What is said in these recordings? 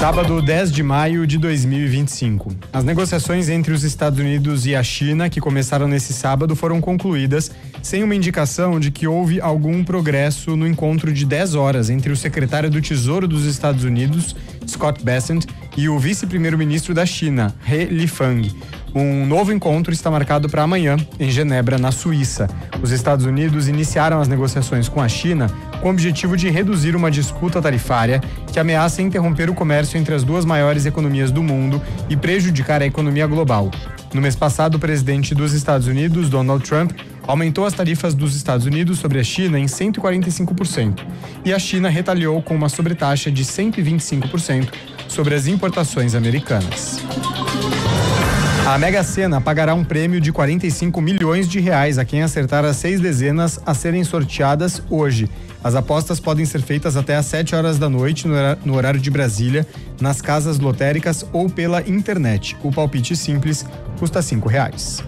Sábado, 10 de maio de 2025. As negociações entre os Estados Unidos e a China, que começaram nesse sábado, foram concluídas sem uma indicação de que houve algum progresso no encontro de 10 horas entre o secretário do Tesouro dos Estados Unidos, Scott Bessent, e o vice-primeiro-ministro da China, He Lifang. Um novo encontro está marcado para amanhã, em Genebra, na Suíça. Os Estados Unidos iniciaram as negociações com a China com o objetivo de reduzir uma disputa tarifária que ameaça interromper o comércio entre as duas maiores economias do mundo e prejudicar a economia global. No mês passado, o presidente dos Estados Unidos, Donald Trump, aumentou as tarifas dos Estados Unidos sobre a China em 145%, e a China retaliou com uma sobretaxa de 125% sobre as importações americanas. A Mega Sena pagará um prêmio de 45 milhões de reais a quem acertar as 6 dezenas a serem sorteadas hoje. As apostas podem ser feitas até às 7 horas da noite no horário de Brasília, nas casas lotéricas ou pela internet. O palpite simples custa R$5.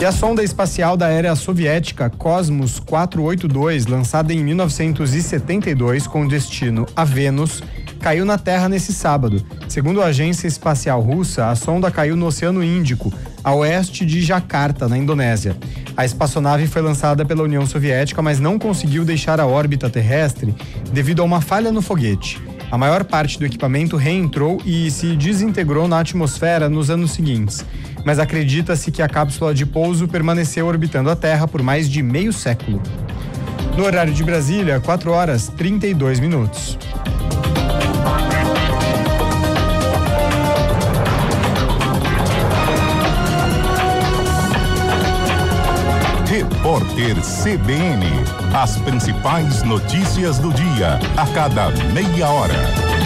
E a sonda espacial da aérea soviética Cosmos 482, lançada em 1972 com destino a Vênus, caiu na Terra nesse sábado. Segundo a agência espacial russa, a sonda caiu no Oceano Índico, a oeste de Jakarta, na Indonésia. A espaçonave foi lançada pela União Soviética, mas não conseguiu deixar a órbita terrestre devido a uma falha no foguete. A maior parte do equipamento reentrou e se desintegrou na atmosfera nos anos seguintes, mas acredita-se que a cápsula de pouso permaneceu orbitando a Terra por mais de meio século. No horário de Brasília, 4h32. Repórter CBN. As principais notícias do dia, a cada meia hora.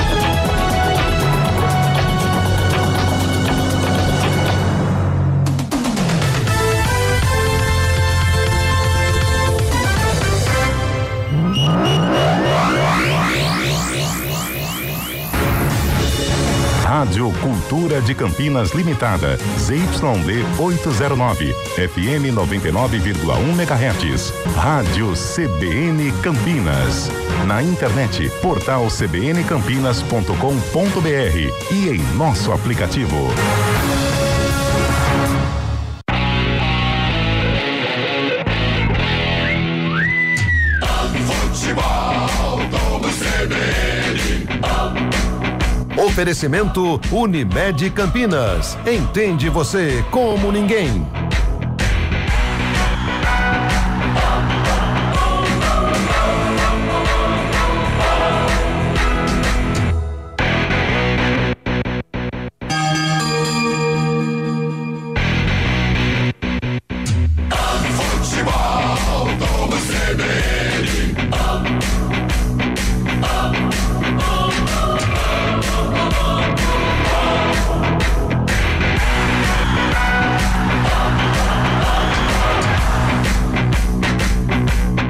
Rádio Cultura de Campinas Limitada, ZYD 809, FM 99,1 MHz. Rádio CBN Campinas. Na internet, portal cbncampinas.com.br e em nosso aplicativo. Oferecimento Unimed Campinas. Entende você como ninguém.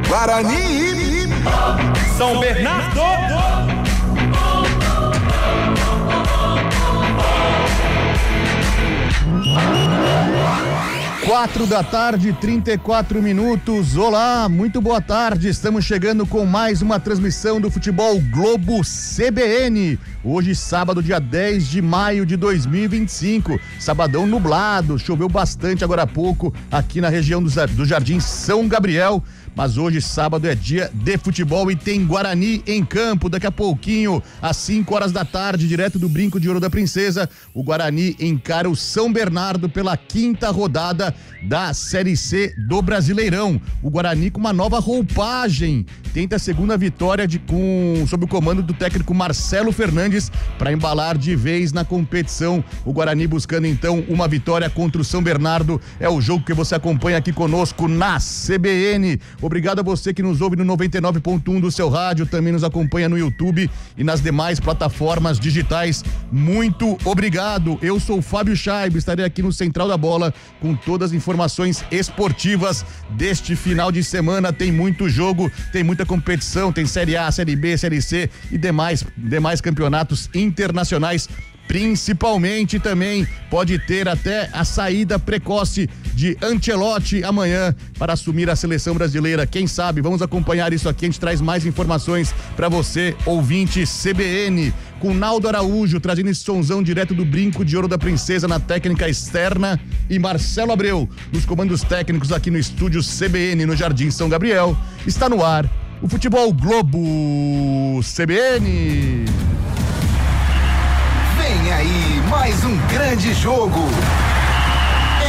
Guarani, São Bernardo. 4h34. Olá, muito boa tarde. Estamos chegando com mais uma transmissão do Futebol Globo CBN. Hoje, sábado, dia 10 de maio de 2025. Sabadão nublado, choveu bastante agora há pouco aqui na região do Jardim São Gabriel. Mas hoje, sábado, é dia de futebol e tem Guarani em campo. Daqui a pouquinho, às 5 horas da tarde, direto do Brinco de Ouro da Princesa, o Guarani encara o São Bernardo pela 5ª rodada da Série C do Brasileirão. O Guarani com uma nova roupagem, tenta a segunda vitória sob o comando do técnico Marcelo Fernandes para embalar de vez na competição. O Guarani buscando então uma vitória contra o São Bernardo. É o jogo que você acompanha aqui conosco na CBN. Obrigado a você que nos ouve no 99.1 do seu rádio, também nos acompanha no YouTube e nas demais plataformas digitais. Muito obrigado. Eu sou o Fábio Chaib, estarei aqui no Central da Bola com todas as informações esportivas deste final de semana. Tem muito jogo, tem muita competição, tem Série A, Série B, Série C e demais campeonatos internacionais Principalmente também pode ter até a saída precoce de Ancelotti amanhã para assumir a seleção brasileira. Quem sabe? Vamos acompanhar isso aqui. A gente traz mais informações para você, ouvinte CBN, com Naldo Araújo trazendo esse sonzão direto do Brinco de Ouro da Princesa na técnica externa e Marcelo Abreu nos comandos técnicos aqui no estúdio CBN no Jardim São Gabriel. Está no ar o Futebol Globo CBN. Vem aí mais um grande jogo.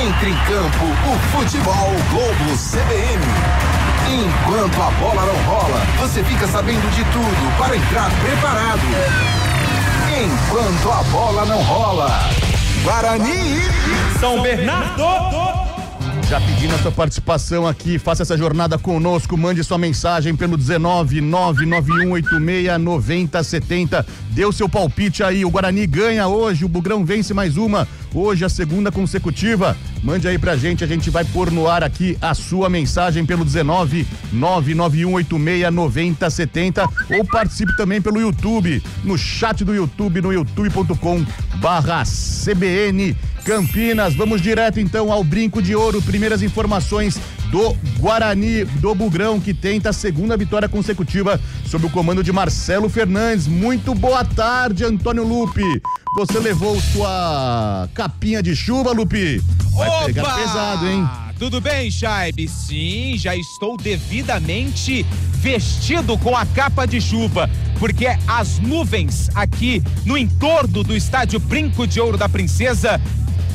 Entre em campo o Futebol Globo CBN. Enquanto a bola não rola, você fica sabendo de tudo para entrar preparado. Enquanto a bola não rola, Guarani São Bernardo. Já pedindo a sua participação aqui, faça essa jornada conosco, mande sua mensagem pelo 19991869070. Dê o seu palpite aí, o Guarani ganha hoje, o Bugrão vence mais uma, hoje a segunda consecutiva. Mande aí pra gente, a gente vai pôr no ar aqui a sua mensagem pelo 19991869070 ou participe também pelo YouTube, no chat do YouTube, no youtube.com/CBN Campinas. Vamos direto então ao Brinco de Ouro. Primeiras informações do Guarani, do Bugrão, que tenta a segunda vitória consecutiva sob o comando de Marcelo Fernandes. Muito boa tarde, Antônio Lupi. Você levou sua capinha de chuva, Lupi? Vai pegar pesado, hein? Tudo bem, Chaib? Sim, já estou devidamente vestido com a capa de chuva, porque as nuvens aqui no entorno do estádio Brinco de Ouro da Princesa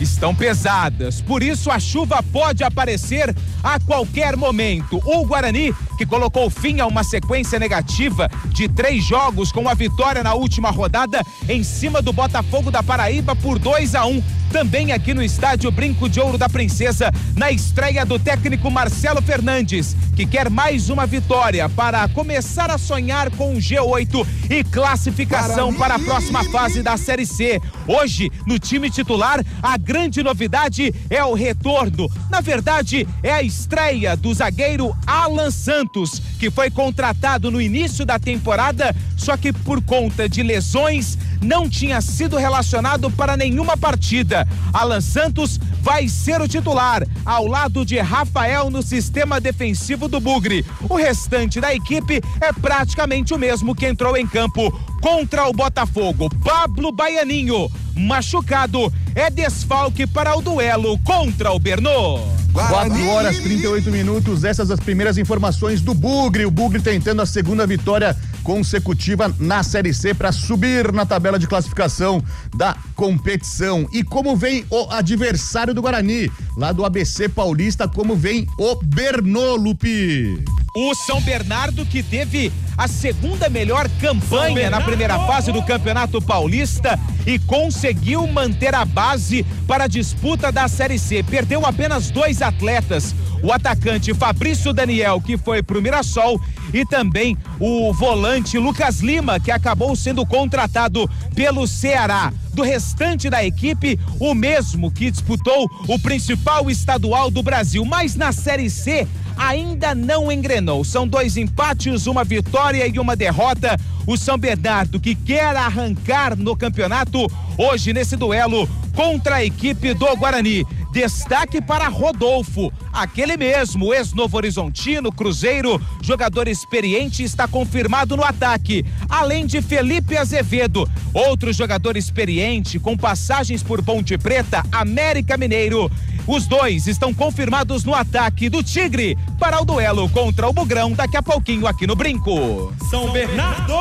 estão pesadas, por isso a chuva pode aparecer a qualquer momento. O Guarani, que colocou fim a uma sequência negativa de 3 jogos com a vitória na última rodada em cima do Botafogo da Paraíba por 2-1, também aqui no estádio Brinco de Ouro da Princesa, na estreia do técnico Marcelo Fernandes, que quer mais uma vitória para começar a sonhar com o G8 e classificação para a próxima fase da Série C. Hoje, no time titular, a grande novidade é o retorno, na verdade, é a estreia do zagueiro Alan Santos, que foi contratado no início da temporada, só que por conta de lesões não tinha sido relacionado para nenhuma partida. Alan Santos vai ser o titular, ao lado de Rafael no sistema defensivo do Bugre. O restante da equipe é praticamente o mesmo que entrou em campo contra o Botafogo. Pablo Baianinho, machucado, é desfalque para o duelo contra o Bernô. 4h38, essas as primeiras informações do Bugre. O Bugre tentando a segunda vitória consecutiva na Série C para subir na tabela de classificação da competição. E como vem o adversário do Guarani, lá do ABC Paulista, como vem o Bernô, Lupi? O São Bernardo, que teve a segunda melhor campanha na primeira fase do Campeonato Paulista e conseguiu manter a base para a disputa da Série C. Perdeu apenas 2 atletas, o atacante Fabrício Daniel, que foi pro Mirassol, e também o volante Lucas Lima, que acabou sendo contratado pelo Ceará. Do restante da equipe, o mesmo que disputou o principal estadual do Brasil, mas na Série C ainda não engrenou. São 2 empates, uma vitória e uma derrota. O São Bernardo, que quer arrancar no campeonato hoje nesse duelo contra a equipe do Guarani. Destaque para Rodolfo, aquele mesmo, ex-Novo Horizontino, Cruzeiro, jogador experiente, está confirmado no ataque. Além de Felipe Azevedo, outro jogador experiente com passagens por Ponte Preta, América Mineiro. Os 2 estão confirmados no ataque do Tigre para o duelo contra o Bugrão daqui a pouquinho aqui no Brinco. São Bernardo.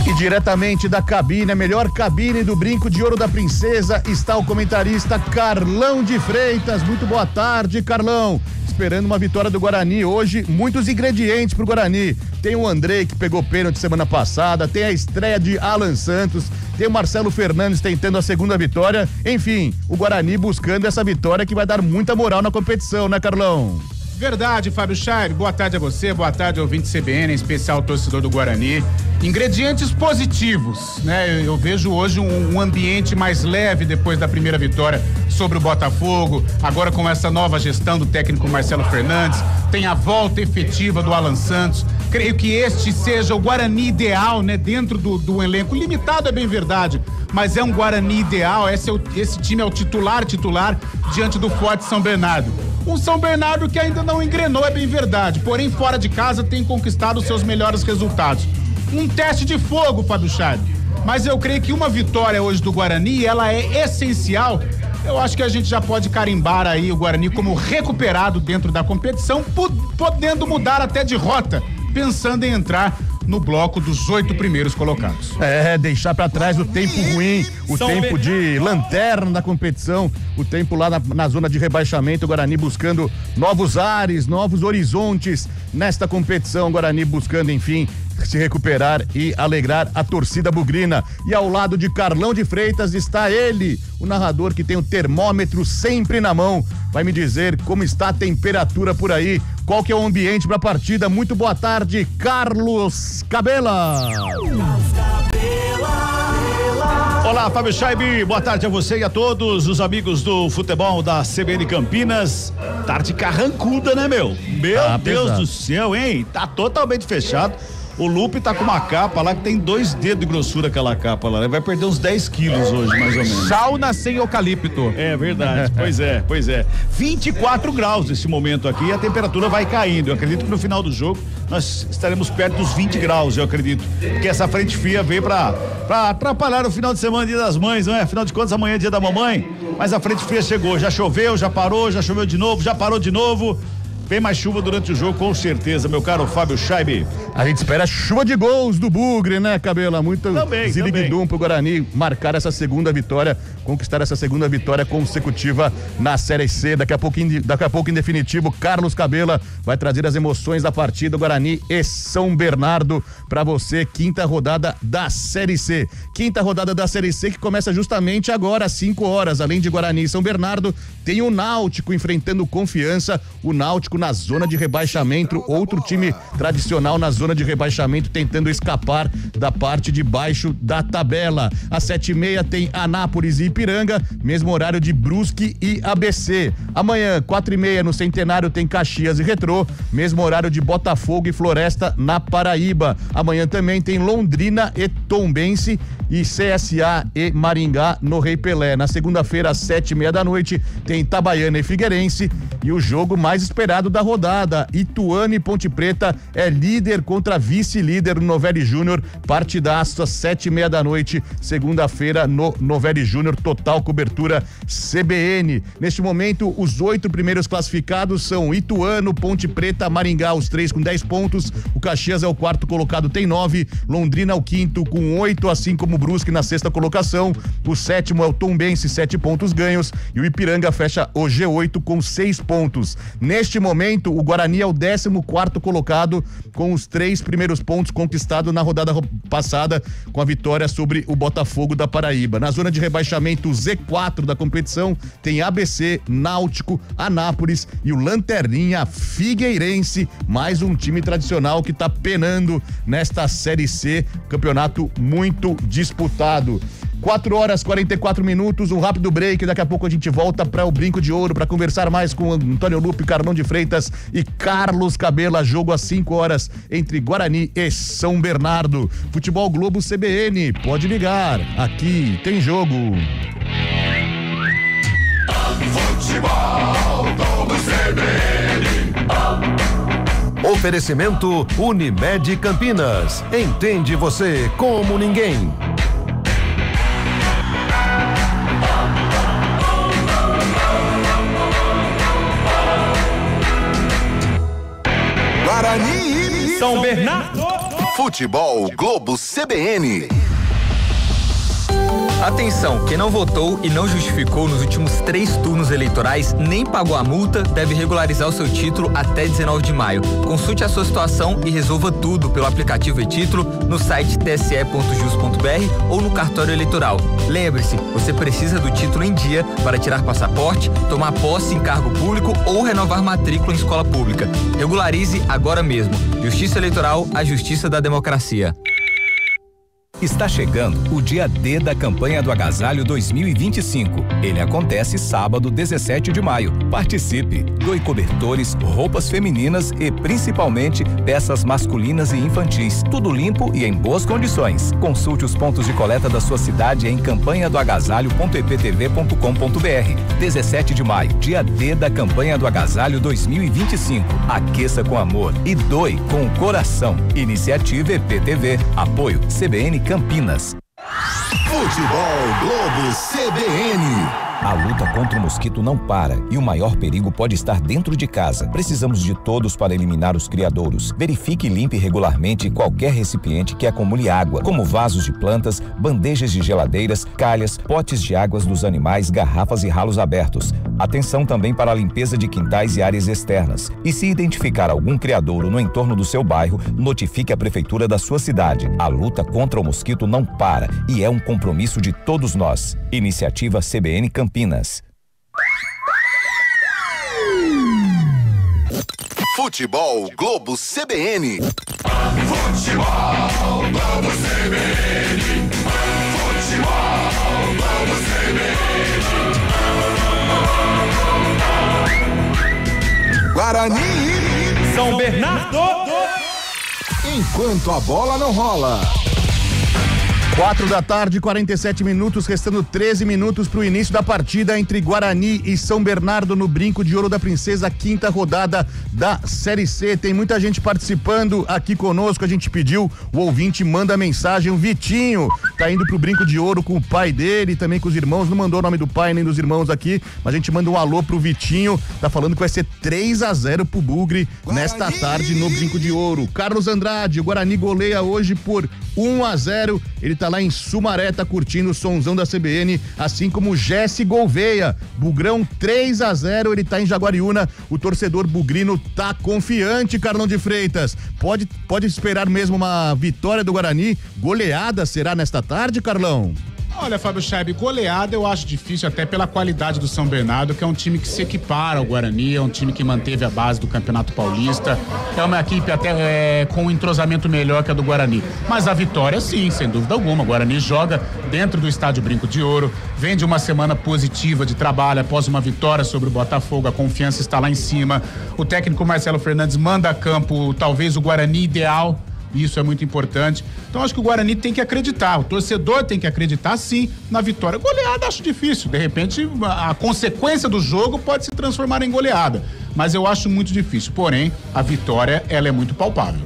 E diretamente da cabine, a melhor cabine do Brinco de Ouro da Princesa, está o comentarista Carlão de Freitas. Muito boa tarde, Carlão. Esperando uma vitória do Guarani hoje, muitos ingredientes pro Guarani. Tem o Andrei, que pegou pênalti semana passada, tem a estreia de Alan Santos, tem o Marcelo Fernandes tentando a segunda vitória. Enfim, o Guarani buscando essa vitória que vai dar muita moral na competição, né, Carlão? Verdade, Fábio Chaib. Boa tarde a você, boa tarde, ouvinte CBN, em especial torcedor do Guarani. Ingredientes positivos, né? Eu vejo hoje um ambiente mais leve depois da primeira vitória sobre o Botafogo, agora com essa nova gestão do técnico Marcelo Fernandes, tem a volta efetiva do Alan Santos, creio que este seja o Guarani ideal, né? Dentro do elenco. Limitado é bem verdade, mas é um Guarani ideal. Esse time é o titular diante do Forte São Bernardo. Um São Bernardo que ainda não engrenou, é bem verdade, porém fora de casa tem conquistado os seus melhores resultados. Um teste de fogo, Fábio Charles. Mas eu creio que uma vitória hoje do Guarani, ela é essencial. Eu acho que a gente já pode carimbar aí o Guarani como recuperado dentro da competição, podendo mudar até de rota, pensando em entrar no bloco dos 8 primeiros colocados. Deixar pra trás o tempo ruim, o tempo de lanterna da competição, o tempo lá na zona de rebaixamento, o Guarani buscando novos ares, novos horizontes nesta competição, o Guarani buscando, enfim, se recuperar e alegrar a torcida bugrina. E ao lado de Carlão de Freitas está ele, o narrador que tem o termômetro sempre na mão, vai me dizer como está a temperatura por aí, qual que é o ambiente para a partida. Muito boa tarde, Carlos Cabela. Olá, Fábio Scheibe, boa tarde a você e a todos os amigos do futebol da CBN Campinas. Tarde carrancuda, né, meu? Meu Deus do céu, hein? Tá totalmente fechado. O Lupe tá com uma capa lá que tem 2 dedos de grossura, aquela capa lá. Ele vai perder uns 10 quilos hoje, mais ou menos. Sauna sem eucalipto. É verdade, pois é. 24 graus nesse momento aqui e a temperatura vai caindo. Eu acredito que no final do jogo nós estaremos perto dos 20 graus, eu acredito. Porque essa frente fria veio pra atrapalhar o final de semana, dia das mães, não é? Afinal de contas, amanhã é dia da mamãe. Mas a frente fria chegou, já choveu, já parou, já choveu de novo, já parou de novo. Vem mais chuva durante o jogo, com certeza, meu caro Fábio Scheibe. A gente espera chuva de gols do Bugre, né, Cabela? Muito ziriguidum pro Guarani marcar essa segunda vitória, conquistar essa segunda vitória consecutiva na Série C. Daqui a pouco, em definitivo, Carlos Cabela vai trazer as emoções da partida Guarani e São Bernardo pra você. Quinta rodada da Série C. Quinta rodada da Série C que começa justamente agora, às 5 horas. Além de Guarani e São Bernardo, tem o Náutico enfrentando Confiança. O Náutico na zona de rebaixamento, outro time tradicional na zona de rebaixamento tentando escapar da parte de baixo da tabela. Às 7h30 tem Anápolis e Ipiranga, mesmo horário de Brusque e ABC. Amanhã, 4h30 no Centenário tem Caxias e Retrô, mesmo horário de Botafogo e Floresta na Paraíba. Amanhã também tem Londrina e Tombense e CSA e Maringá no Rei Pelé. Na segunda-feira, às 7h30 da noite, tem Itabaiana e Figueirense e o jogo mais esperado da rodada, Ituano e Ponte Preta é líder contra vice-líder no Novelli Júnior, partidaço às 7h30 da noite, segunda-feira no Novelli Júnior, total cobertura CBN. Neste momento, os 8 primeiros classificados são Ituano, Ponte Preta, Maringá, os 3 com 10 pontos, o Caxias é o 4º colocado, tem 9, Londrina é o 5º com 8, assim como o Brusque na 6ª colocação, o 7º é o Tombense, 7 pontos ganhos, e o Ipiranga fecha o G8 com 6 pontos. Neste momento, o Guarani é o 14º colocado com os 3 primeiros pontos conquistados na rodada passada com a vitória sobre o Botafogo da Paraíba. Na zona de rebaixamento, o Z4 da competição tem ABC, Náutico, Anápolis e o Lanterninha Figueirense, mais um time tradicional que está penando nesta Série C, campeonato muito disputado. 4h44, um rápido break, daqui a pouco a gente volta para o Brinco de Ouro para conversar mais com Antônio Lupe, Carlão de Freitas e Carlos Cabela. Jogo às 5 horas entre Guarani e São Bernardo. Futebol Globo CBN, pode ligar, aqui tem jogo. Futebol Globo CBN. Oferecimento Unimed Campinas. Entende você como ninguém. Guarani e São Bernardo. Futebol Globo CBN. Atenção, quem não votou e não justificou nos últimos 3 turnos eleitorais nem pagou a multa deve regularizar o seu título até 19 de maio. Consulte a sua situação e resolva tudo pelo aplicativo e-título no site tse.jus.br ou no cartório eleitoral. Lembre-se, você precisa do título em dia para tirar passaporte, tomar posse em cargo público ou renovar matrícula em escola pública. Regularize agora mesmo. Justiça Eleitoral, a justiça da democracia. Está chegando o dia D da campanha do Agasalho 2025. Ele acontece sábado, 17 de maio. Participe. Doe cobertores, roupas femininas e principalmente peças masculinas e infantis. Tudo limpo e em boas condições. Consulte os pontos de coleta da sua cidade em campanhadoagasalho.eptv.com.br. 17 de maio, dia D da campanha do Agasalho 2025. Aqueça com amor e doe com o coração. Iniciativa EPTV. Apoio CBN Campinas. Futebol Globo CBN. A luta contra o mosquito não para e o maior perigo pode estar dentro de casa. Precisamos de todos para eliminar os criadouros. Verifique e limpe regularmente qualquer recipiente que acumule água, como vasos de plantas, bandejas de geladeiras, calhas, potes de águas dos animais, garrafas e ralos abertos. Atenção também para a limpeza de quintais e áreas externas. E se identificar algum criadouro no entorno do seu bairro, notifique a prefeitura da sua cidade. A luta contra o mosquito não para e é um compromisso de todos nós. Iniciativa CBN Campinas. Futebol Globo CBN. Futebol Globo CBN. Futebol Globo CBN. Guarani. São Bernardo. Enquanto a bola não rola. 4 da tarde, 47 minutos, restando 13 minutos para o início da partida entre Guarani e São Bernardo no Brinco de Ouro da Princesa, quinta rodada da Série C. Tem muita gente participando aqui conosco, a gente pediu, o ouvinte manda mensagem, o Vitinho tá indo pro Brinco de Ouro com o pai dele, também com os irmãos, não mandou o nome do pai nem dos irmãos aqui, mas a gente manda um alô pro Vitinho, tá falando que vai ser 3-0 pro Bugre nesta tarde no Brinco de Ouro. Carlos Andrade, o Guarani goleia hoje por 1-0, ele tá lá em Sumaré, tá curtindo o sonzão da CBN, assim como Jesse Gouveia. Bugrão 3-0, ele tá em Jaguariúna. O torcedor bugrino tá confiante, Carlão de Freitas. Pode esperar mesmo uma vitória do Guarani? Goleada será nesta tarde, Carlão? Olha, Fábio Scheib, goleada eu acho difícil até pela qualidade do São Bernardo, que é um time que se equipara ao Guarani, é um time que manteve a base do Campeonato Paulista, é uma equipe até com um entrosamento melhor que a do Guarani. Mas a vitória, sim, sem dúvida alguma. O Guarani joga dentro do estádio Brinco de Ouro, vem de uma semana positiva de trabalho após uma vitória sobre o Botafogo, a confiança está lá em cima. O técnico Marcelo Fernandes manda a campo talvez o Guarani ideal. Isso é muito importante. Então acho que o Guarani tem que acreditar, o torcedor tem que acreditar sim na vitória. Goleada acho difícil, de repente a consequência do jogo pode se transformar em goleada, mas eu acho muito difícil, porém a vitória ela é muito palpável.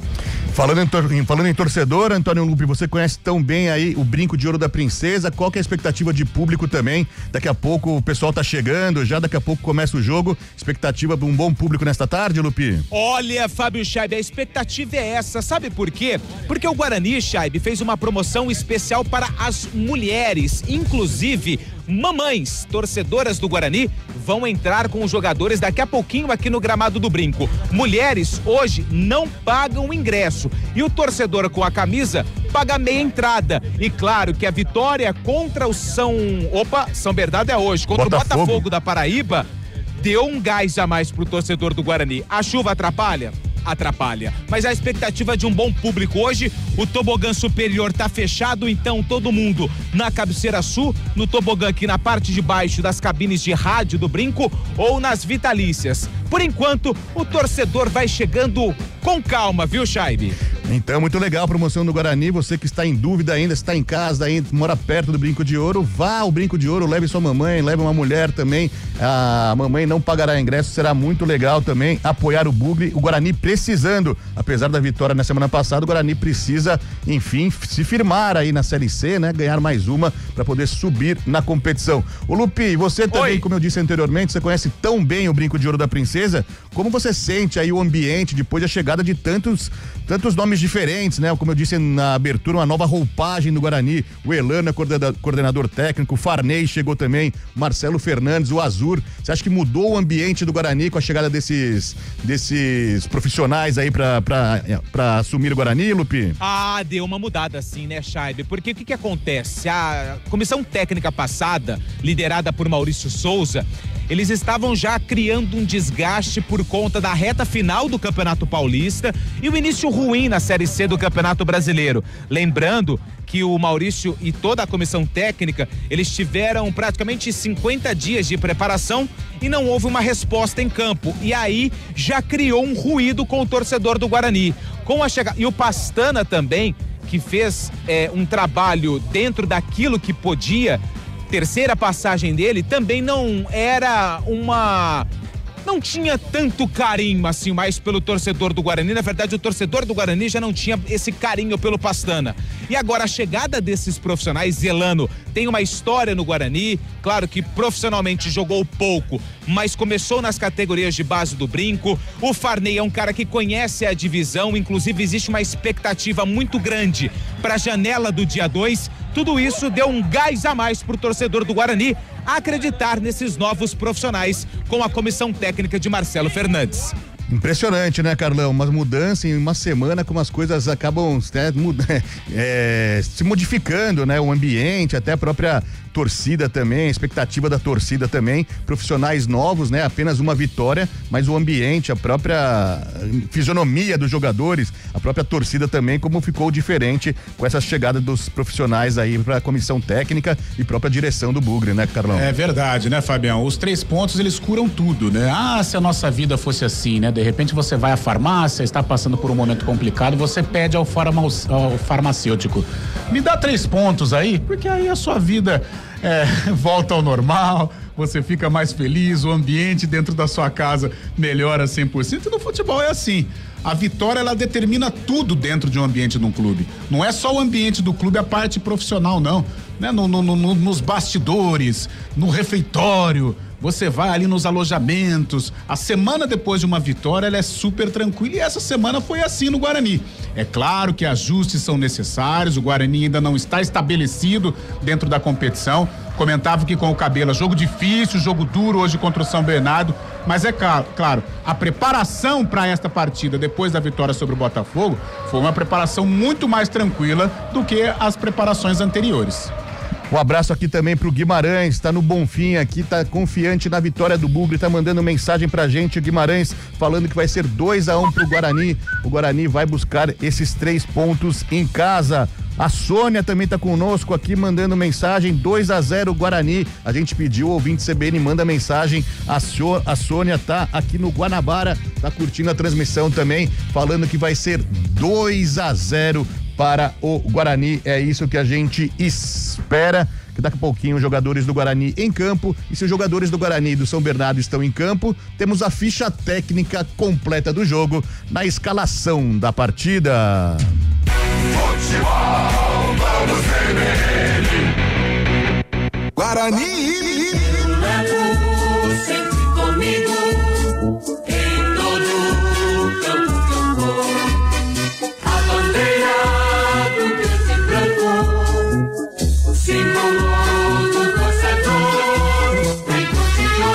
Falando em torcedor, Antônio Lupe, você conhece tão bem aí o Brinco de Ouro da Princesa, qual que é a expectativa de público também? Daqui a pouco o pessoal tá chegando, já daqui a pouco começa o jogo, expectativa de um bom público nesta tarde, Lupe? Olha, Fábio Scheib, a expectativa é essa, sabe por quê? Porque o Guarani, Scheib, fez uma promoção especial para as mulheres, inclusive mamães torcedoras do Guarani vão entrar com os jogadores daqui a pouquinho aqui no gramado do Brinco. Mulheres hoje não pagam ingresso e o torcedor com a camisa paga meia entrada. E claro que a vitória contra o São Bernardo é hoje, contra o Botafogo da Paraíba, deu um gás a mais pro torcedor do Guarani. A chuva atrapalha? Atrapalha, mas a expectativa de um bom público hoje, o tobogã superior tá fechado, então todo mundo na cabeceira sul, no tobogã aqui na parte de baixo das cabines de rádio do Brinco ou nas vitalícias. Por enquanto, o torcedor vai chegando com calma, viu, Scheib? Então, muito legal a promoção do Guarani. Você que está em dúvida ainda, está em casa ainda, mora perto do Brinco de Ouro, vá ao Brinco de Ouro, leve sua mamãe, leve uma mulher também. A mamãe não pagará ingresso, será muito legal também apoiar o Bugre. O Guarani precisando, apesar da vitória na semana passada, o Guarani precisa, enfim, se firmar aí na Série C, né? Ganhar mais uma para poder subir na competição. O Lupi, você também, como eu disse anteriormente, você conhece tão bem o Brinco de Ouro da Princesa. Como você sente aí o ambiente depois da chegada de tantos nomes diferentes, né? Como eu disse na abertura, uma nova roupagem do Guarani. O Elana, coordenador técnico, o Farney chegou também, o Marcelo Fernandes, o Azur. Você acha que mudou o ambiente do Guarani com a chegada desses profissionais aí pra assumir o Guarani, Lupi? Ah, deu uma mudada sim, né, Scheib? Porque o que acontece? A comissão técnica passada, liderada por Maurício Souza, eles estavam já criando um desgaste por conta da reta final do Campeonato Paulista e o início ruim na Série C do Campeonato Brasileiro. Lembrando que o Maurício e toda a comissão técnica, eles tiveram praticamente 50 dias de preparação e não houve uma resposta em campo. E aí já criou um ruído com o torcedor do Guarani. Com a chegada, e o Pastana também, que fez um trabalho dentro daquilo que podia, terceira passagem dele, também não era não tinha tanto carinho assim mais pelo torcedor do Guarani. Na verdade, o torcedor do Guarani já não tinha esse carinho pelo Pastana. E agora a chegada desses profissionais, Zelano tem uma história no Guarani, claro que profissionalmente jogou pouco, mas começou nas categorias de base do Brinco. O Farney é um cara que conhece a divisão, inclusive existe uma expectativa muito grande para a janela do dia 2. Tudo isso deu um gás a mais para o torcedor do Guarani acreditar nesses novos profissionais com a comissão técnica de Marcelo Fernandes. Impressionante, né, Carlão? Uma mudança em uma semana, como as coisas acabam se modificando, né? O ambiente, até a própria torcida também, a expectativa da torcida também, profissionais novos, né? Apenas uma vitória, mas o ambiente, a própria fisionomia dos jogadores, a própria torcida também, como ficou diferente com essa chegada dos profissionais aí para a comissão técnica e própria direção do Bugre, né, Carlão? É verdade, né, Fabião? Os 3 pontos, eles curam tudo, né? Se a nossa vida fosse assim, né? De repente você vai à farmácia, está passando por um momento complicado, você pede ao farmacêutico, me dá 3 pontos aí, porque aí a sua vida volta ao normal, você fica mais feliz, o ambiente dentro da sua casa melhora 100%. E no futebol é assim. A vitória, ela determina tudo dentro de um ambiente de um clube. Não é só o ambiente do clube, a parte profissional, não. Né? Nos bastidores, no refeitório, você vai ali nos alojamentos. A semana depois de uma vitória, ela é super tranquila, e essa semana foi assim no Guarani. É claro que ajustes são necessários, o Guarani ainda não está estabelecido dentro da competição. Comentava que com o Cabela, jogo difícil, jogo duro hoje contra o São Bernardo, mas é claro, a preparação para esta partida depois da vitória sobre o Botafogo foi uma preparação muito mais tranquila do que as preparações anteriores. Um abraço aqui também pro Guimarães, tá no Bonfim aqui, tá confiante na vitória do Bugre, tá mandando mensagem pra gente, o Guimarães, falando que vai ser 2-1 pro Guarani. O Guarani vai buscar esses 3 pontos em casa. A Sônia também tá conosco aqui, mandando mensagem, 2-0 Guarani. A gente pediu, o ouvinte CBN manda mensagem. A Sônia tá aqui no Guanabara, tá curtindo a transmissão também, falando que vai ser 2-0 para o Guarani. É isso que a gente espera, que daqui a pouquinho os jogadores do Guarani em campo. E se os jogadores do Guarani e do São Bernardo estão em campo, temos a ficha técnica completa do jogo na escalação da partida. Futebol, vamos CBN. Guarani. Levo sempre comigo em todo campo que eu vou. A bandeira do preto e branco, símbolo do torcedor, vem contigo.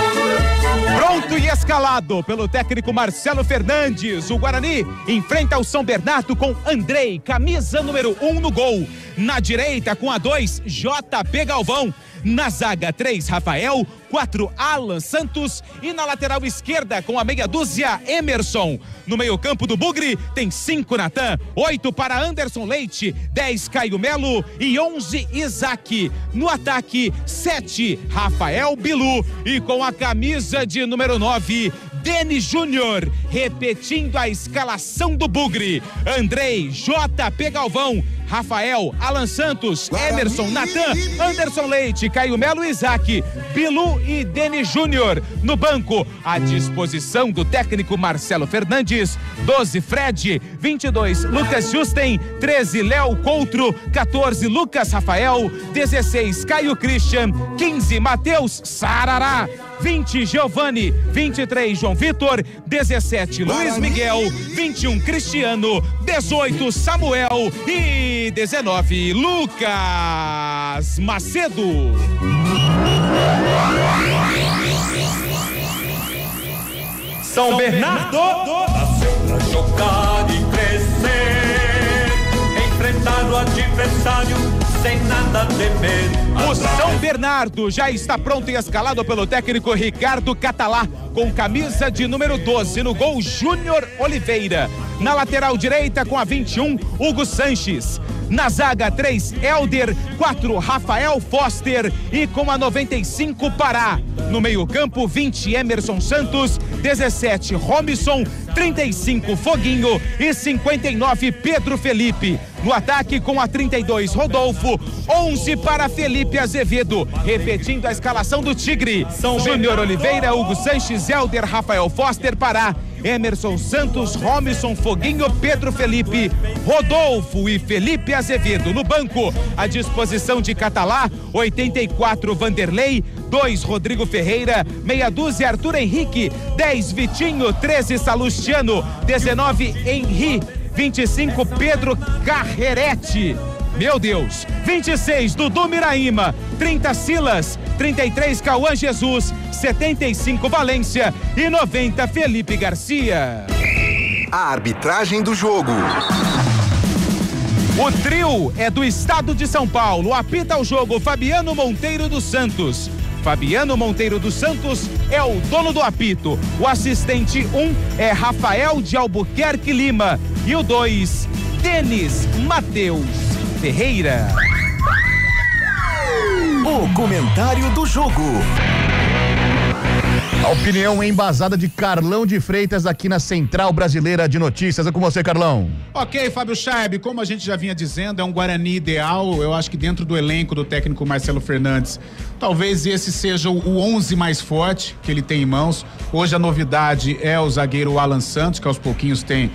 Pronto e escalado pelo técnico Marcelo Fernandes, o Guarani enfrenta o São Bernardo com Andrei, camisa número 1 no gol. Na direita, com a 2, JP Galvão. Na zaga, 3, Rafael, 4, Alan Santos, e na lateral esquerda, com a meia dúzia, Emerson. No meio campo do Bugre, tem 5, Natan, 8 para Anderson Leite, 10, Caio Melo e 11, Isaac. No ataque, 7, Rafael Bilu, e com a camisa de número 9, Denis Júnior. Repetindo a escalação do Bugre: Andrei, JP Galvão, Rafael, Alan Santos, Emerson, Natan, Anderson Leite, Caio Melo, Isaac, Bilu e Denis Júnior. No banco, à disposição do técnico Marcelo Fernandes: 12, Fred, 22, Lucas Justen, 13, Léo Coutro, 14, Lucas Rafael, 16, Caio Christian, 15, Matheus Sarará, 20, Giovani, 23, João Vitor, 17, Luiz Miguel, 21, Cristiano, 18, Samuel e 19, Lucas Macedo. São Bernardo nasceu pra jogar e crescer, enfrentar o adversário sem nada temer. O São Bernardo já está pronto e escalado pelo técnico Ricardo Catalá, com camisa de número 12, no gol Júnior Oliveira. Na lateral direita, com a 21, Hugo Sanches. Na zaga, 3, Helder, 4, Rafael Foster e com a 95, Pará. No meio-campo, 20, Emerson Santos, 17, Robson, 35, Foguinho e 59, Pedro Felipe. No ataque, com a 32, Rodolfo, 11 para Felipe Azevedo. Repetindo a escalação do Tigre: Júnior Oliveira, Hugo Sanches, Helder, Rafael Foster, Pará, Emerson Santos, Robson, Foguinho, Pedro Felipe, Rodolfo e Felipe Azevedo. No banco, à disposição de Catalá, 84, Vanderlei, 2, Rodrigo Ferreira, meia dúzia, Arthur Henrique, 10, Vitinho, 13, Salustiano, 19, Henri, 25, Pedro Carrerete. Meu Deus, 26, Dudu Miraíma, 30, Silas, 33, Cauã Jesus, 75, Valência e 90, Felipe Garcia. A arbitragem do jogo. O trio é do estado de São Paulo. Apita o jogo Fabiano Monteiro dos Santos. Fabiano Monteiro dos Santos é o dono do apito. O assistente 1 é Rafael de Albuquerque Lima. E o 2, Denis Matheus Ferreira. O comentário do jogo. A opinião embasada de Carlão de Freitas aqui na Central Brasileira de Notícias. É com você, Carlão. Ok, Fábio Chaib, como a gente já vinha dizendo, é um Guarani ideal. Eu acho que dentro do elenco do técnico Marcelo Fernandes, talvez esse seja o 11 mais forte que ele tem em mãos. Hoje a novidade é o zagueiro Alan Santos, que aos pouquinhos tem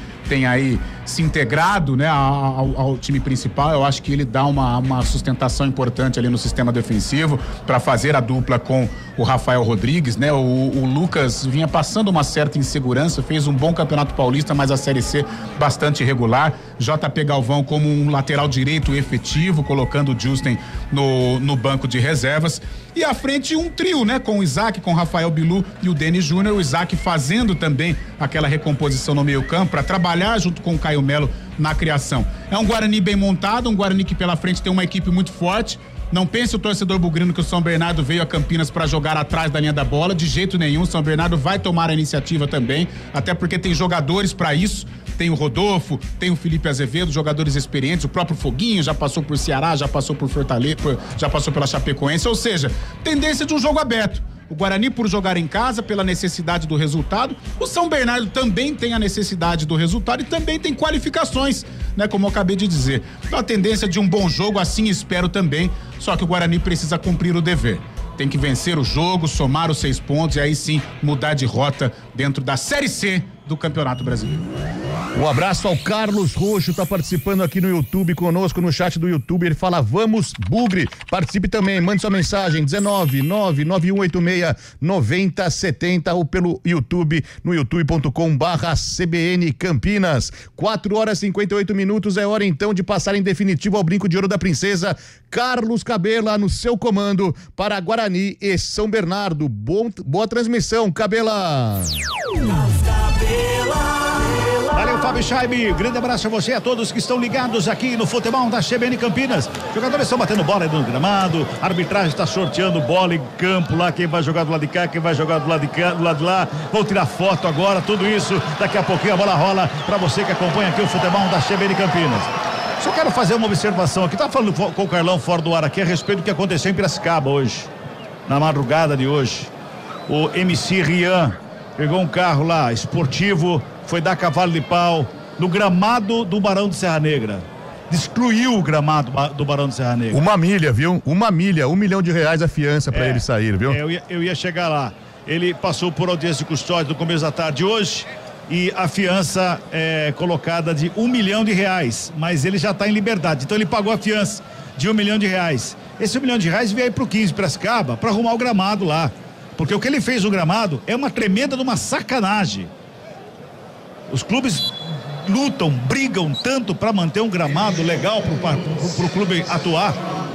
aí se integrado, né, ao time principal. Eu acho que ele dá uma sustentação importante ali no sistema defensivo para fazer a dupla com o Rafael Rodrigues, né? O Lucas vinha passando uma certa insegurança, fez um bom Campeonato Paulista, mas a Série C bastante irregular. JP Galvão como um lateral direito efetivo, colocando o Justen no banco de reservas. E à frente um trio, né? Com o Isaac, com o Rafael Bilu e o Denis Júnior. O Isaac fazendo também aquela recomposição no meio campo para trabalhar junto com o Caio Melo na criação. É um Guarani bem montado, um Guarani que pela frente tem uma equipe muito forte. Não pense o torcedor bugrino que o São Bernardo veio a Campinas para jogar atrás da linha da bola, de jeito nenhum. O São Bernardo vai tomar a iniciativa também, até porque tem jogadores para isso. Tem o Rodolfo, tem o Felipe Azevedo, jogadores experientes, o próprio Foguinho já passou por Ceará, já passou por Fortaleza, já passou pela Chapecoense, ou seja, tendência de um jogo aberto. O Guarani por jogar em casa, pela necessidade do resultado. O São Bernardo também tem a necessidade do resultado e também tem qualificações, né? Como eu acabei de dizer. Então a tendência de um bom jogo, assim espero também, só que o Guarani precisa cumprir o dever. Tem que vencer o jogo, somar os 6 pontos e aí sim mudar de rota dentro da Série C do Campeonato Brasileiro. Um abraço ao Carlos Roxo, tá participando aqui no YouTube conosco, no chat do YouTube. Ele fala: vamos, Bugre. Participe também, mande sua mensagem 19991869070 ou pelo YouTube, no youtube.com/CBN Campinas. 4h58, é hora então de passar em definitivo ao brinco de ouro da princesa. Carlos Cabela no seu comando para Guarani e São Bernardo. Boa transmissão, Cabela. Valeu, Fábio Chaib, grande abraço a você e a todos que estão ligados aqui no futebol da CBN Campinas. Jogadores estão batendo bola aí no gramado, a arbitragem está sorteando bola em campo lá, quem vai jogar do lado de cá, quem vai jogar do lado de cá, do lado de lá. Vou tirar foto agora, tudo isso, daqui a pouquinho a bola rola para você que acompanha aqui o futebol da CBN Campinas. Só quero fazer uma observação aqui, tá falando com o Carlão fora do ar aqui a respeito do que aconteceu em Piracicaba hoje, na madrugada de hoje. O MC Rian pegou um carro lá, esportivo, foi dar cavalo de pau no gramado do Barão de Serra Negra. Destruiu o gramado do Barão de Serra Negra. Uma milha, viu? Uma milha, R$1 milhão a fiança para ele sair, viu? Eu ia chegar lá. Ele passou por audiência de custódia no começo da tarde hoje e a fiança é colocada de R$1 milhão, mas ele já está em liberdade. Então ele pagou a fiança de R$1 milhão. Esse R$1 milhão veio aí pro 15 Piracicaba para arrumar o gramado lá. Porque o que ele fez no gramado é uma tremenda de uma sacanagem. Os clubes lutam, brigam tanto para manter um gramado legal pro clube atuar,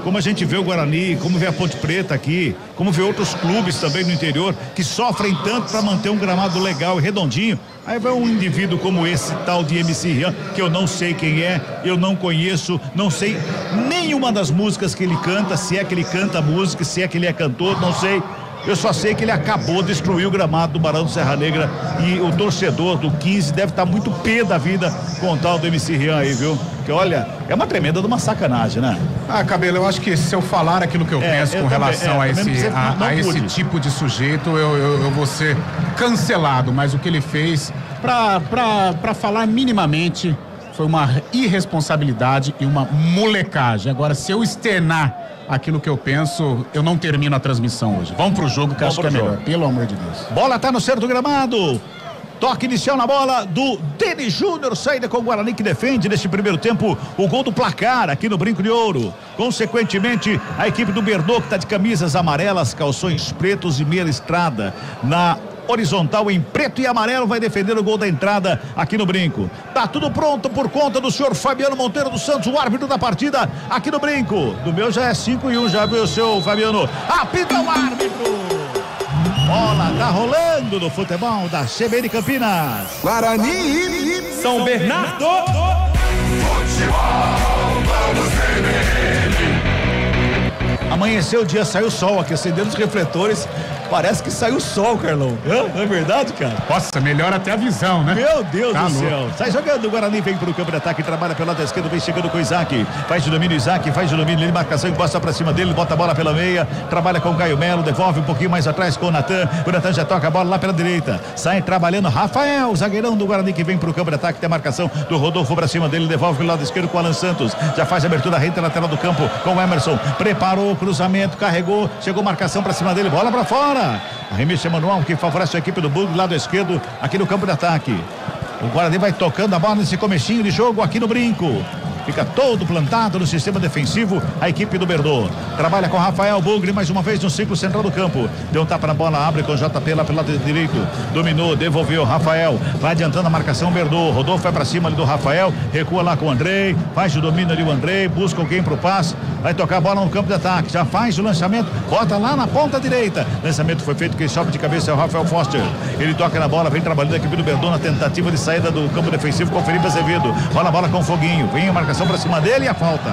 como a gente vê o Guarani, como vê a Ponte Preta aqui, como vê outros clubes também no interior que sofrem tanto para manter um gramado legal e redondinho. Aí vai um indivíduo como esse tal de MC Rian, que eu não sei quem é, eu não conheço, não sei nenhuma das músicas que ele canta, se é que ele canta música, se é que ele é cantor, não sei. Eu só sei que ele acabou, destruiu o gramado do Barão do Serra Negra e o torcedor do 15 deve estar muito pé da vida com o tal do MC Rian aí, viu? Que olha, é uma tremenda de uma sacanagem, né? Cabelo, eu acho que se eu falar aquilo que eu penso com relação a esse tipo de sujeito, eu vou ser cancelado, mas o que ele fez pra falar minimamente foi uma irresponsabilidade e uma molecagem. Agora, se eu externar aquilo que eu penso, eu não termino a transmissão hoje. Vamos pro jogo que acho que é melhor, pelo amor de Deus. Bola tá no centro do gramado. Toque inicial na bola do Denis Júnior, saída com o Guarani que defende neste primeiro tempo o gol do placar aqui no Brinco de Ouro. Consequentemente, a equipe do Berdô, que está de camisas amarelas, calções pretos e meia listrada na horizontal em preto e amarelo, vai defender o gol da entrada aqui no Brinco. Tá tudo pronto por conta do senhor Fabiano Monteiro dos Santos, o árbitro da partida aqui no Brinco. Do meu já é 5-1, já viu o seu Fabiano? Apita o árbitro! Bola tá rolando no futebol da CBN Campinas. Guarani, São Bernardo. Amanheceu o dia, saiu o sol aqui, acendendo os refletores. Parece que saiu o sol, Carlão. Não é verdade, cara? Nossa, melhora até a visão, né? Meu Deus Tá do louco. céu. Sai jogando o Guarani, vem pro campo de ataque, trabalha pela lado esquerdo, vem chegando com o Isaac. Faz de domínio Isaac, faz de domínio, ele marcação, encosta pra cima dele, bota a bola pela meia, trabalha com o Caio Melo, devolve um pouquinho mais atrás com o Natan. O Natan já toca a bola lá pela direita. Sai trabalhando Rafael, zagueirão do Guarani que vem pro campo de ataque, tem a marcação do Rodolfo pra cima dele, devolve pelo lado esquerdo com o Alan Santos. Já faz a abertura reta lateral do campo com o Emerson. Preparou o cruzamento, carregou, chegou marcação pra cima dele, bola pra fora. Arremesso manual que favorece a equipe do Bug, lado esquerdo, aqui no campo de ataque. O Guarani vai tocando a bola nesse comecinho de jogo aqui no Brinco. Fica todo plantado no sistema defensivo a equipe do Berdô. Trabalha com Rafael Bugre mais uma vez no ciclo central do campo. Deu um tapa na bola, abre com o JP lá pelo lado direito. Dominou, devolveu. Rafael vai adiantando a marcação Berdô. Rodolfo vai pra cima ali do Rafael. Recua lá com o Andrei. Faz o domínio ali o Andrei. Busca alguém pro passe. Vai tocar a bola no campo de ataque. Já faz o lançamento. Bota lá na ponta direita. Lançamento foi feito. Quem sobe de cabeça é o Rafael Foster. Ele toca na bola. Vem trabalhando a equipe do Berdô na tentativa de saída do campo defensivo com o Felipe Azevedo. Rola a bola com o Foguinho. Vem a marcação pra cima dele e a falta.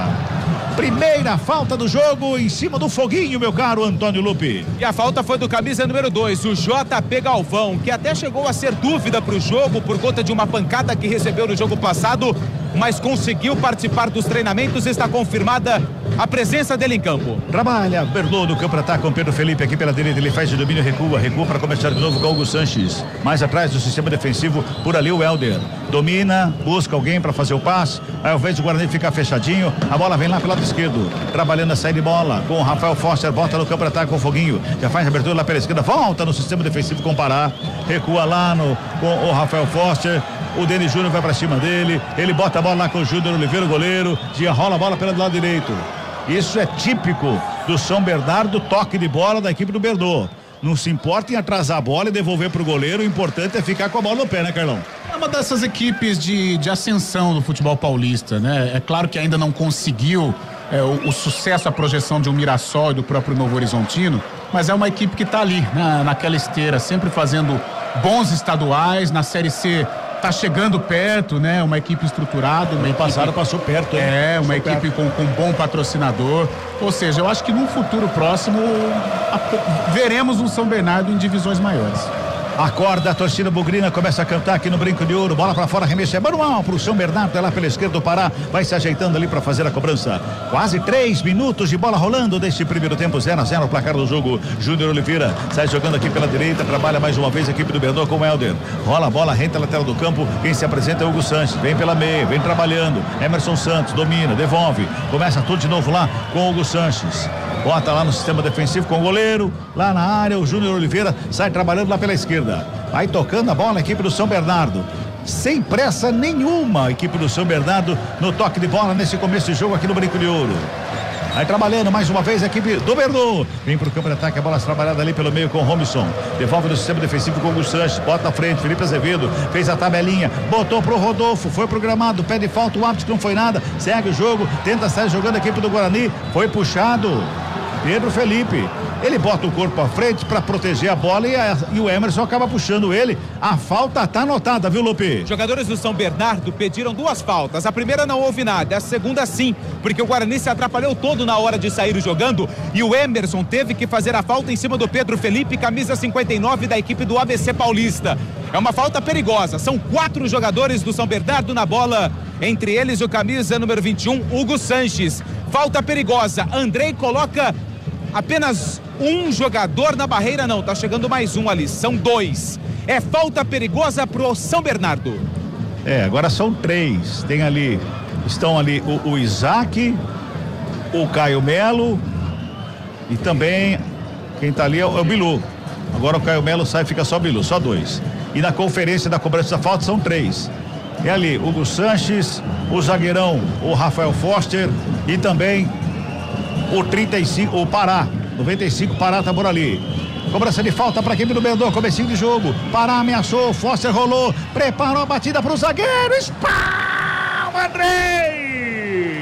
Primeira falta do jogo em cima do Foguinho, meu caro Antônio Lupe. E a falta foi do camisa número 2, o JP Galvão, que até chegou a ser dúvida para o jogo por conta de uma pancada que recebeu no jogo passado, mas conseguiu participar dos treinamentos e está confirmada a presença dele em campo. Trabalha Berdô no campo de ataque com Pedro Felipe aqui pela direita, ele faz de domínio, recua para começar de novo com o Hugo Sanches. Mais atrás do sistema defensivo, por ali o Helder. Domina, busca alguém para fazer o passe, aí ao invés do Guarani ficar fechadinho, a bola vem lá pelo lado esquerdo, trabalhando a saída de bola com o Rafael Foster, bota no campo de ataque com o Foguinho, já faz a abertura lá pela esquerda, volta no sistema defensivo com o Pará, recua lá com o Rafael Foster. O Denis Júnior vai pra cima dele, ele bota a bola lá com o Júnior Oliveira, o goleiro, já rola a bola pelo lado direito. Isso é típico do São Bernardo, toque de bola da equipe do Berdô. Não se importa em atrasar a bola e devolver pro goleiro, o importante é ficar com a bola no pé, né, Carlão? É uma dessas equipes de ascensão do futebol paulista, né? É claro que ainda não conseguiu o sucesso, a projeção de um Mirassol e do próprio Novo Horizontino, mas é uma equipe que está ali, naquela esteira, sempre fazendo bons estaduais, na Série C tá chegando perto, né? Uma equipe estruturada. Passado passou perto, hein? Uma equipe com bom patrocinador. Ou seja, eu acho que num futuro próximo veremos um São Bernardo em divisões maiores. Acorda a torcida bugrina, começa a cantar aqui no Brinco de Ouro, bola pra fora, arremesso é manual pro São Bernardo, é lá pela esquerda do Pará, vai se ajeitando ali pra fazer a cobrança. Quase 3 minutos de bola rolando deste primeiro tempo, 0-0 o placar do jogo. Júnior Oliveira sai jogando aqui pela direita, trabalha mais uma vez a equipe do Berdô com o Helder. Rola a bola, renta a lateral do campo, quem se apresenta é o Hugo Sanches, vem pela meia, vem trabalhando. Emerson Santos domina, devolve, começa tudo de novo lá com o Hugo Sanches. Bota lá no sistema defensivo com o goleiro, lá na área, o Júnior Oliveira sai trabalhando lá pela esquerda. Vai tocando a bola a equipe do São Bernardo. Sem pressa nenhuma a equipe do São Bernardo no toque de bola nesse começo de jogo aqui no Brinco de Ouro. Vai trabalhando mais uma vez a equipe do Bernou. Vem pro campo de ataque, a bola trabalhada ali pelo meio com o Robinson. Devolve no sistema defensivo com o Hugo Sanches. Bota na frente, Felipe Azevedo. Fez a tabelinha, botou pro Rodolfo. Foi pro gramado, pede falta, o árbitro não foi nada. Segue o jogo, tenta sair jogando a equipe do Guarani. Foi puxado. Pedro Felipe. Ele bota o corpo à frente para proteger a bola e o Emerson acaba puxando ele. A falta tá anotada, viu, Lupe? Jogadores do São Bernardo pediram 2 faltas. A primeira não houve nada, a segunda sim, porque o Guarani se atrapalhou todo na hora de sair jogando e o Emerson teve que fazer a falta em cima do Pedro Felipe, camisa 59 da equipe do ABC Paulista. É uma falta perigosa. São 4 jogadores do São Bernardo na bola, entre eles o camisa número 21, Hugo Sanches. Falta perigosa. Andrei coloca apenas um jogador na barreira, não, tá chegando mais um ali, são 2. É falta perigosa pro São Bernardo. Agora são 3. Tem ali, estão ali o Isaac, o Caio Melo e também quem tá ali é o Bilu. Agora o Caio Melo sai, fica só o Bilu, só 2. E na conferência da cobrança da falta são 3. É ali Hugo Sanches, o zagueirão, o Rafael Foster e também o 35, o Pará, 95, Pará tá por ali. Cobrança de falta para a equipe do Bernou, comecinho de jogo. Pará ameaçou, Foster rolou, preparou a batida para o zagueiro. Espalma, Andrei!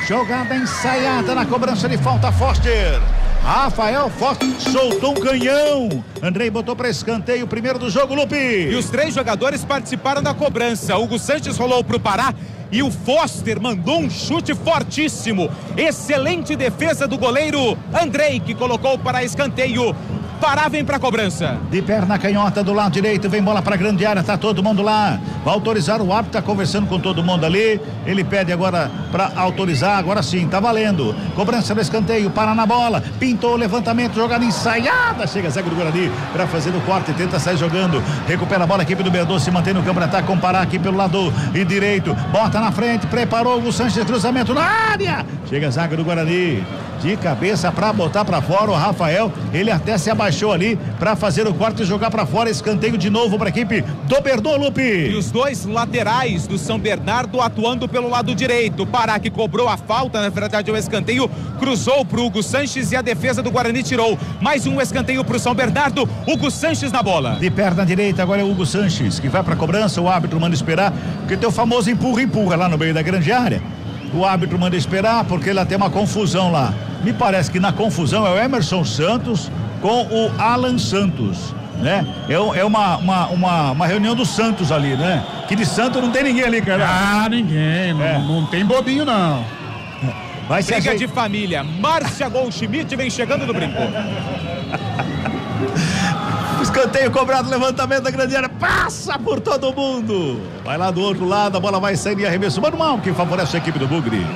Jogada ensaiada na cobrança de falta, Foster. Rafael Foster soltou um canhão. Andrei botou para escanteio, o primeiro do jogo, Lupe. E os 3 jogadores participaram da cobrança. Hugo Sanches rolou pro Pará e o Foster mandou um chute fortíssimo. Excelente defesa do goleiro Andrei, que colocou para escanteio. Pará vem pra cobrança. De perna canhota do lado direito, vem bola pra grande área, tá todo mundo lá. Vai autorizar, o árbitro tá conversando com todo mundo ali. Ele pede agora pra autorizar, agora sim, tá valendo. Cobrança do escanteio, para na bola, pintou o levantamento, jogada ensaiada. Chega a zaga do Guarani pra fazer o corte, tenta sair jogando. Recupera a bola, a equipe do Bernou se mantém no campo de ataque, com Pará aqui pelo lado e direito. Bota na frente, preparou o Sanches, cruzamento na área. Chega a zaga do Guarani. De cabeça pra botar pra fora o Rafael, ele até se abaixou ali pra fazer o corte e jogar pra fora, escanteio de novo pra equipe do Bernou, Lupe. E os 2 laterais do São Bernardo atuando pelo lado direito. Pará, que cobrou a falta, na verdade o escanteio, cruzou pro Hugo Sanches e a defesa do Guarani tirou. Mais um escanteio pro São Bernardo, Hugo Sanches na bola. De perna direita agora é o Hugo Sanches, que vai pra cobrança, o árbitro manda esperar, porque tem o famoso empurra lá no meio da grande área. O árbitro manda esperar porque lá tem uma confusão lá. Me parece que na confusão é o Emerson Santos com o Alan Santos, né? É uma reunião do Santos ali, né? Que de Santos não tem ninguém ali, cara. Ah, ninguém, não tem bobinho não. Vai ser briga de família. Márcia Goldschmidt vem chegando no brinco. Escanteio cobrado, levantamento da grande área, passa por todo mundo. Vai lá do outro lado, a bola vai sair em arremesso manual, que favorece a equipe do Bugre.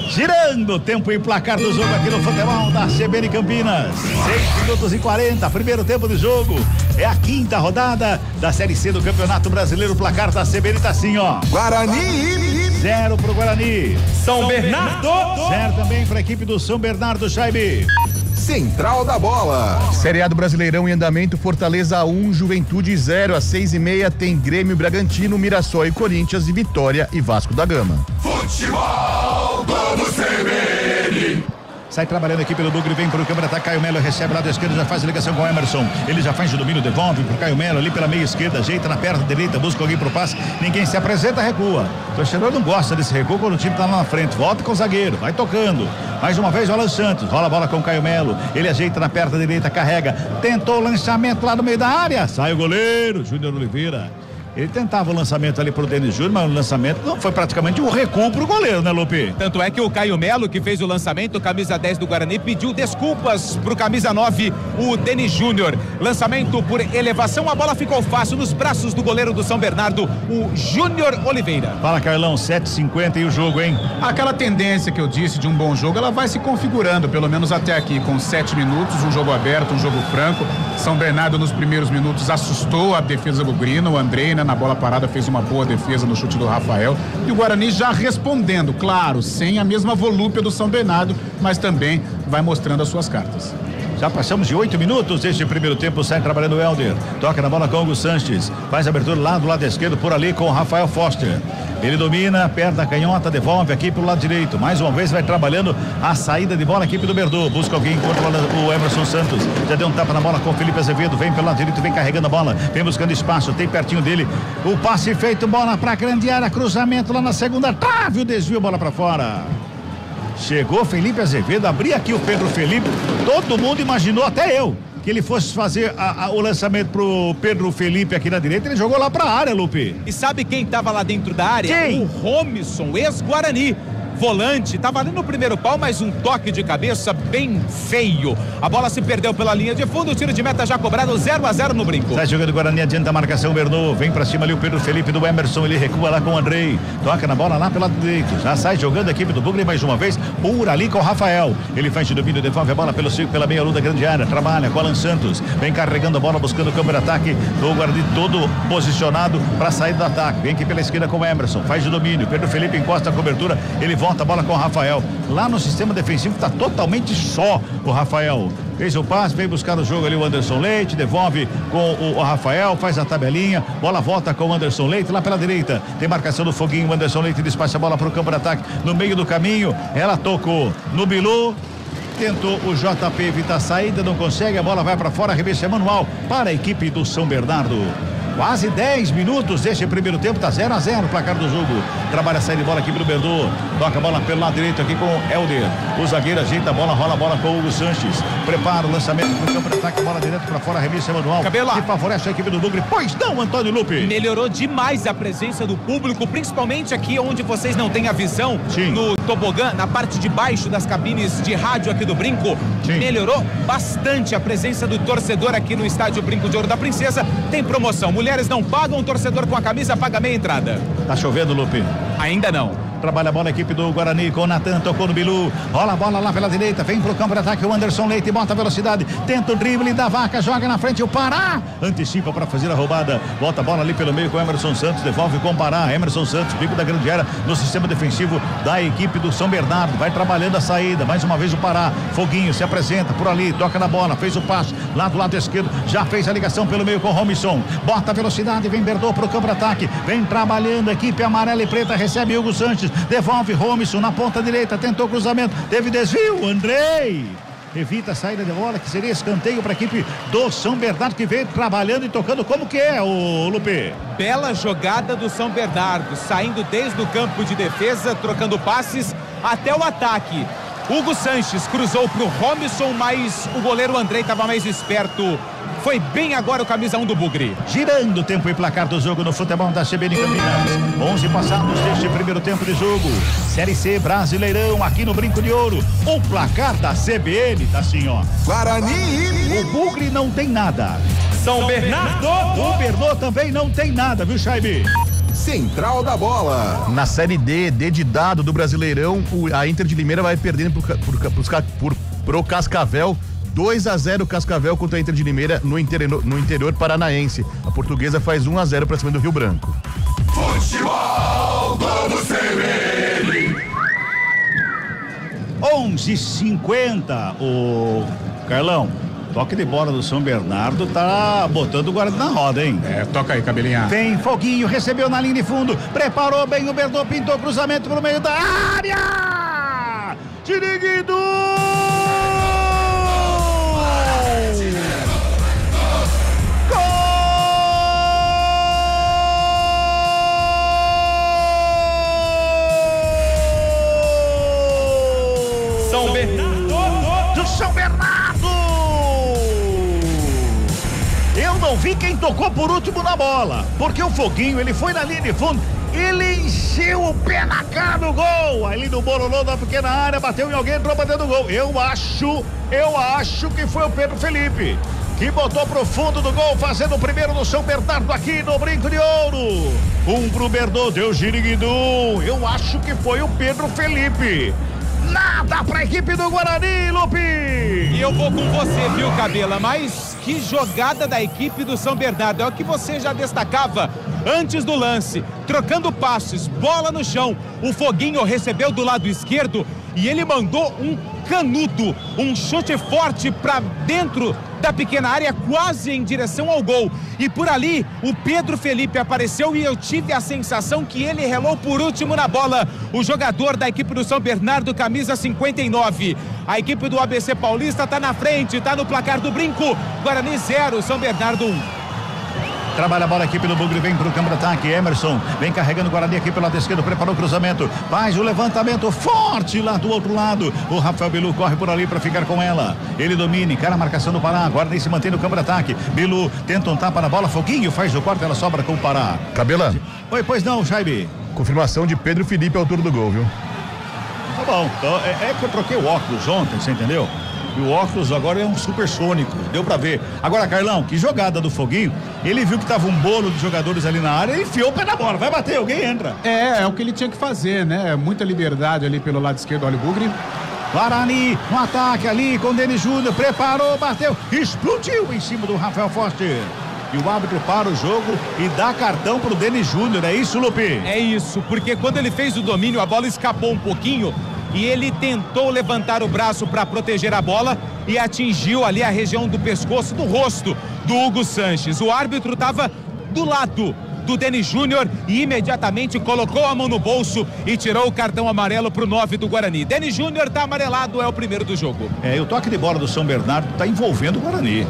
Girando o tempo e placar do jogo aqui no futebol da CBN Campinas. 6 minutos e 40, primeiro tempo do jogo. É a 5ª rodada da Série C do Campeonato Brasileiro. O placar da CBN tá assim, ó. Guarani 0 pro Guarani. São Bernardo 0 também pra equipe do São Bernardo, Chaibe. Central da Bola. Série A do Brasileirão em andamento, Fortaleza 1, Juventude 0. Às 6h30 tem Grêmio, Bragantino, Mirassol e Corinthians e Vitória e Vasco da Gama. Futebol Globo CBN. Sai trabalhando a equipe do Bugre, vem pro câmera, tá Caio Melo, recebe lado esquerdo, já faz a ligação com o Emerson. Ele já faz o domínio, devolve pro Caio Melo ali pela meia esquerda, ajeita na perna direita, busca alguém pro passe, ninguém se apresenta, recua. O torcedor não gosta desse recuo quando o time tá lá na frente. Volta com o zagueiro, vai tocando. Mais uma vez o Alan Santos, rola a bola com o Caio Melo, ele ajeita na perna direita, carrega, tentou o lançamento lá no meio da área, sai o goleiro, Júnior Oliveira. Ele tentava o lançamento ali pro Denis Júnior, mas o lançamento não foi praticamente um recuo pro goleiro, né, Lupe? Tanto é que o Caio Melo, que fez o lançamento, camisa 10 do Guarani, pediu desculpas pro camisa 9, o Denis Júnior. Lançamento por elevação, a bola ficou fácil nos braços do goleiro do São Bernardo, o Júnior Oliveira. Fala, Carlão, 7h50 e o jogo, hein? Aquela tendência que eu disse de um bom jogo, ela vai se configurando, pelo menos até aqui, com 7 minutos, um jogo aberto, um jogo franco. São Bernardo nos primeiros minutos assustou a defesa bugrina, o Andrei, né, na bola parada fez uma boa defesa no chute do Rafael, e o Guarani já respondendo, claro, sem a mesma volúpia do São Bernardo, mas também vai mostrando as suas cartas. Já passamos de 8 minutos deste primeiro tempo. Sai trabalhando o Helder. Toca na bola com o Hugo Sanches. Faz a abertura lá do lado esquerdo, por ali com o Rafael Foster. Ele domina, perna canhota, devolve aqui pro lado direito. Mais uma vez vai trabalhando a saída de bola, a equipe do Berdu. Busca alguém, encontra o Emerson Santos. Já deu um tapa na bola com o Felipe Azevedo. Vem pelo lado direito, vem carregando a bola. Vem buscando espaço, tem pertinho dele. O passe feito, bola pra grande área. Cruzamento lá na segunda trave. O desvio, bola pra fora. Chegou Felipe Azevedo, abria aqui o Pedro Felipe. Todo mundo imaginou, até eu, que ele fosse fazer o lançamento pro Pedro Felipe aqui na direita. Ele jogou lá pra área, Lupe. E sabe quem tava lá dentro da área? Quem? O Romisson, ex-Guarani. Volante, tava ali no primeiro pau, mas um toque de cabeça bem feio. A bola se perdeu pela linha de fundo, o tiro de meta já cobrado, 0-0 no Brinco. Sai jogando o Guarani, adianta a marcação, Bernou, vem pra cima ali o Pedro Felipe do Emerson, ele recua lá com o Andrei, toca na bola lá pelo lado direito, já sai jogando a equipe do Bugre mais uma vez, por ali com o Rafael, ele faz de domínio, devolve a bola pelo circo, pela meia lua da grande área, trabalha com o Alan Santos, vem carregando a bola, buscando o campo de ataque, o Guarani todo posicionado pra sair do ataque, vem aqui pela esquerda com o Emerson, faz de domínio, Pedro Felipe encosta a cobertura, ele volta a bola com o Rafael. Lá no sistema defensivo está totalmente só o Rafael. Fez o passe, vem buscar o jogo ali o Anderson Leite, devolve com o Rafael, faz a tabelinha, bola volta com o Anderson Leite lá pela direita. Tem marcação do Foguinho, o Anderson Leite despacha a bola para o campo de ataque. No meio do caminho, ela tocou no Bilu. Tentou o JP evitar a saída, não consegue, a bola vai para fora, arremesso é manual para a equipe do São Bernardo. Quase 10 minutos deste primeiro tempo, tá 0-0 o placar do jogo. Trabalha a saída de bola aqui pelo Berdu. Toca a bola pelo lado direito aqui com o Helder. O zagueiro ajeita a bola, rola a bola com o Hugo Sanches. Prepara o lançamento pro campo de ataque, bola direto para fora, arremesso é manual. Cabelo. Que favorece a equipe do Bugre. Pois não, Antônio Lupe. Melhorou demais a presença do público, principalmente aqui onde vocês não têm a visão. Sim. No tobogã, na parte de baixo das cabines de rádio aqui do Brinco. Sim. Melhorou bastante a presença do torcedor aqui no estádio Brinco de Ouro da Princesa. Tem promoção, mulheres não pagam, torcedor com a camisa paga meia entrada. Tá chovendo, Lupe? Ainda não. Trabalha a bola a equipe do Guarani com o Natan, tocou no Bilu, rola a bola lá pela direita, vem pro campo de ataque o Anderson Leite, bota a velocidade, tenta o drible da Vaca, joga na frente o Pará, antecipa para fazer a roubada, volta a bola ali pelo meio com o Emerson Santos, devolve com o Pará, Emerson Santos, bico da grande área no sistema defensivo da equipe do São Bernardo, vai trabalhando a saída, mais uma vez o Pará, Foguinho se apresenta por ali, toca na bola, fez o passe lá do lado esquerdo, já fez a ligação pelo meio com o Romisson, bota a velocidade, vem Berdo pro campo de ataque, vem trabalhando a equipe amarela e preta, recebe Hugo Sanches, devolve Romisson na ponta direita, tentou cruzamento, teve desvio, Andrei evita a saída de bola, que seria escanteio para a equipe do São Bernardo, que vem trabalhando e tocando como que é, o Lupe. Bela jogada do São Bernardo, saindo desde o campo de defesa, trocando passes até o ataque. Hugo Sanches cruzou pro Romisson, mas o goleiro Andrei estava mais esperto. Foi bem agora o camisa 1 do Bugre. Girando o tempo e placar do jogo no futebol da CBN Campinas. 11 passados deste primeiro tempo de jogo. Série C Brasileirão aqui no Brinco de Ouro. O placar da CBN tá assim, ó. Guarani. O Bugre não tem nada. São Bernardo. O Bernou também não tem nada, viu, Chaibe? Central da bola. Na Série D de dado do Brasileirão, a Inter de Limeira vai perdendo pro Cascavel. 2-0 Cascavel contra a Inter de Limeira no interior paranaense. A Portuguesa faz 1-0 para cima do Rio Branco. Futebol Globo CBN. 11:50. O Carlão, toque de bola do São Bernardo tá botando o Guarani na roda, hein? É, toca aí, cabelinha. Vem Foguinho, recebeu na linha de fundo, preparou bem o Berdo, pintou cruzamento pro meio da área. Tiriguido! São Bernardo. Do São Bernardo! Eu não vi quem tocou por último na bola, porque o Foguinho, ele foi na linha de fundo, ele encheu o pé na cara do gol, ali no bololô da pequena área, bateu em alguém, entrou pra dentro do gol. Eu acho que foi o Pedro Felipe, que botou pro fundo do gol, fazendo o primeiro do São Bernardo aqui no Brinco de Ouro. Pro Berdo, deu Giriguidum. Eu acho que foi o Pedro Felipe. Nada pra equipe do Guarani, Lupe! E eu vou com você, viu, Cabela? Mas que jogada da equipe do São Bernardo. É o que você já destacava antes do lance. Trocando passes, bola no chão. O Foguinho recebeu do lado esquerdo e ele mandou um canudo, um chute forte para dentro da pequena área, quase em direção ao gol. E por ali o Pedro Felipe apareceu e eu tive a sensação que ele relou por último na bola. O jogador da equipe do São Bernardo, camisa 59. A equipe do ABC Paulista está na frente, está no placar do Brinco. Guarani 0, São Bernardo 1. Trabalha a bola, a equipe do Bugre vem pro campo de ataque. Emerson vem carregando o Guarani aqui pelo lado esquerdo, preparou o cruzamento, faz o levantamento forte lá do outro lado. O Rafael Bilu corre por ali para ficar com ela. Ele domina, encara a marcação do Pará. Guarani se mantém no campo de ataque. Bilu tenta um tapa na bola, Foguinho faz o corte, ela sobra com o Pará. Cabela. Oi, pois não, Jaibe. Confirmação de Pedro Felipe, autor do gol, viu? Tá bom, então, é que eu troquei o óculos ontem, você entendeu? E o óculos agora é um supersônico, deu pra ver. Agora, Carlão, que jogada do Foguinho. Ele viu que tava um bolo de jogadores ali na área e enfiou o pé na bola. Vai bater, alguém entra. É o que ele tinha que fazer, né? Muita liberdade ali pelo lado esquerdo, olha o Bugre. Guarani, no ataque ali com o Denis Júnior, preparou, bateu, explodiu em cima do Rafael Foster. E o árbitro para o jogo e dá cartão pro Denis Júnior, é isso, Lupe? É isso, porque quando ele fez o domínio, a bola escapou um pouquinho e ele tentou levantar o braço para proteger a bola e atingiu ali a região do pescoço, do rosto do Hugo Sanches. O árbitro estava do lado do Denis Júnior e imediatamente colocou a mão no bolso e tirou o cartão amarelo pro 9 do Guarani. Denis Júnior tá amarelado, é o primeiro do jogo. E o toque de bola do São Bernardo tá envolvendo o Guarani.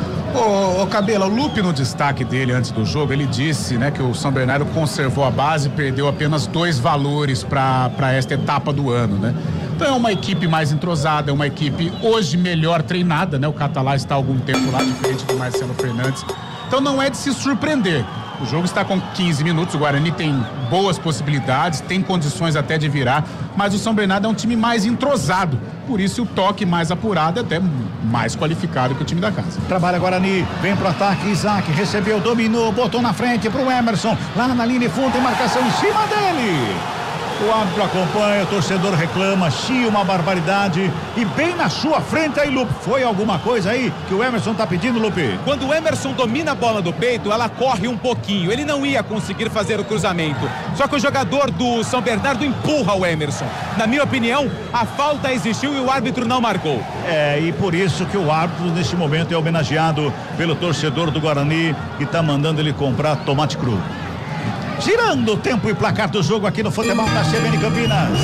Ô Cabela, o Lupe no destaque dele antes do jogo, ele disse, né, que o São Bernardo conservou a base e perdeu apenas 2 valores para esta etapa do ano, né? Então é uma equipe mais entrosada, é uma equipe hoje melhor treinada, né? O Catalá está há algum tempo lá, diferente do Marcelo Fernandes. Então não é de se surpreender. O jogo está com 15 minutos, o Guarani tem boas possibilidades, tem condições até de virar, mas o São Bernardo é um time mais entrosado, por isso o toque mais apurado é até mais qualificado que o time da casa. Trabalha Guarani, vem pro ataque, Isaac recebeu, dominou, botou na frente pro Emerson, lá na linha de fundo tem marcação em cima dele. O árbitro acompanha, o torcedor reclama, chia uma barbaridade e bem na sua frente aí, Lupe. Foi alguma coisa aí que o Emerson tá pedindo, Lupe? Quando o Emerson domina a bola do peito, ela corre um pouquinho. Ele não ia conseguir fazer o cruzamento. Só que o jogador do São Bernardo empurra o Emerson. Na minha opinião, a falta existiu e o árbitro não marcou. E por isso que o árbitro neste momento é homenageado pelo torcedor do Guarani que tá mandando ele comprar tomate cru. Girando o tempo e placar do jogo aqui no futebol da CBN Campinas.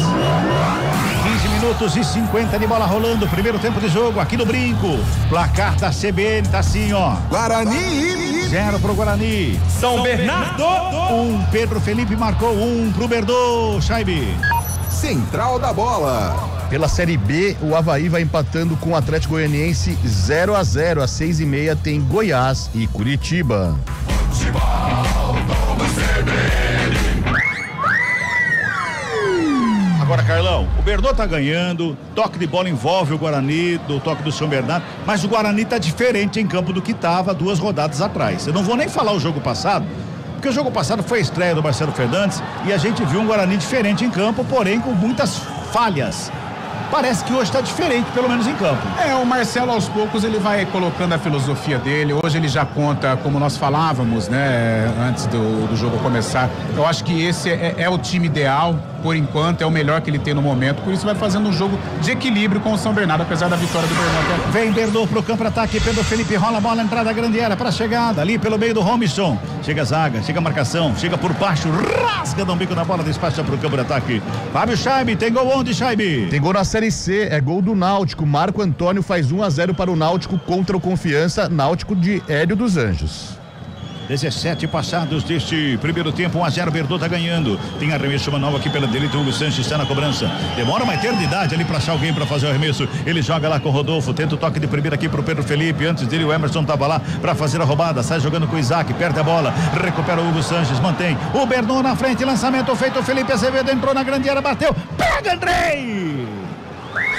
15 minutos e 50 de bola rolando. Primeiro tempo de jogo aqui no Brinco. Placar da CBN tá assim, ó. Guarani 0 pro Guarani. São Bernardo 1. Pedro Felipe marcou 1 pro Berdô. Chaibe. Central da Bola. Pela Série B, o Avaí vai empatando com o Atlético Goianiense 0-0. Às 6h30 tem Goiás e Curitiba. Agora, Carlão, o Berdô tá ganhando, toque de bola envolve o Guarani, do toque do São Bernardo, mas o Guarani tá diferente em campo do que tava 2 rodadas atrás. Eu não vou nem falar o jogo passado, porque o jogo passado foi a estreia do Marcelo Fernandes e a gente viu um Guarani diferente em campo, porém com muitas falhas. Parece que hoje está diferente, pelo menos em campo. O Marcelo aos poucos ele vai colocando a filosofia dele. Hoje ele já conta, como nós falávamos, né, antes do jogo começar. Eu acho que esse é o time ideal, por enquanto, é o melhor que ele tem no momento. Por isso vai fazendo um jogo de equilíbrio com o São Bernardo, apesar da vitória do Bernardo. Vem Berdô pro campo de ataque, Pedro Felipe rola a bola, entrada grande área para chegada, ali pelo meio do Robinson. Chega a zaga, chega a marcação, chega por baixo, rasga no bico da bola, despacha pro campo de ataque. Fábio Chaibe, tem gol onde, Chaibe? Tem gol na Série C, é gol do Náutico. Marco Antônio faz 1-0 para o Náutico contra o Confiança, Náutico de Hélio dos Anjos. 17 passados deste primeiro tempo, 1-0, Berdô tá ganhando. Tem arremesso manual aqui pela direita, o Hugo Sanches está na cobrança. Demora uma eternidade ali pra achar alguém pra fazer o arremesso. Ele joga lá com o Rodolfo, tenta o toque de primeira aqui pro Pedro Felipe. Antes dele o Emerson tava lá pra fazer a roubada, sai jogando com o Isaac, perde a bola, recupera o Hugo Sanches, mantém. O Berdô na frente, lançamento feito, o Felipe Azevedo entrou na grande área, bateu, pega Andrei!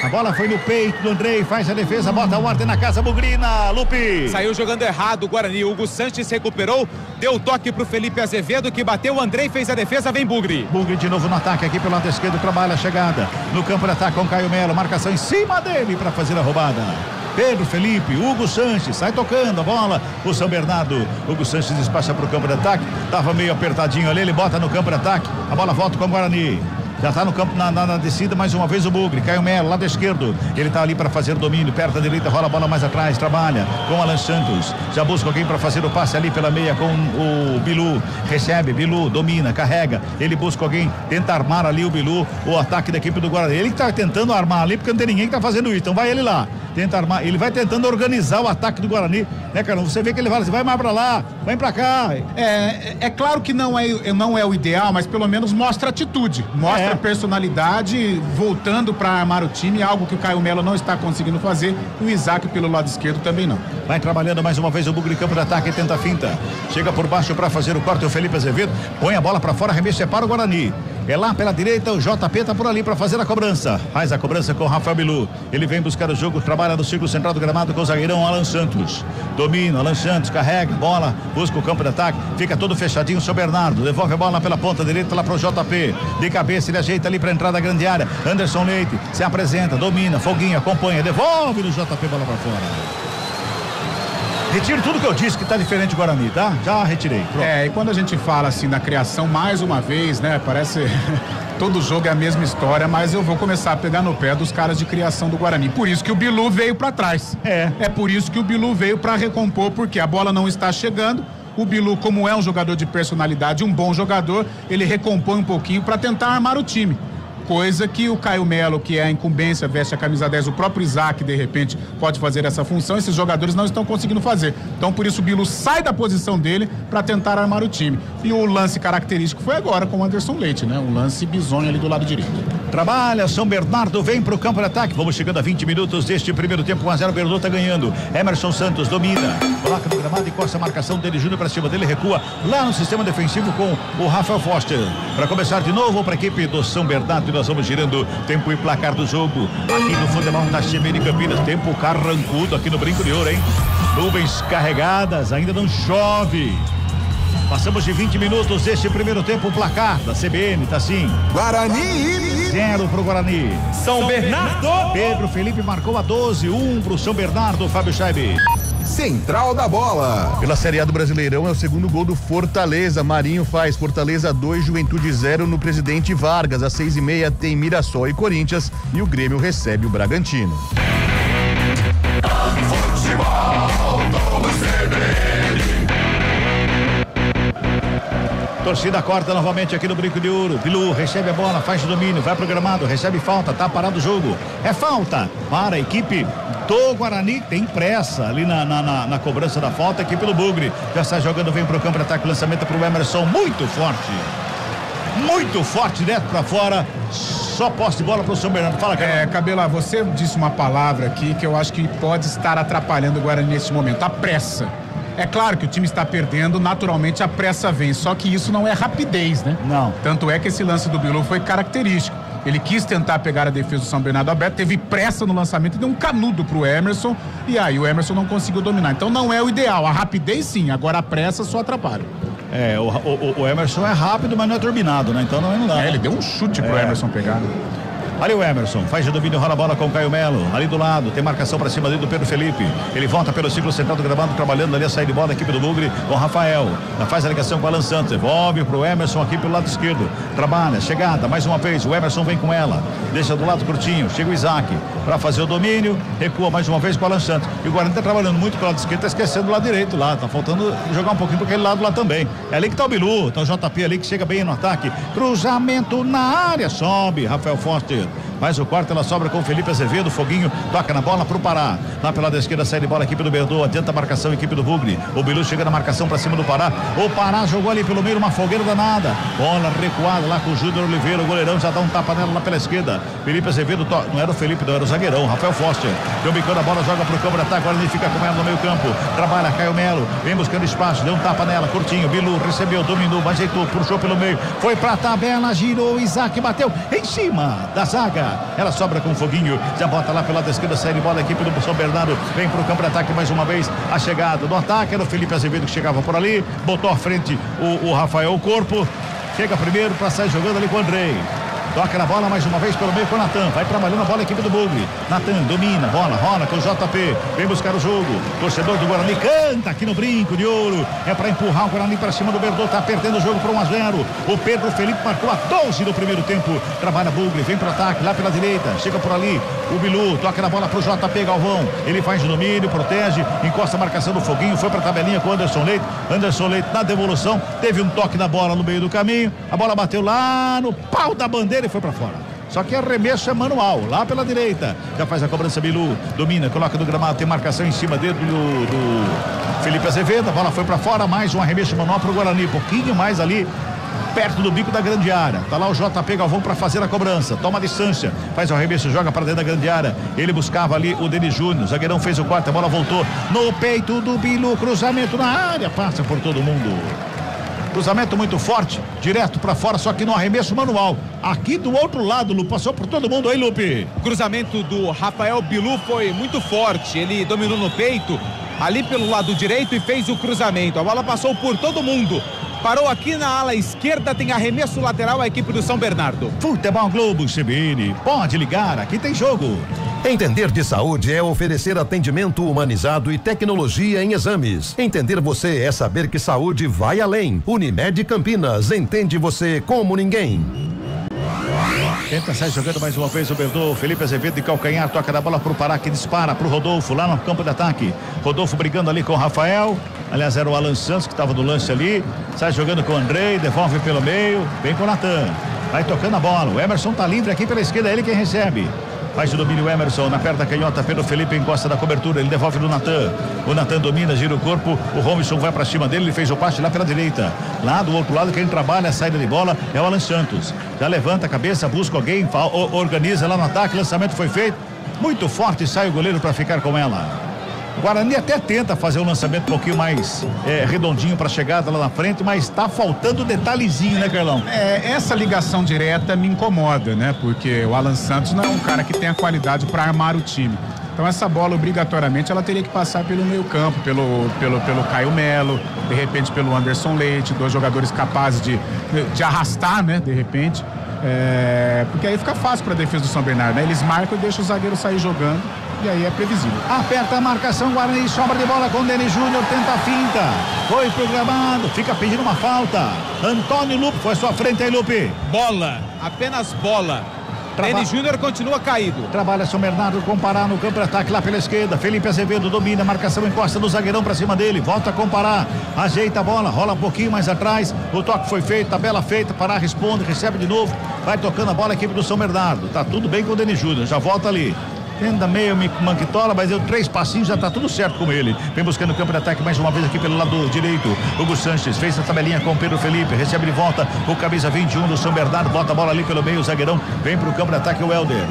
A bola foi no peito do Andrei, faz a defesa, bota a ordem na casa bugrina, Lupe. Saiu jogando errado o Guarani, Hugo Sanches recuperou, deu o toque pro Felipe Azevedo que bateu, o Andrei fez a defesa, vem Bugre. Bugre de novo no ataque aqui pelo lado esquerdo, trabalha a chegada. No campo de ataque com Caio Melo, marcação em cima dele para fazer a roubada. Pedro Felipe, Hugo Sanches, sai tocando a bola, o São Bernardo, Hugo Sanches despacha pro campo de ataque, tava meio apertadinho ali, ele bota no campo de ataque, a bola volta com o Guarani. Já tá no campo, na descida, mais uma vez o Bugre. Caio Melo, lado esquerdo. Ele tá ali para fazer o domínio. Perto da direita, rola a bola mais atrás. Trabalha com Alan Santos. Já busca alguém para fazer o passe ali pela meia com o Bilu. Recebe, Bilu, domina, carrega. Ele busca alguém, tenta armar ali o Bilu, o ataque da equipe do Guarani. Ele que tá tentando armar ali, porque não tem ninguém que tá fazendo isso. Então vai ele lá. Tenta armar, ele vai tentando organizar o ataque do Guarani, né, Carlão? Você vê que ele fala assim, vai mais pra lá, vai pra cá. É claro que não é o ideal, mas pelo menos mostra atitude, mostra personalidade, voltando pra armar o time, algo que o Caio Melo não está conseguindo fazer, e o Isaac pelo lado esquerdo também não. Vai trabalhando mais uma vez o Bugre, campo de ataque, tenta a finta, chega por baixo pra fazer o corte, o Felipe Azevedo, põe a bola pra fora, arremesso é para o Guarani. É lá pela direita, o JP tá por ali para fazer a cobrança. Faz a cobrança com o Rafael Bilu. Ele vem buscar o jogo, trabalha no círculo central do gramado com o zagueirão Alan Santos. Domina, Alan Santos, carrega, bola, busca o campo de ataque, fica todo fechadinho o seu Bernardo. Devolve a bola pela ponta direita lá pro JP. De cabeça, ele ajeita ali pra entrada da grande área. Anderson Leite se apresenta, domina, Foguinho, acompanha, devolve no JP, bola pra fora. Retiro tudo que eu disse que tá diferente do Guarani, tá? Já retirei. Pronto. E quando a gente fala assim da criação, mais uma vez, né? Parece todo jogo é a mesma história, mas eu vou começar a pegar no pé dos caras de criação do Guarani. Por isso que o Bilu veio pra trás. É por isso que o Bilu veio pra recompor, porque a bola não está chegando. O Bilu, como é um jogador de personalidade, um bom jogador, ele recompõe um pouquinho pra tentar armar o time. Coisa que o Caio Melo, que é a incumbência, veste a camisa 10, o próprio Isaac, de repente, pode fazer essa função, esses jogadores não estão conseguindo fazer. Então, por isso, o Bilu sai da posição dele para tentar armar o time. E o lance característico foi agora com o Anderson Leite, né? Um lance bizonho ali do lado direito. Trabalha, São Bernardo vem pro campo de ataque. Vamos chegando a 20 minutos deste primeiro tempo, 1-0, o Bernardo tá ganhando. Emerson Santos domina, coloca no gramado, encosta a marcação dele, Júnior para cima dele, recua lá no sistema defensivo com o Rafael Foster. Para começar de novo para a equipe do São Bernardo, nós vamos girando tempo e placar do jogo aqui no futebol da Chimene Campinas. Tempo carrancudo aqui no Brinco de Ouro, hein? Nuvens carregadas, ainda não chove. Passamos de 20 minutos deste primeiro tempo, o placar da CBN tá assim: Guarani 0 pro Guarani. São Bernardo. Pedro Felipe marcou a 12, 1 pro São Bernardo, Fábio Scheibe. Central da Bola. Pela Série A do Brasileirão é o segundo gol do Fortaleza. Marinho faz Fortaleza 2, Juventude 0 no Presidente Vargas. Às 6h30 tem Mirassol e Corinthians e o Grêmio recebe o Bragantino. Torcida corta novamente aqui no Brinco de Ouro. Bilu recebe a bola, faz o domínio, vai pro gramado, recebe falta, tá parado o jogo. É falta para a equipe do Guarani. Tem pressa ali na cobrança da falta. A equipe do Bugre já está jogando, vem pro campo de ataque, lançamento pro Emerson, muito forte, direto pra fora. Só posse de bola pro São Bernardo. Fala, cara. Cabela, você disse uma palavra aqui que eu acho que pode estar atrapalhando o Guarani nesse momento: a pressa. É claro que o time está perdendo, naturalmente a pressa vem, só que isso não é rapidez, né? Não. Tanto é que esse lance do Bilu foi característico. Ele quis tentar pegar a defesa do São Bernardo aberto, teve pressa no lançamento e deu um canudo pro Emerson, e aí o Emerson não conseguiu dominar. Então não é o ideal, a rapidez sim, agora a pressa só atrapalha. O Emerson é rápido, mas não é turbinado, né? Então não dá. Ele deu um chute pro Emerson pegar, né? Ali o Emerson, faz o domínio, rola a bola com o Caio Melo, ali do lado, tem marcação pra cima ali do Pedro Felipe, ele volta pelo ciclo central do gramado, trabalhando ali a saída de bola da equipe do Bugre com o Rafael, faz a ligação com o Alan Santos, devolve pro Emerson aqui pelo lado esquerdo, trabalha, chegada, mais uma vez, o Emerson vem com ela, deixa do lado curtinho, chega o Isaac pra fazer o domínio, recua mais uma vez com o Alan Santos, e o Guarani tá trabalhando muito pelo lado esquerdo, tá esquecendo do lado direito lá, tá faltando jogar um pouquinho pra aquele lado lá também, é ali que tá o Bilu, tá o JP ali que chega bem no ataque, cruzamento na área, sobe, Rafael Foster, mais o quarto, ela sobra com o Felipe Azevedo, Foguinho toca na bola pro Pará, lá pela esquerda sai de bola a equipe do Berdô, adianta a marcação a equipe do Bugre, o Bilu chega na marcação pra cima do Pará, o Pará jogou ali pelo meio uma fogueira danada, bola recuada lá com o Júnior Oliveira, o goleirão já dá um tapa nela lá pela esquerda, Felipe Azevedo, não era o Felipe, não era o zagueirão, Rafael Foster, deu bicando a bola, joga pro campo de ataque, agora ele fica com ela no meio campo, trabalha Caio Melo, vem buscando espaço, deu um tapa nela, curtinho, Bilu recebeu, dominou, ajeitou, puxou pelo meio, foi pra tabela, girou, Isaac bateu em cima da zaga, ela sobra com o Foguinho, já bota lá pelo lado esquerdo, sai de bola a equipe do São Bernardo, vem pro campo de ataque mais uma vez, a chegada do ataque, era o Felipe Azevedo que chegava por ali, botou à frente o Rafael, o corpo, chega primeiro para sair jogando ali com o Andrei, Toca na bola mais uma vez pelo meio com o Natan. Vai trabalhando a bola a equipe do Bugre. Natan domina, bola, rola com o JP. Vem buscar o jogo. Torcedor do Guarani canta aqui no Brinco de Ouro. É para empurrar o Guarani para cima do Verdô. Tá perdendo o jogo por 1-0. O Pedro Felipe marcou a 12 do primeiro tempo. Trabalha Bugre, vem pro ataque lá pela direita. Chega por ali. O Bilu toca na bola pro JP Galvão. Ele faz o domínio, protege, encosta a marcação do Foguinho. Foi pra tabelinha com o Anderson Leite. Anderson Leite na devolução. Teve um toque na bola no meio do caminho. A bola bateu lá no pau da bandeira e foi pra fora. Só que arremesso é manual, lá pela direita. Já faz a cobrança Bilu, domina, coloca no gramado, tem marcação em cima dele do Felipe Azevedo. A bola foi pra fora, mais um arremesso manual pro Guarani. Pouquinho mais ali, perto do bico da grande área. Tá lá o JP Galvão para fazer a cobrança. Toma a distância, faz o arremesso, joga para dentro da grande área. Ele buscava ali o Denis Júnior. O zagueirão fez o corte, a bola voltou no peito do Bilu. Cruzamento na área, passa por todo mundo. Cruzamento muito forte, direto para fora, só que no arremesso manual. Aqui do outro lado, Lu, passou por todo mundo aí, Lupe. O cruzamento do Rafael Bilu foi muito forte. Ele dominou no peito, ali pelo lado direito e fez o cruzamento. A bola passou por todo mundo. Parou aqui na ala esquerda, tem arremesso lateral a equipe do São Bernardo. Futebol Globo CBN, pode ligar, aqui tem jogo. Entender de saúde é oferecer atendimento humanizado e tecnologia em exames. Entender você é saber que saúde vai além. Unimed Campinas, entende você como ninguém. Tenta sair jogando mais uma vez o Verdô. Felipe Azevedo de calcanhar, toca da bola pro Pará, que dispara pro Rodolfo lá no campo de ataque. Rodolfo brigando ali com o Rafael. Aliás, era o Alan Santos que estava no lance ali. Sai jogando com o Andrei, devolve pelo meio. Vem com o Natan. Vai tocando a bola. O Emerson tá livre aqui pela esquerda, é ele quem recebe. Faz o domínio o Emerson, na perna canhota, Pedro Felipe encosta da cobertura, ele devolve no Natan. O Natan domina, gira o corpo, o Robinson vai pra cima dele, ele fez o passe lá pela direita. Lá do outro lado, quem trabalha a saída de bola é o Alan Santos. Já levanta a cabeça, busca alguém, organiza lá no ataque, lançamento foi feito. Muito forte, sai o goleiro para ficar com ela. O Guarani até tenta fazer um lançamento um pouquinho mais redondinho para chegada lá na frente, mas tá faltando detalhezinho, né, Carlão? Essa ligação direta me incomoda, né? Porque o Alan Santos não é um cara que tem a qualidade para armar o time. Então essa bola, obrigatoriamente, ela teria que passar pelo meio campo, pelo Caio Melo, de repente pelo Anderson Leite, dois jogadores capazes de arrastar, né, de repente. Porque aí fica fácil para a defesa do São Bernardo, né? Eles marcam e deixam o zagueiro sair jogando. E aí é previsível. Aperta a marcação, Guarani, sobra de bola com o Denis Júnior, tenta a finta. Foi programado, fica pedindo uma falta. Antônio Lupe, foi sua frente aí, Lupe. Bola, apenas bola. Denis Júnior continua caído. Trabalha São Bernardo com Pará no campo de ataque lá pela esquerda. Felipe Azevedo domina, marcação encosta do zagueirão pra cima dele. Volta com Pará, ajeita a bola, rola um pouquinho mais atrás. O toque foi feito, tabela feita. Pará responde, recebe de novo. Vai tocando a bola a equipe do São Bernardo. Tá tudo bem com o Denis Júnior, já volta ali. Tenta meio manquitola, mas deu 3 passinhos, já tá tudo certo com ele. Vem buscando o campo de ataque mais uma vez aqui pelo lado direito. Hugo Sanches fez a tabelinha com o Pedro Felipe, recebe de volta o camisa 21 do São Bernardo, bota a bola ali pelo meio, o zagueirão vem pro campo de ataque o Helder.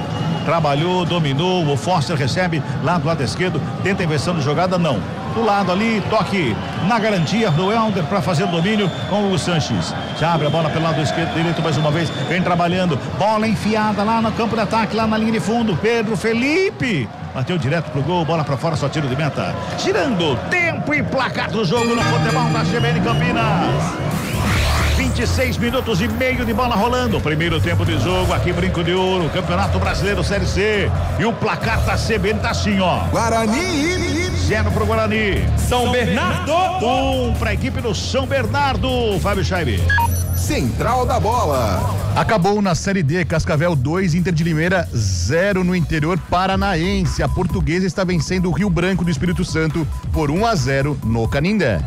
Trabalhou, dominou, o Foster recebe lá do lado esquerdo, tenta a inversão de jogada, não. Do lado ali, toque na garantia do Helder para fazer o domínio com o Sanches. Já abre a bola pelo lado esquerdo, direito mais uma vez, vem trabalhando, bola enfiada lá no campo de ataque, lá na linha de fundo, Pedro Felipe bateu direto pro gol, bola para fora, só tiro de meta. Girando, tempo e placar do jogo no futebol da CBN Campinas. 26 minutos e meio de bola rolando. Primeiro tempo de jogo aqui, Brinco de Ouro, Campeonato Brasileiro Série C. E o placar da CBN tá assim, ó. Guarani 0 pro Guarani. São Bernardo 1 pra equipe do São Bernardo. Fábio Scheibe. Central da Bola. Acabou na Série D, Cascavel 2, Inter de Limeira 0 no interior paranaense. A Portuguesa está vencendo o Rio Branco do Espírito Santo por 1-0 no Canindé.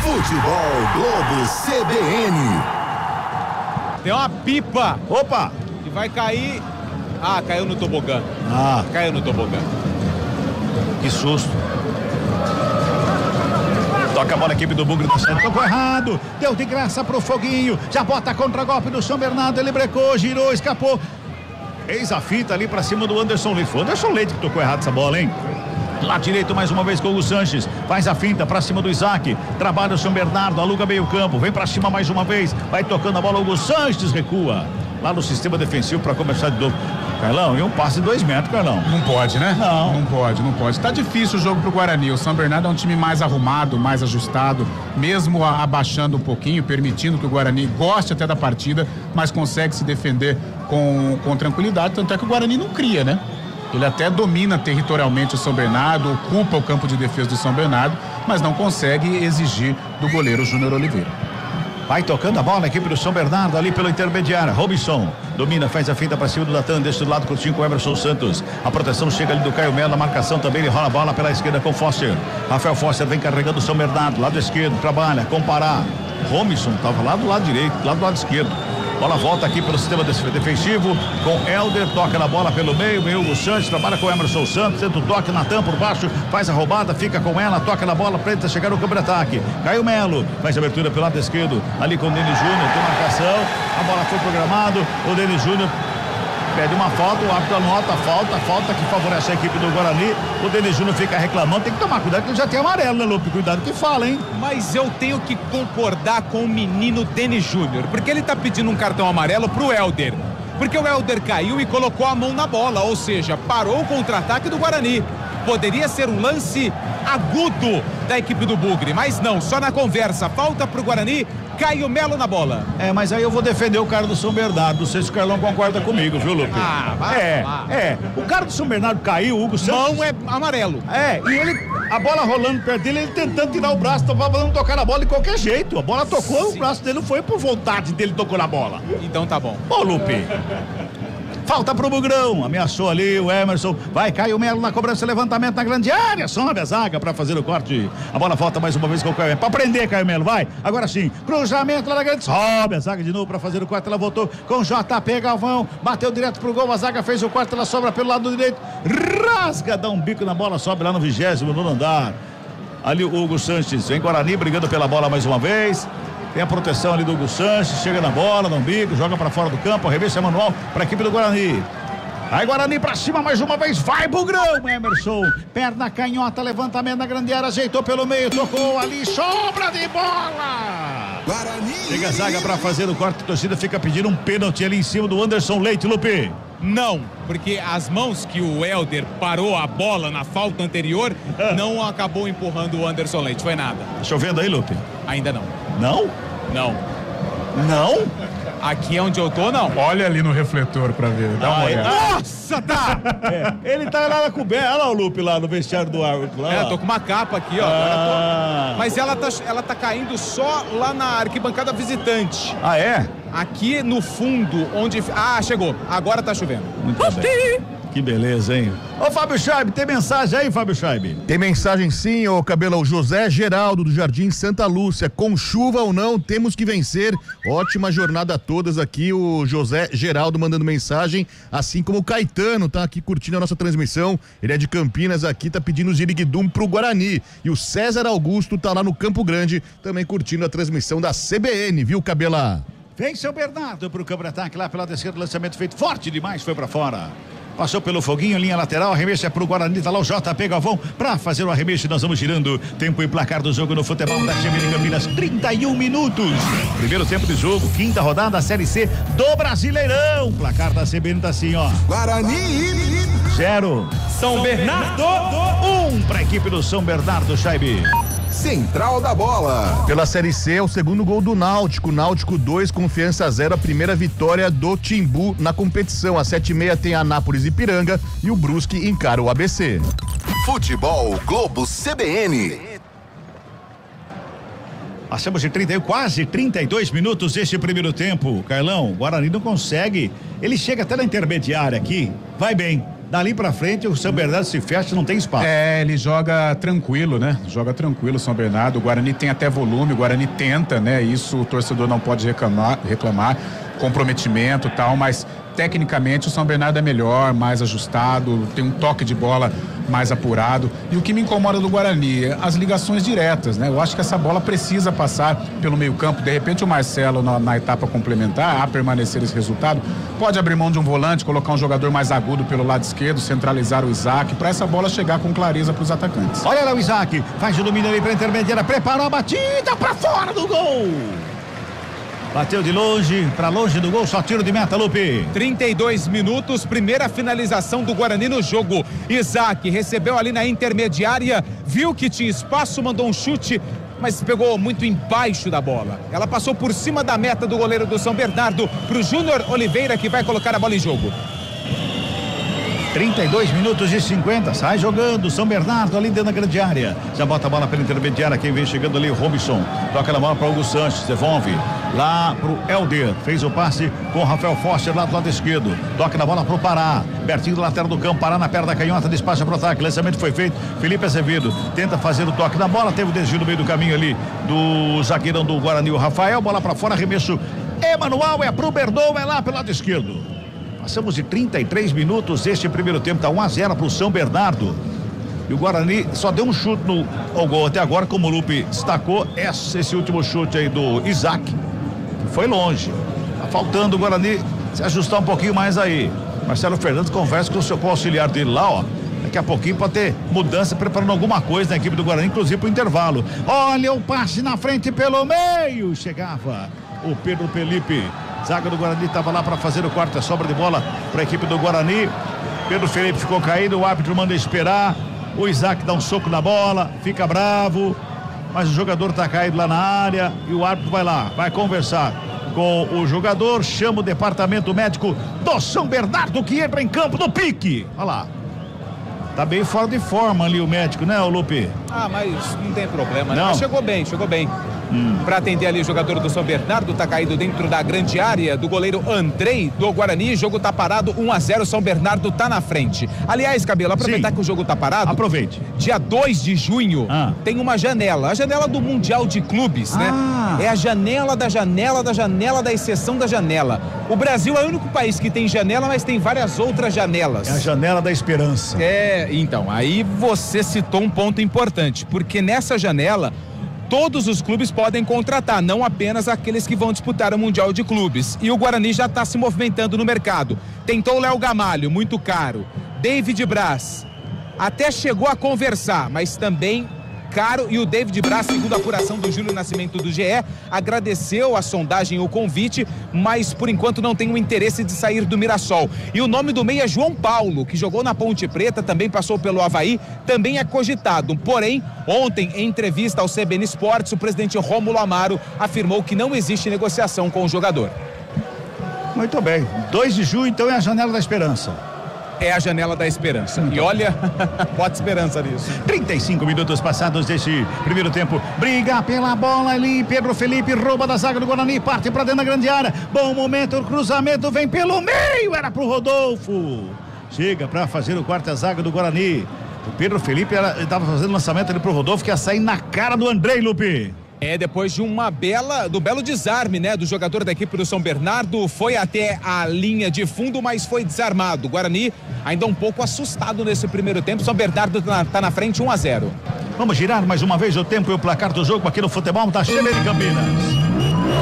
Futebol Globo CBN. Tem uma pipa. Opa! Que vai cair. Ah, caiu no tobogã. Caiu no tobogã. Que susto. Toca a bola, a equipe do Bugre do Santos. Tocou errado. Deu de graça pro Foguinho. Já bota contra-golpe do São Bernardo. Ele brecou, girou, escapou. Fez a fita ali pra cima do Anderson Leite. Foi o Anderson Leite que tocou errado essa bola, hein? Lá direito mais uma vez com o Sanches. Faz a finta pra cima do Isaac. Trabalha o São Bernardo, aluga meio campo. Vem pra cima mais uma vez. Vai tocando a bola, o Sanches recua. Lá no sistema defensivo pra começar de novo. Carlão, e um passe de 2 metros, Carlão. Não pode, né? Não. Não pode. Tá difícil o jogo pro Guarani. O São Bernardo é um time mais arrumado, mais ajustado, mesmo abaixando um pouquinho, permitindo que o Guarani goste até da partida, mas consegue se defender com tranquilidade, tanto é que o Guarani não cria, né? Ele até domina territorialmente o São Bernardo, ocupa o campo de defesa do São Bernardo, mas não consegue exigir do goleiro Júnior Oliveira. Vai tocando a bola a equipe do São Bernardo ali pelo intermediário. Robinson domina, faz a finta para cima do Natan, deste lado curtinho com o Emerson Santos. A proteção chega ali do Caio Melo, a marcação também, ele rola a bola pela esquerda com o Foster. Rafael Foster vem carregando o São Bernardo, lado esquerdo, trabalha, comparar. Robinson estava lá do lado direito, lá do lado esquerdo. Bola volta aqui pelo sistema defensivo com Helder, toca na bola pelo meio, Hugo Santos trabalha com Emerson Santos, tenta o toque, Natan por baixo, faz a roubada, fica com ela, toca na bola, tenta chegar no campo de ataque. Caio Melo faz a abertura pelo lado esquerdo, ali com o Denis Júnior, tem marcação, a bola foi programado, o Denis Júnior pede uma falta, o árbitro anota a falta que favorece a equipe do Guarani. O Denis Júnior fica reclamando, tem que tomar cuidado que ele já tem amarelo, né, Lupe? Cuidado que fala, hein? Mas eu tenho que concordar com o menino Denis Júnior, porque ele tá pedindo um cartão amarelo pro Helder. Porque o Helder caiu e colocou a mão na bola, ou seja, parou o contra-ataque do Guarani. Poderia ser um lance agudo da equipe do Bugre, mas não, só na conversa. Falta pro Guarani, Caio Melo na bola. Mas aí eu vou defender o cara do São Bernardo. Não sei se o Carlão concorda comigo, viu, Lupe? O cara do São Bernardo caiu, o Hugo Santos. Mão é amarelo. E ele, a bola rolando perto dele, ele tentando tirar o braço, tava tocar na bola de qualquer jeito. A bola tocou, o braço dele não foi por vontade dele, tocou na bola. Então tá bom. Ô, Lupe. Falta pro Bugrão, ameaçou ali o Emerson, vai Caio Melo na cobrança, levantamento na grande área, sobe a zaga pra fazer o corte, a bola volta mais uma vez com o Caio Melo, pra prender Caio Melo, vai, agora sim, cruzamento lá na grande, sobe a zaga de novo pra fazer o corte, ela voltou com JP Galvão, bateu direto pro gol, a zaga fez o corte, ela sobra pelo lado direito, rasga, dá um bico na bola, sobe lá no 29º andar, ali o Hugo Sanches, vem Guarani brigando pela bola mais uma vez. Tem a proteção ali do Hugo Sanches, chega na bola, dá um bico, joga pra fora do campo, arremesso é manual pra equipe do Guarani. Aí Guarani pra cima mais uma vez, vai Bugrão, Emerson, perna canhota, levantamento na grande área, ajeitou pelo meio, tocou ali, sobra de bola. Guarani. Chega a zaga pra fazer o corte, a torcida fica pedindo um pênalti ali em cima do Anderson Leite, Lupe. Não, porque as mãos que o Helder parou a bola na falta anterior, não acabou empurrando o Anderson Leite, foi nada. Tá chovendo aí, Lupe? Ainda não. Não? Não. Não? Aqui onde eu tô, não. Olha ali no refletor pra ver, dá uma olhada. Nossa, tá! Ele tá lá na coberta, olha lá o Lupe lá no vestiário do árbitro. Eu tô com uma capa aqui, ó. Mas ela tá caindo só lá na arquibancada visitante. Ah, é? Aqui no fundo, onde... chegou. Agora tá chovendo. Muito bem. Que beleza, hein? Ô, Fábio Scheibe, tem mensagem aí, Fábio Scheibe? Tem mensagem sim, ô Cabelão. José Geraldo, do Jardim Santa Lúcia. Com chuva ou não, temos que vencer. Ótima jornada a todas aqui. O José Geraldo mandando mensagem, assim como o Caetano, tá aqui curtindo a nossa transmissão. Ele é de Campinas aqui, tá pedindo o Ziriguidum pro Guarani. E o César Augusto tá lá no Campo Grande, também curtindo a transmissão da CBN, viu, Cabela? Vem São Bernardo pro campo de ataque, lá pela esquerda, lançamento feito forte demais, foi pra fora. Passou pelo foguinho, linha lateral, arremesso é pro Guarani, tá lá o JP Galvão pra fazer o arremesso, nós vamos girando. Tempo e placar do jogo no futebol da CBN Campinas, 31 minutos. Primeiro tempo de jogo, quinta rodada, Série C do Brasileirão. Placar da CBN tá assim, ó. Guarani 0. São Bernardo 1 pra equipe do São Bernardo, Scheibe. Central da Bola. Pela Série C, é o segundo gol do Náutico. Náutico 2, Confiança 0, a primeira vitória do Timbu na competição. Às 7h30 tem Anápolis e Ipiranga e o Brusque encara o ABC. Futebol Globo CBN. Passamos de quase 32 minutos deste primeiro tempo. Carlão, o Guarani não consegue. Ele chega até na intermediária aqui, vai bem. Dali pra frente o São Bernardo se fecha, não tem espaço. Ele joga tranquilo, né? Joga tranquilo o São Bernardo. O Guarani tem até volume, o Guarani tenta, né? Isso o torcedor não pode reclamar, comprometimento e tal, mas tecnicamente o São Bernardo é melhor, mais ajustado, tem um toque de bola mais apurado. E o que me incomoda do Guarani é as ligações diretas, né? Eu acho que essa bola precisa passar pelo meio-campo. De repente o Marcelo na etapa complementar, a permanecer esse resultado, pode abrir mão de um volante, colocar um jogador mais agudo pelo lado esquerdo, centralizar o Isaac, para essa bola chegar com clareza para os atacantes. Olha lá o Isaac, faz o domínio ali para a intermediária, preparou a batida para fora do gol. Bateu de longe, pra longe do gol, só tiro de meta, Lupe. 32 minutos, primeira finalização do Guarani no jogo. Isaac recebeu ali na intermediária, viu que tinha espaço, mandou um chute, mas pegou muito embaixo da bola. Ela passou por cima da meta do goleiro do São Bernardo pro Júnior Oliveira, que vai colocar a bola em jogo. 32 minutos e 50, sai jogando São Bernardo ali dentro da grande área, já bota a bola pela intermediária, quem vem chegando ali, o Robinson, toca na bola para Hugo Sanches, devolve lá pro Helder, fez o passe com o Rafael Foster lá do lado esquerdo, toca na bola pro Pará, Bertinho do lateral do campo, Pará na perna da canhota, despacha pro ataque, lançamento foi feito, Felipe Azevedo tenta fazer o toque na bola, teve o desvio no meio do caminho ali do zagueirão do Guarani, o Rafael, bola para fora, arremesso Emanuel, é pro Berdou, vai lá pelo lado esquerdo. Passamos de 33 minutos, este primeiro tempo tá 1-0 pro São Bernardo. E o Guarani só deu um chute ao gol até agora, como o Lupe destacou, esse último chute aí do Isaac, que foi longe. Tá faltando o Guarani se ajustar um pouquinho mais aí. Marcelo Fernandes conversa com o auxiliar dele lá, ó. Daqui a pouquinho pode ter mudança, preparando alguma coisa na equipe do Guarani, inclusive pro intervalo. Olha o passe na frente pelo meio, chegava o Pedro Felipe. Zaga do Guarani estava lá para fazer o quarto, sobra de bola para a equipe do Guarani. Pedro Felipe ficou caído, o árbitro manda esperar. O Isaac dá um soco na bola, fica bravo, mas o jogador está caído lá na área e o árbitro vai lá, vai conversar com o jogador, chama o departamento médico do São Bernardo, que entra em campo no pique. Olha lá. Tá bem fora de forma ali o médico, né, o Lupe? Ah, mas não tem problema, né? Não. Mas chegou bem. Para atender ali o jogador do São Bernardo, tá caído dentro da grande área do goleiro Andrei do Guarani. O jogo tá parado, 1-0, São Bernardo tá na frente. Aliás, Cabelo, aproveitar que o jogo tá parado. Aproveite. Dia 2 de junho tem uma janela, a janela do Mundial de Clubes, né? É a janela da exceção da janela. O Brasil é o único país que tem janela, mas tem várias outras janelas. É a janela da esperança. Então, aí você citou um ponto importante, porque nessa janela todos os clubes podem contratar, não apenas aqueles que vão disputar o Mundial de Clubes. E o Guarani já está se movimentando no mercado. Tentou o Léo Gamalho, muito caro. David Braz, até chegou a conversar, mas também caro. E o David Braz, segundo a apuração do Júlio Nascimento do GE, agradeceu a sondagem e o convite, mas por enquanto não tem o interesse de sair do Mirassol. E o nome do meia João Paulo, que jogou na Ponte Preta, também passou pelo Avaí, também é cogitado. Porém, ontem, em entrevista ao CBN Esportes, o presidente Rômulo Amaro afirmou que não existe negociação com o jogador. Muito bem. 2 de junho, então, é a janela da esperança. É a janela da esperança. E olha, bota esperança nisso. 35 minutos passados deste primeiro tempo. Briga pela bola ali. Pedro Felipe rouba da zaga do Guarani. Parte pra dentro da grande área. Bom momento, o cruzamento vem pelo meio. Era pro Rodolfo. Chega pra fazer o quarto zaga do Guarani. O Pedro Felipe estava fazendo lançamento ali pro Rodolfo, que ia sair na cara do Andrei, Lupe. Depois de do belo desarme, né, do jogador da equipe do São Bernardo, foi até a linha de fundo, mas foi desarmado. O Guarani ainda um pouco assustado nesse primeiro tempo. São Bernardo tá na frente, 1-0. Vamos girar mais uma vez o tempo e o placar do jogo aqui no futebol da CBN Campinas.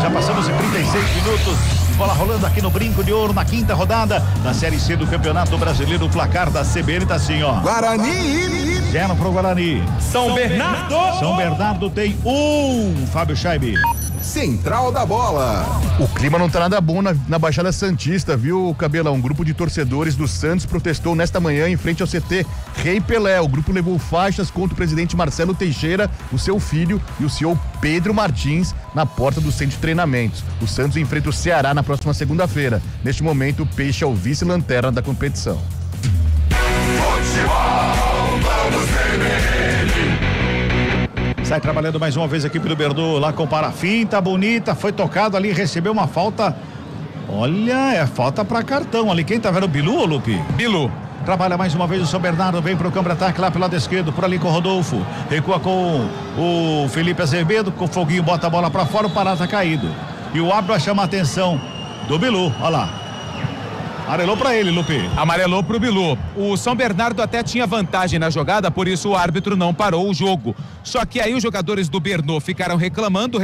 Já passamos de 36 minutos. Bola rolando aqui no Brinco de Ouro na quinta rodada da Série C do Campeonato Brasileiro. O placar da CBN tá assim, ó. Guarani! 0 pro Guarani. São Bernardo tem 1. Fábio Scheibe. Central da Bola. O clima não tá nada bom na Baixada Santista, viu, Cabelão? Um grupo de torcedores do Santos protestou nesta manhã em frente ao CT Rei Pelé. O grupo levou faixas contra o presidente Marcelo Teixeira, o seu filho e o CEO Pedro Martins na porta do centro de treinamentos. O Santos enfrenta o Ceará na próxima segunda-feira. Neste momento, o Peixe é o vice-lanterna da competição. Sai trabalhando mais uma vez a equipe do Berdô lá com Parafim, tá bonita, foi tocado ali, recebeu uma falta. Olha, é falta pra cartão ali. Quem tá vendo? O Bilu ou Lupe? Bilu. Trabalha mais uma vez o São Bernardo, vem pro campo de ataque lá pelo lado esquerdo, por ali com o Rodolfo. Recua com o Felipe Azevedo, com o Foguinho, bota a bola pra fora, o Pará tá caído. E o árbitro chama a atenção do Bilu, olha lá. Amarelou pra ele, Lupe. Amarelou pro Bilu. O São Bernardo até tinha vantagem na jogada, por isso o árbitro não parou o jogo. Só que aí os jogadores do Bernô ficaram reclamando,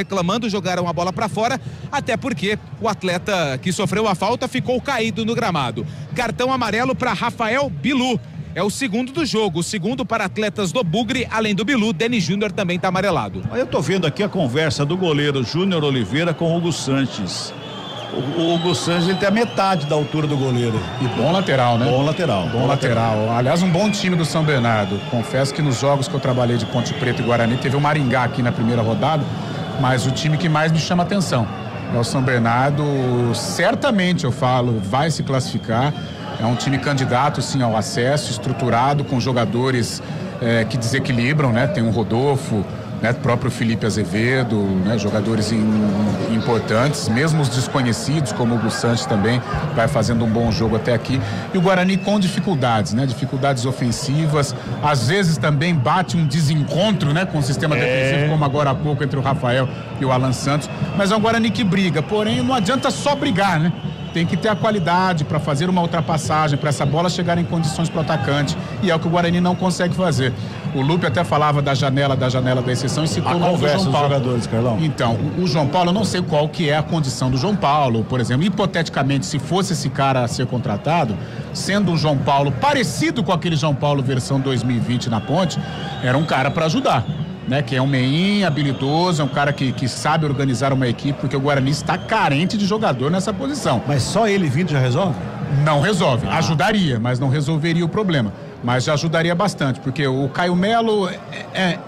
jogaram a bola pra fora, até porque o atleta que sofreu a falta ficou caído no gramado. Cartão amarelo pra Rafael Bilu. É o segundo do jogo, o segundo para atletas do Bugre, além do Bilu, Denis Júnior também tá amarelado. Eu tô vendo aqui a conversa do goleiro Júnior Oliveira com o Hugo Sanches. O Hugo Sanches, ele tem a metade da altura do goleiro. E bom lateral, né? Bom lateral. Bom lateral. Aliás, um bom time do São Bernardo. Confesso que nos jogos que eu trabalhei de Ponte Preta e Guarani, teve o Maringá aqui na primeira rodada, mas o time que mais me chama atenção é o São Bernardo. Certamente, eu falo, vai se classificar. É um time candidato, sim, ao acesso, estruturado, com jogadores que desequilibram, né? Tem o Rodolfo, né? Próprio Felipe Azevedo, né? Jogadores importantes, mesmo os desconhecidos, como o Hugo Sanches também, vai fazendo um bom jogo até aqui. E o Guarani com dificuldades, né? Dificuldades ofensivas, às vezes também bate um desencontro, né? Com o sistema defensivo, como agora há pouco entre o Rafael e o Alan Santos. Mas é um Guarani que briga, porém não adianta só brigar, né? Tem que ter a qualidade para fazer uma ultrapassagem, para essa bola chegar em condições para o atacante, e é o que o Guarani não consegue fazer. O Lupe até falava da janela da exceção e citou o nome do João Paulo. Jogadores, Carlão. Então, o João Paulo, eu não sei qual que é a condição do João Paulo, por exemplo. Hipoteticamente, se fosse esse cara a ser contratado, sendo um João Paulo parecido com aquele João Paulo versão 2020 na Ponte, era um cara para ajudar. Né, que é um meinho habilidoso, é um cara que sabe organizar uma equipe, porque o Guarani está carente de jogador nessa posição. Mas só ele vindo já resolve? Não resolve. Ajudaria, mas não resolveria o problema. Mas já ajudaria bastante, porque o Caio Melo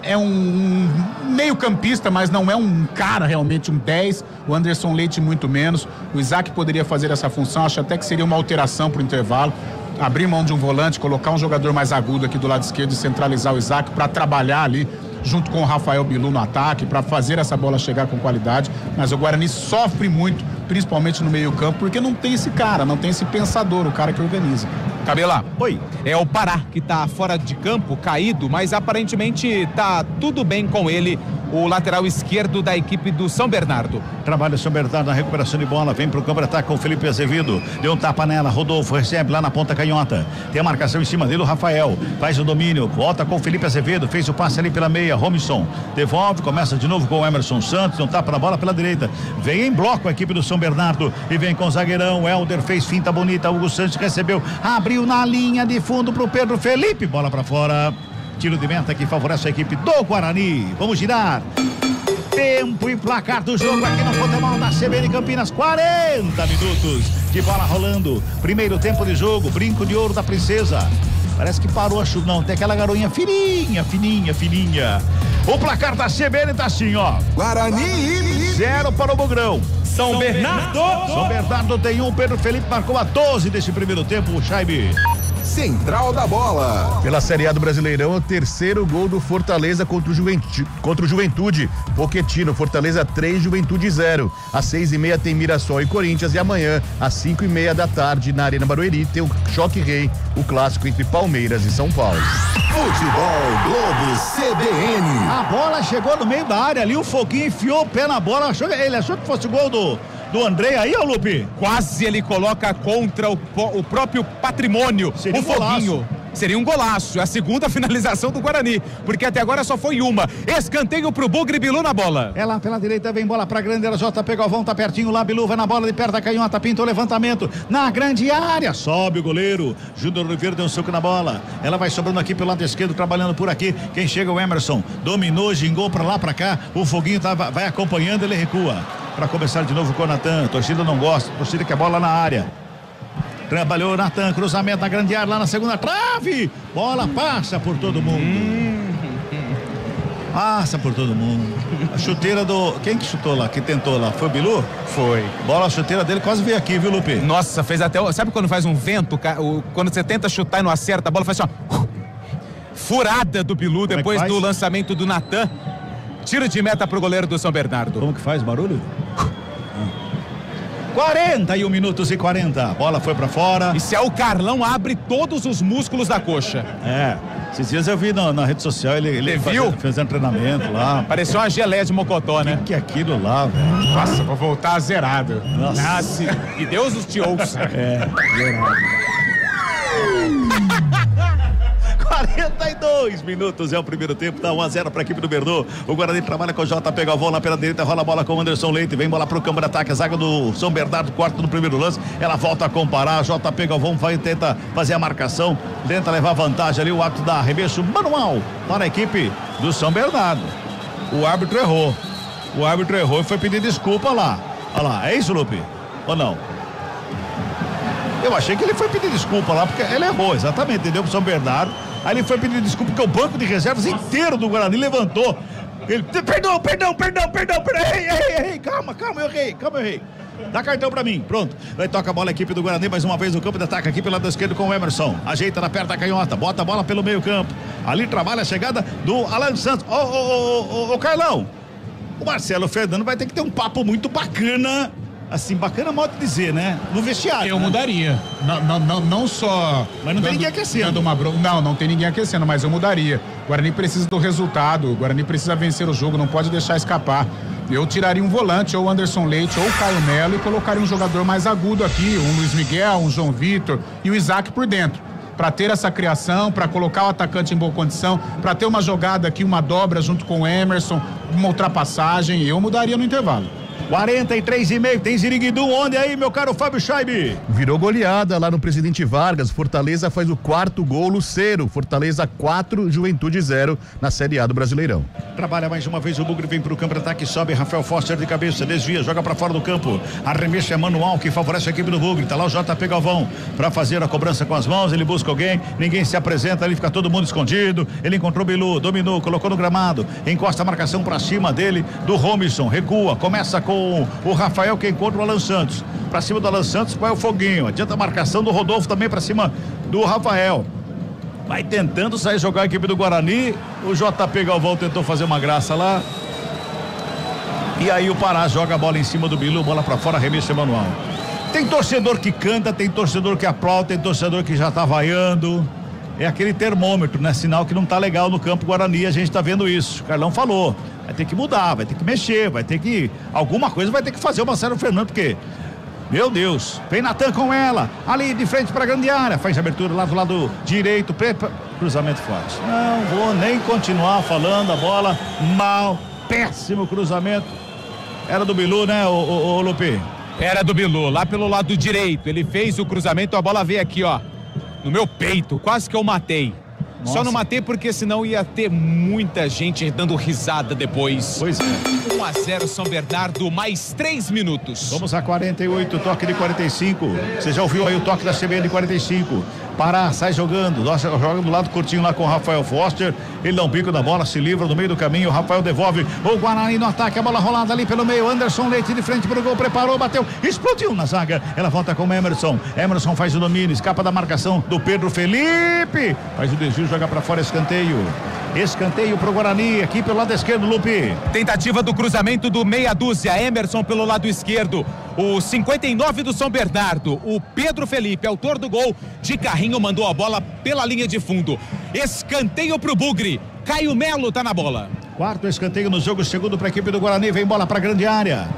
é um meio-campista, mas não é um cara realmente, um 10. O Anderson Leite muito menos. O Isaac poderia fazer essa função, acho até que seria uma alteração para o intervalo. Abrir mão de um volante, colocar um jogador mais agudo aqui do lado esquerdo e centralizar o Isaac para trabalhar ali junto com o Rafael Bilu no ataque, para fazer essa bola chegar com qualidade. Mas o Guarani sofre muito, principalmente no meio-campo, porque não tem esse cara, não tem esse pensador, o cara que organiza. Cabela. Oi. É o Pará que tá fora de campo, caído, mas aparentemente tá tudo bem com ele, o lateral esquerdo da equipe do São Bernardo. Trabalha o São Bernardo na recuperação de bola, vem pro campo de ataque com o Felipe Azevedo, deu um tapa nela, Rodolfo recebe lá na ponta canhota, tem a marcação em cima dele, o Rafael faz o domínio, volta com o Felipe Azevedo, fez o passe ali pela meia, Robinson devolve, começa de novo com o Emerson Santos, deu um tapa na bola pela direita, vem em bloco a equipe do São Bernardo e vem com o zagueirão, Helder fez finta bonita, Hugo Santos recebeu, abriu na linha de fundo pro Pedro Felipe, bola pra fora, tiro de meta que favorece a equipe do Guarani. Vamos girar. Tempo e placar do jogo aqui no futebol da CBN Campinas, 40 minutos de bola rolando, primeiro tempo de jogo, brinco de ouro da princesa, parece que parou a chuva, não, tem aquela garoinha fininha, o placar da CBN tá assim, ó, Guarani 0 para o Bugrão. São Bernardo tem 1, Pedro Felipe marcou a 12 desse primeiro tempo, o Chaibe. Central da Bola. Pela Série A do Brasileirão, o terceiro gol do Fortaleza contra o Juventude. Pochettino, Fortaleza 3, Juventude 0. Às 6h30 tem Mirassol e Corinthians, e amanhã, às 5h30 da tarde, na Arena Barueri, tem o Choque Rei, o clássico entre Palmeiras e São Paulo. Futebol Globo CBN. A bola chegou no meio da área ali, o Foguinho enfiou o pé na bola, ele achou que fosse o gol do André aí, ó, Lupe? Quase ele coloca contra o próprio patrimônio, seria o Foguinho. Seria um golaço, é a segunda finalização do Guarani, porque até agora só foi uma. Escanteio pro Bugre, Bilu na bola. É lá pela direita, vem bola pra grande, era JP Galvão, tá pertinho lá, Bilu vai na bola de perto da canhota, pinta o levantamento na grande área, sobe o goleiro, Júnior Oliveira deu um soco na bola, ela vai sobrando aqui pelo lado esquerdo, trabalhando por aqui, quem chega é o Emerson, dominou, gingou pra lá, pra cá, o Foguinho vai acompanhando, ele recua, pra começar de novo com o Natan, torcida não gosta, torcida quer bola na área. Trabalhou Natan, cruzamento na grande área lá na segunda trave. Bola passa por todo mundo. Passa por todo mundo. A chuteira do... Quem que chutou lá? Que tentou lá? Foi o Bilu? Foi. Bola, a chuteira dele quase veio aqui, viu, Lupe? Nossa, fez até... Sabe quando faz um vento? Quando você tenta chutar e não acerta, a bola faz assim, ó... Furada do Bilu depois do lançamento do Natan. Tiro de meta pro goleiro do São Bernardo. Como que faz barulho? 41 minutos e 40. A bola foi pra fora. E se é o Carlão, abre todos os músculos da coxa. É. Esses dias eu vi na rede social, ele fazendo treinamento lá. Pareceu uma geleia de mocotó, né? Que é aquilo lá, velho? Nossa, vou voltar zerado. Nossa. E Deus os te ouça. É, zerado. 42 minutos é o primeiro tempo, tá 1-0 pra equipe do Bernô. O Guarani trabalha com o JP Galvão na pela direita, rola a bola com o Anderson Leite, vem bola pro campo de ataque, a zaga do São Bernardo corta no primeiro lance, ela volta a comparar, JP Galvão tenta fazer a marcação, tenta levar vantagem ali, o ato da arremesso manual para a equipe do São Bernardo. O árbitro errou e foi pedir desculpa lá. Olha lá, é isso, Lupe? Ou não? Eu achei que ele foi pedir desculpa lá, porque ele errou, exatamente, entendeu? Pro São Bernardo. Aí ele foi pedir desculpa porque o banco de reservas inteiro do Guarani levantou. Ele, perdão, errei, calma, eu errei. Dá cartão pra mim, pronto. Vai toca a bola a equipe do Guarani, mais uma vez no campo de ataque aqui pelo lado esquerdo com o Emerson. Ajeita na perna da canhota, bota a bola pelo meio campo. Ali trabalha a chegada do Alan Santos. Ô, Carlão, o Marcelo Fernando vai ter que ter um papo muito bacana. Assim, bacana modo de dizer, né? No vestiário. Eu mudaria. Não só. Mas não tem ninguém aquecendo. Não tem ninguém aquecendo, mas eu mudaria. O Guarani precisa do resultado. O Guarani precisa vencer o jogo, não pode deixar escapar. Eu tiraria um volante, ou Anderson Leite, ou Caio Melo, e colocaria um jogador mais agudo aqui, um Luiz Miguel, um João Vitor e o Isaac por dentro. Para ter essa criação, para colocar o atacante em boa condição, para ter uma jogada aqui, uma dobra junto com o Emerson, uma ultrapassagem, eu mudaria no intervalo. 43,5, tem Ziriguidum, onde aí, meu caro Fábio Scheibe? Virou goleada lá no Presidente Vargas, Fortaleza faz o 4º gol, Lucero, Fortaleza 4, Juventude 0 na Série A do Brasileirão. Trabalha mais uma vez o Bugre, vem pro campo de ataque, sobe Rafael Foster de cabeça, desvia, joga pra fora do campo, arremesso é manual que favorece a equipe do Bugre, tá lá o JP Galvão pra fazer a cobrança com as mãos, ele busca alguém, ninguém se apresenta, ali fica todo mundo escondido, ele encontrou o Bilu, dominou, colocou no gramado, encosta a marcação pra cima dele, do Romisson, recua, começa com o Rafael que encontra o Alan Santos, pra cima do Alan Santos vai o Foguinho, adianta a marcação do Rodolfo também pra cima do Rafael, vai tentando sair jogar a equipe do Guarani, o JP Galvão tentou fazer uma graça lá, e aí o Pará joga a bola em cima do Bilu, bola pra fora, arremesso manual. Tem torcedor que canta, tem torcedor que aplaude, tem torcedor que já tá vaiando, é aquele termômetro, né? Sinal que não tá legal no campo Guarani, a gente tá vendo isso, o Carlão falou, vai ter que mudar, vai ter que mexer, vai ter que, alguma coisa vai ter que fazer o Marcelo Fernando, porque, meu Deus, vem Natan com ela, ali de frente para a grande área, faz a abertura lá do lado direito, cruzamento forte, não vou nem continuar falando, a bola mal, péssimo cruzamento, era do Bilu, né, o Lupe? Era do Bilu, lá pelo lado direito, ele fez o cruzamento, a bola veio aqui, ó, no meu peito, quase que eu matei. Nossa. Só não matei porque senão ia ter muita gente dando risada depois. Pois é. 1-0 São Bernardo, mais 3 minutos. Vamos a 48, toque de 45. Você já ouviu aí o toque da CBN de 45. Pará, sai jogando. Nossa, joga do lado curtinho lá com o Rafael Foster. Ele dá um bico da bola, se livra no meio do caminho. O Rafael devolve. O Guarani no ataque, a bola rolada ali pelo meio. Anderson Leite de frente para o gol, preparou, bateu, explodiu na zaga. Ela volta com o Emerson. Emerson faz o domínio, escapa da marcação do Pedro Felipe. Faz o desvio, joga para fora, escanteio. Escanteio pro Guarani, aqui pelo lado esquerdo, Lupe. Tentativa do cruzamento do meia dúzia, Emerson pelo lado esquerdo. O 59 do São Bernardo, o Pedro Felipe, autor do gol, de carrinho, mandou a bola pela linha de fundo. Escanteio pro Bugre, Caio Melo tá na bola. 4º escanteio no jogo, segundo pra equipe do Guarani, vem bola pra grande área.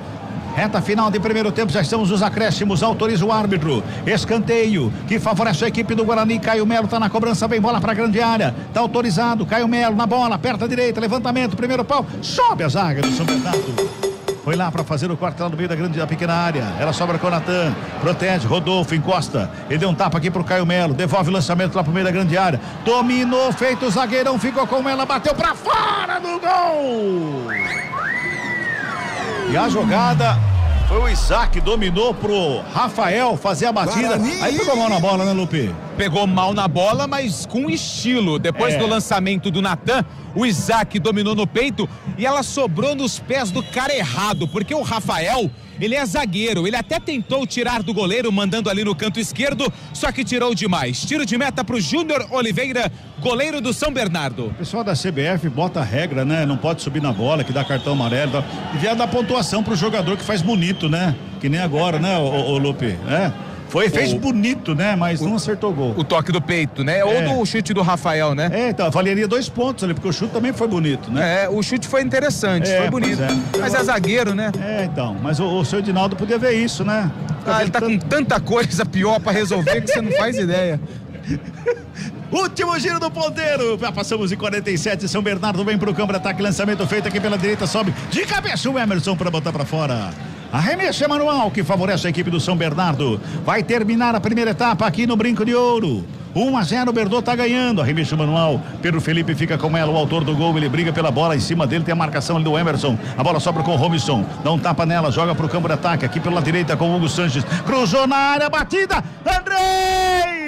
Reta final de primeiro tempo, já estamos nos acréscimos, autoriza o árbitro. Escanteio que favorece a equipe do Guarani. Caio Melo tá na cobrança, vem bola pra grande área. Tá autorizado, Caio Melo na bola, perto à direita, levantamento, primeiro pau, sobe a zaga do São Bernardo. Foi lá para fazer o corte lá no meio da pequena área. Ela sobra com o Natan, protege, Rodolfo, encosta. Ele deu um tapa aqui pro Caio Melo, devolve o lançamento lá pro meio da grande área. Dominou, feito o zagueirão, ficou com ela, bateu pra fora do gol. E a jogada foi o Isaac, dominou pro Rafael fazer a batida. Guarani. Aí pegou mal na bola, né, Lupe? Pegou mal na bola, mas com estilo. Depois do lançamento do Natan, o Isaac dominou no peito e ela sobrou nos pés do cara errado, porque o Rafael, ele é zagueiro, ele até tentou tirar do goleiro, mandando ali no canto esquerdo, só que tirou demais. Tiro de meta pro Júnior Oliveira, goleiro do São Bernardo. O pessoal da CBF bota a regra, né? Não pode subir na bola, que dá cartão amarelo. Devia dar pontuação pro jogador que faz bonito, né? Que nem agora, né, o Lupe? Fez bonito, né? Mas não acertou o gol. O toque do peito, né? Ou do chute do Rafael, né? Então, valeria 2 pontos ali, porque o chute também foi bonito, né? O chute foi interessante, foi bonito. Mas é zagueiro, né? Então, mas o seu Edinaldo podia ver isso, né? Ele tá com tanta coisa pior pra resolver que você não faz ideia. Último giro do ponteiro. Já passamos de 47. São Bernardo vem pro campo de ataque. Lançamento feito aqui pela direita. Sobe de cabeça o Emerson para botar para fora. Arremesso é manual que favorece a equipe do São Bernardo. Vai terminar a primeira etapa aqui no Brinco de Ouro. 1-0, o Berdô tá ganhando. Arremesso manual. Pedro Felipe fica com ela, o autor do gol. Ele briga pela bola. Em cima dele tem a marcação ali do Emerson. A bola sobra com o Robinson. Dá um tapa nela, joga pro campo de ataque. Aqui pela direita com o Hugo Sanches. Cruzou na área, batida. Andrei!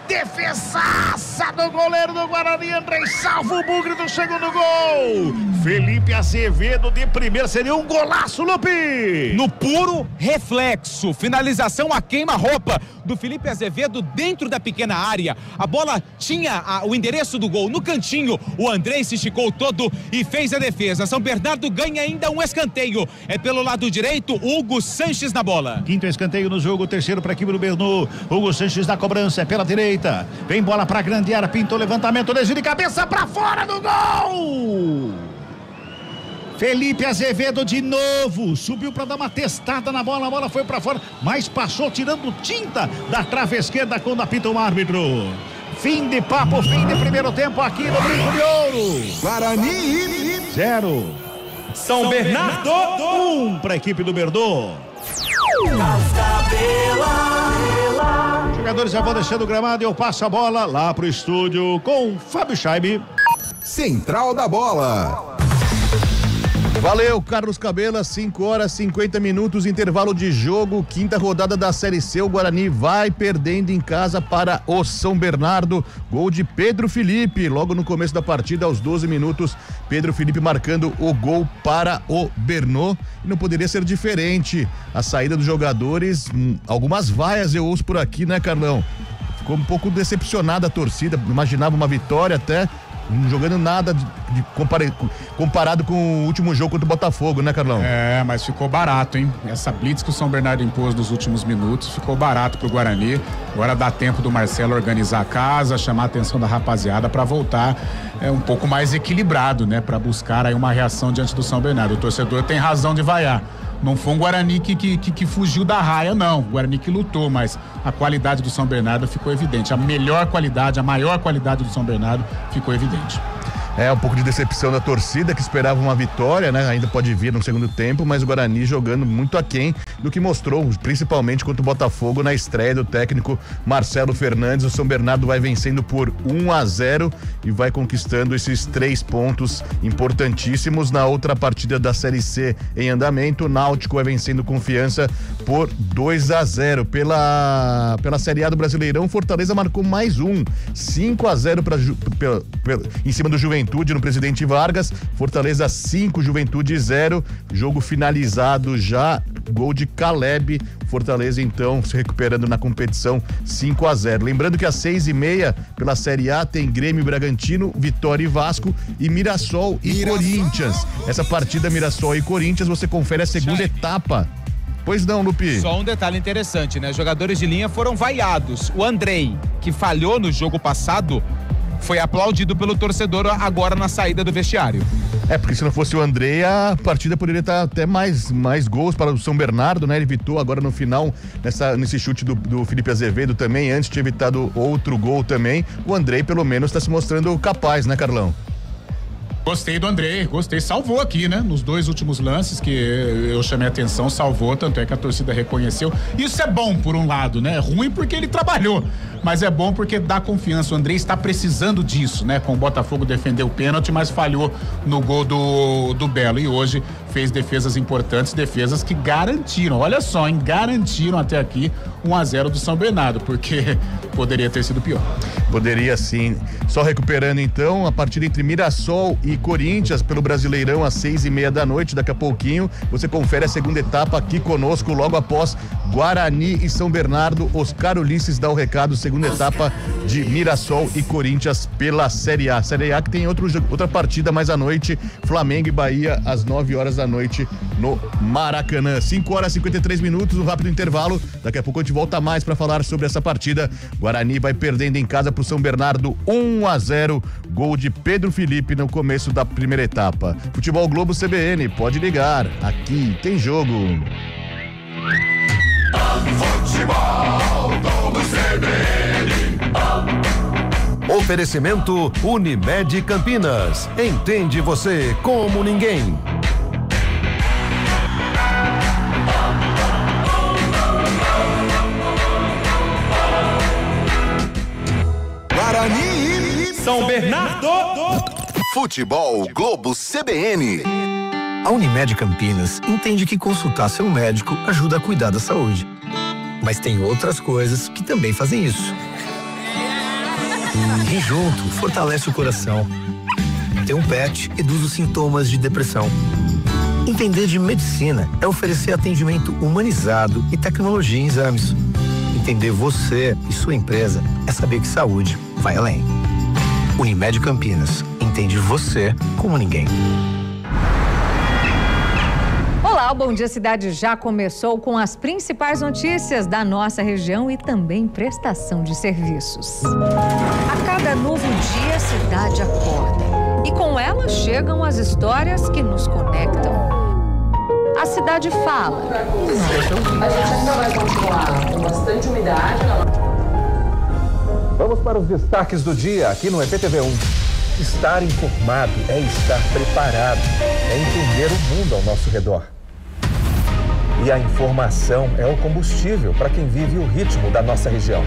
Defesaça do goleiro do Guarani. Andrei salva o bugre do segundo gol. Felipe Azevedo de primeiro. Seria um golaço, Lupe. No puro reflexo. Finalização a queima-roupa do Felipe Azevedo dentro da pequena área. A bola tinha o endereço do gol no cantinho. O Andrei se esticou todo e fez a defesa. São Bernardo ganha ainda um escanteio. É pelo lado direito, Hugo Sanches na bola. Quinto escanteio no jogo, terceiro para a equipe do Bernô. Hugo Sanches na cobrança, é pela direita. Vem bola para a grande área, pintou levantamento, desvio de cabeça para fora do gol. Felipe Azevedo de novo, subiu para dar uma testada na bola, a bola foi para fora, mas passou tirando tinta da trave esquerda quando apita o árbitro. Fim de papo, fim de primeiro tempo aqui no Brinco de Ouro. Guarani 0. São Bernardo 1 para a equipe do Berdô. Os jogadores já vão deixando o gramado e eu passo a bola lá pro estúdio com Fábio Scheibe. Central da Bola. Valeu, Carlos Cabela, 5h50, intervalo de jogo, quinta rodada da Série C, o Guarani vai perdendo em casa para o São Bernardo, gol de Pedro Felipe, logo no começo da partida, aos 12 minutos, Pedro Felipe marcando o gol para o Bernô, e não poderia ser diferente, a saída dos jogadores, algumas vaias eu ouço por aqui, né, Carlão? Ficou um pouco decepcionada a torcida, imaginava uma vitória até, não jogando nada comparado com o último jogo contra o Botafogo, né, Carlão? É, mas ficou barato, hein? Essa blitz que o São Bernardo impôs nos últimos minutos ficou barato pro Guarani. Agora dá tempo do Marcelo organizar a casa, chamar a atenção da rapaziada para voltar um pouco mais equilibrado, né? Para buscar aí uma reação diante do São Bernardo. O torcedor tem razão de vaiar. Não foi um Guarani que fugiu da raia, não. O Guarani que lutou, mas a qualidade do São Bernardo ficou evidente. A melhor qualidade, a maior qualidade do São Bernardo ficou evidente. É, um pouco de decepção da torcida que esperava uma vitória, né? Ainda pode vir no segundo tempo, mas o Guarani jogando muito aquém do que mostrou, principalmente contra o Botafogo na estreia do técnico Marcelo Fernandes. O São Bernardo vai vencendo por 1-0 e vai conquistando esses 3 pontos importantíssimos. Na outra partida da Série C em andamento, o Náutico vai vencendo Confiança por 2-0. Pela Série A do Brasileirão, Fortaleza marcou mais 5-0 em cima do Juventude no Presidente Vargas. Fortaleza 5, Juventude 0. Jogo finalizado já, gol de Caleb. Fortaleza então se recuperando na competição, 5-0. Lembrando que às 6h30 pela Série A tem Grêmio, Bragantino, Vitória e Vasco e Mirassol e Corinthians. Essa partida Mirassol e Corinthians, você confere a segunda etapa. Pois não, Lupi. Só um detalhe interessante, né? Jogadores de linha foram vaiados. O Andrei, que falhou no jogo passado, foi aplaudido pelo torcedor agora na saída do vestiário. É, porque se não fosse o André, a partida poderia estar até mais gols para o São Bernardo, né? Ele evitou agora no final, nesse chute do Felipe Azevedo também, antes tinha evitado outro gol também. O André, pelo menos, está se mostrando capaz, né, Carlão? Gostei do Andrei, salvou aqui, né? Nos 2 últimos lances que eu chamei a atenção, salvou, tanto é que a torcida reconheceu. Isso é bom por um lado, né? É ruim porque ele trabalhou, mas é bom porque dá confiança. O Andrei está precisando disso, né? Com o Botafogo defendeu o pênalti, mas falhou no gol do Belo, e hoje fez defesas importantes, defesas que garantiram, olha só, hein? Garantiram até aqui 1-0 do São Bernardo, porque poderia ter sido pior. Poderia sim. Só recuperando então, a partida entre Mirassol e Corinthians pelo Brasileirão às 6h30 da noite, daqui a pouquinho você confere a segunda etapa aqui conosco, logo após Guarani e São Bernardo. Oscar Ulisses dá o recado, segunda etapa de Mirassol e Corinthians pela Série A. Série A que tem outra partida mais à noite, Flamengo e Bahia às 9h da noite no Maracanã. 5h53, um rápido intervalo, daqui a pouco a gente volta mais para falar sobre essa partida. Guarani vai perdendo em casa pro São Bernardo 1-0, gol de Pedro Felipe no começo da primeira etapa. Futebol Globo CBN, pode ligar, aqui tem jogo. Futebol Globo CBN. Oferecimento Unimed Campinas. Entende você como ninguém. Guarani, São Bernardo. Futebol Globo CBN. A Unimed Campinas entende que consultar seu médico ajuda a cuidar da saúde. Mas tem outras coisas que também fazem isso. Ir junto fortalece o coração. Ter um pet reduz os sintomas de depressão. Entender de medicina é oferecer atendimento humanizado e tecnologia em exames. Entender você e sua empresa é saber que saúde vai além. Unimed Campinas. Entende você como ninguém. Olá, o Bom Dia Cidade já começou com as principais notícias da nossa região e também prestação de serviços. A cada novo dia, a cidade acorda e com ela chegam as histórias que nos conectam. A cidade fala. A gente ainda vai continuar com bastante umidade. Vamos para os destaques do dia aqui no EPTV1. Estar informado é estar preparado, é entender o mundo ao nosso redor. E a informação é o combustível para quem vive o ritmo da nossa região.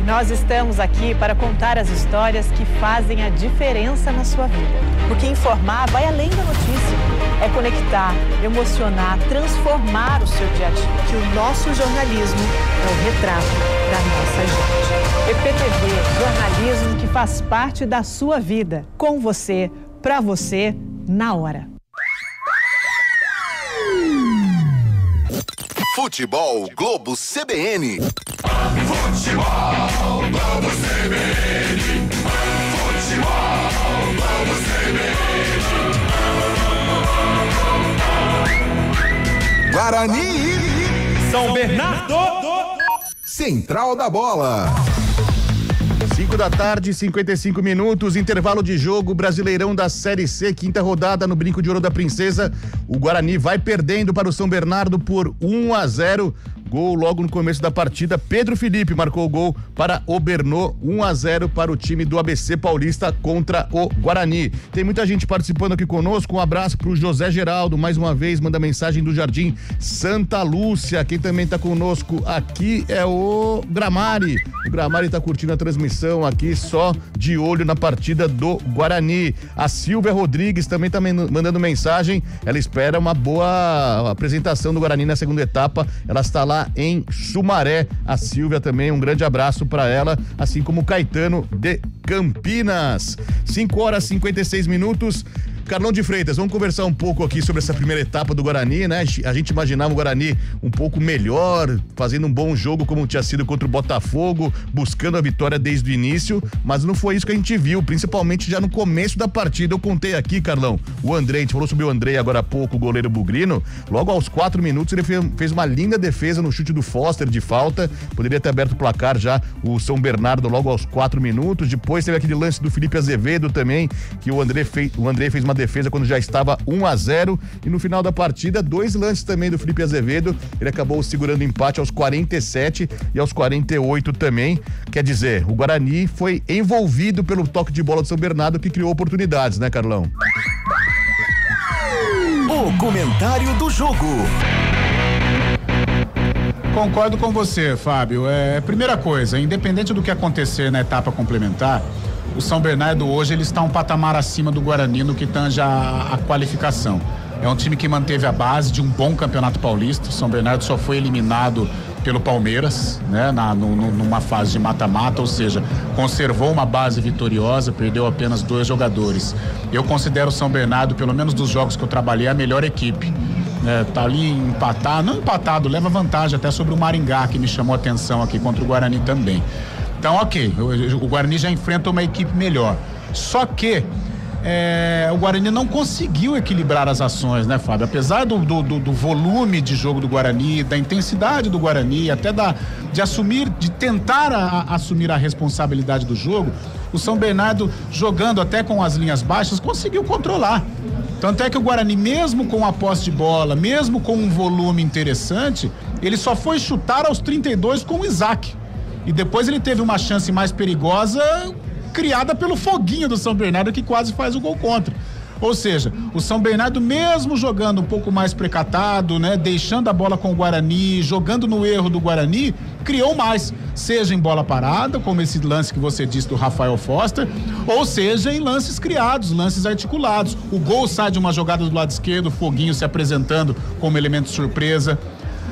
Nós estamos aqui para contar as histórias que fazem a diferença na sua vida. Porque informar vai além da notícia. É conectar, emocionar, transformar o seu dia a dia. Que o nosso jornalismo é o retrato da nossa gente. EPTV, jornalismo que faz parte da sua vida. Com você, pra você, na hora. Futebol Globo CBN. Futebol Globo CBN. Futebol Globo CBN. Guarani. São Bernardo. Central da Bola. 5 da tarde, 55 minutos, intervalo de jogo, Brasileirão da Série C, quinta rodada no Brinco de Ouro da Princesa. O Guarani vai perdendo para o São Bernardo por 1-0. Gol logo no começo da partida. Pedro Felipe marcou o gol para o Bernô, 1-0 para o time do ABC Paulista contra o Guarani. Tem muita gente participando aqui conosco. Um abraço para o José Geraldo, mais uma vez, manda mensagem do Jardim Santa Lúcia. Quem também está conosco aqui é o Gramari. O Gramari está curtindo a transmissão aqui, só de olho na partida do Guarani. A Silvia Rodrigues também está mandando mensagem. Ela espera uma boa apresentação do Guarani na segunda etapa. Ela está lá em Sumaré. A Silvia também, um grande abraço para ela, assim como o Caetano de Campinas. 5h56. Carlão de Freitas, vamos conversar um pouco aqui sobre essa primeira etapa do Guarani, né? A gente imaginava o Guarani um pouco melhor, fazendo um bom jogo como tinha sido contra o Botafogo, buscando a vitória desde o início, mas não foi isso que a gente viu, principalmente já no começo da partida. Eu contei aqui, Carlão, o Andrei, a gente falou sobre o Andrei agora há pouco, o goleiro Bugrino, logo aos 4 minutos ele fez uma linda defesa no chute do Foster de falta, poderia ter aberto o placar já o São Bernardo logo aos 4 minutos, depois teve aquele lance do Felipe Azevedo também, que o Andrei fez uma defesa quando já estava 1-0, e no final da partida 2 lances também do Felipe Azevedo, ele acabou segurando o empate aos 47 e aos 48 também. Quer dizer, o Guarani foi envolvido pelo toque de bola do São Bernardo, que criou oportunidades, né, Carlão? O comentário do jogo. Concordo com você, Fábio. Primeira coisa, independente do que acontecer na etapa complementar, o São Bernardo hoje ele está um patamar acima do Guarani no que tange a qualificação. É um time que manteve a base de um bom campeonato paulista. O São Bernardo só foi eliminado pelo Palmeiras, né, numa fase de mata-mata, ou seja, conservou uma base vitoriosa, perdeu apenas 2 jogadores. Eu considero o São Bernardo, pelo menos dos jogos que eu trabalhei, a melhor equipe. Tá ali não empatado, leva vantagem até sobre o Maringá, que me chamou a atenção aqui contra o Guarani também. Então, ok, o Guarani já enfrenta uma equipe melhor. Só que o Guarani não conseguiu equilibrar as ações, né, Fábio? Apesar do volume de jogo do Guarani, da intensidade do Guarani, até de tentar assumir a responsabilidade do jogo, o São Bernardo, jogando até com as linhas baixas, conseguiu controlar. Tanto é que o Guarani, mesmo com a posse de bola, mesmo com um volume interessante, ele só foi chutar aos 32 com o Isaac. E depois ele teve uma chance mais perigosa criada pelo Foguinho do São Bernardo, que quase faz o gol contra. Ou seja, o São Bernardo, mesmo jogando um pouco mais precatado, né, deixando a bola com o Guarani, jogando no erro do Guarani, criou mais, seja em bola parada, como esse lance que você disse do Rafael Foster, ou seja em lances criados, lances articulados. O gol sai de uma jogada do lado esquerdo, o Foguinho se apresentando como elemento surpresa.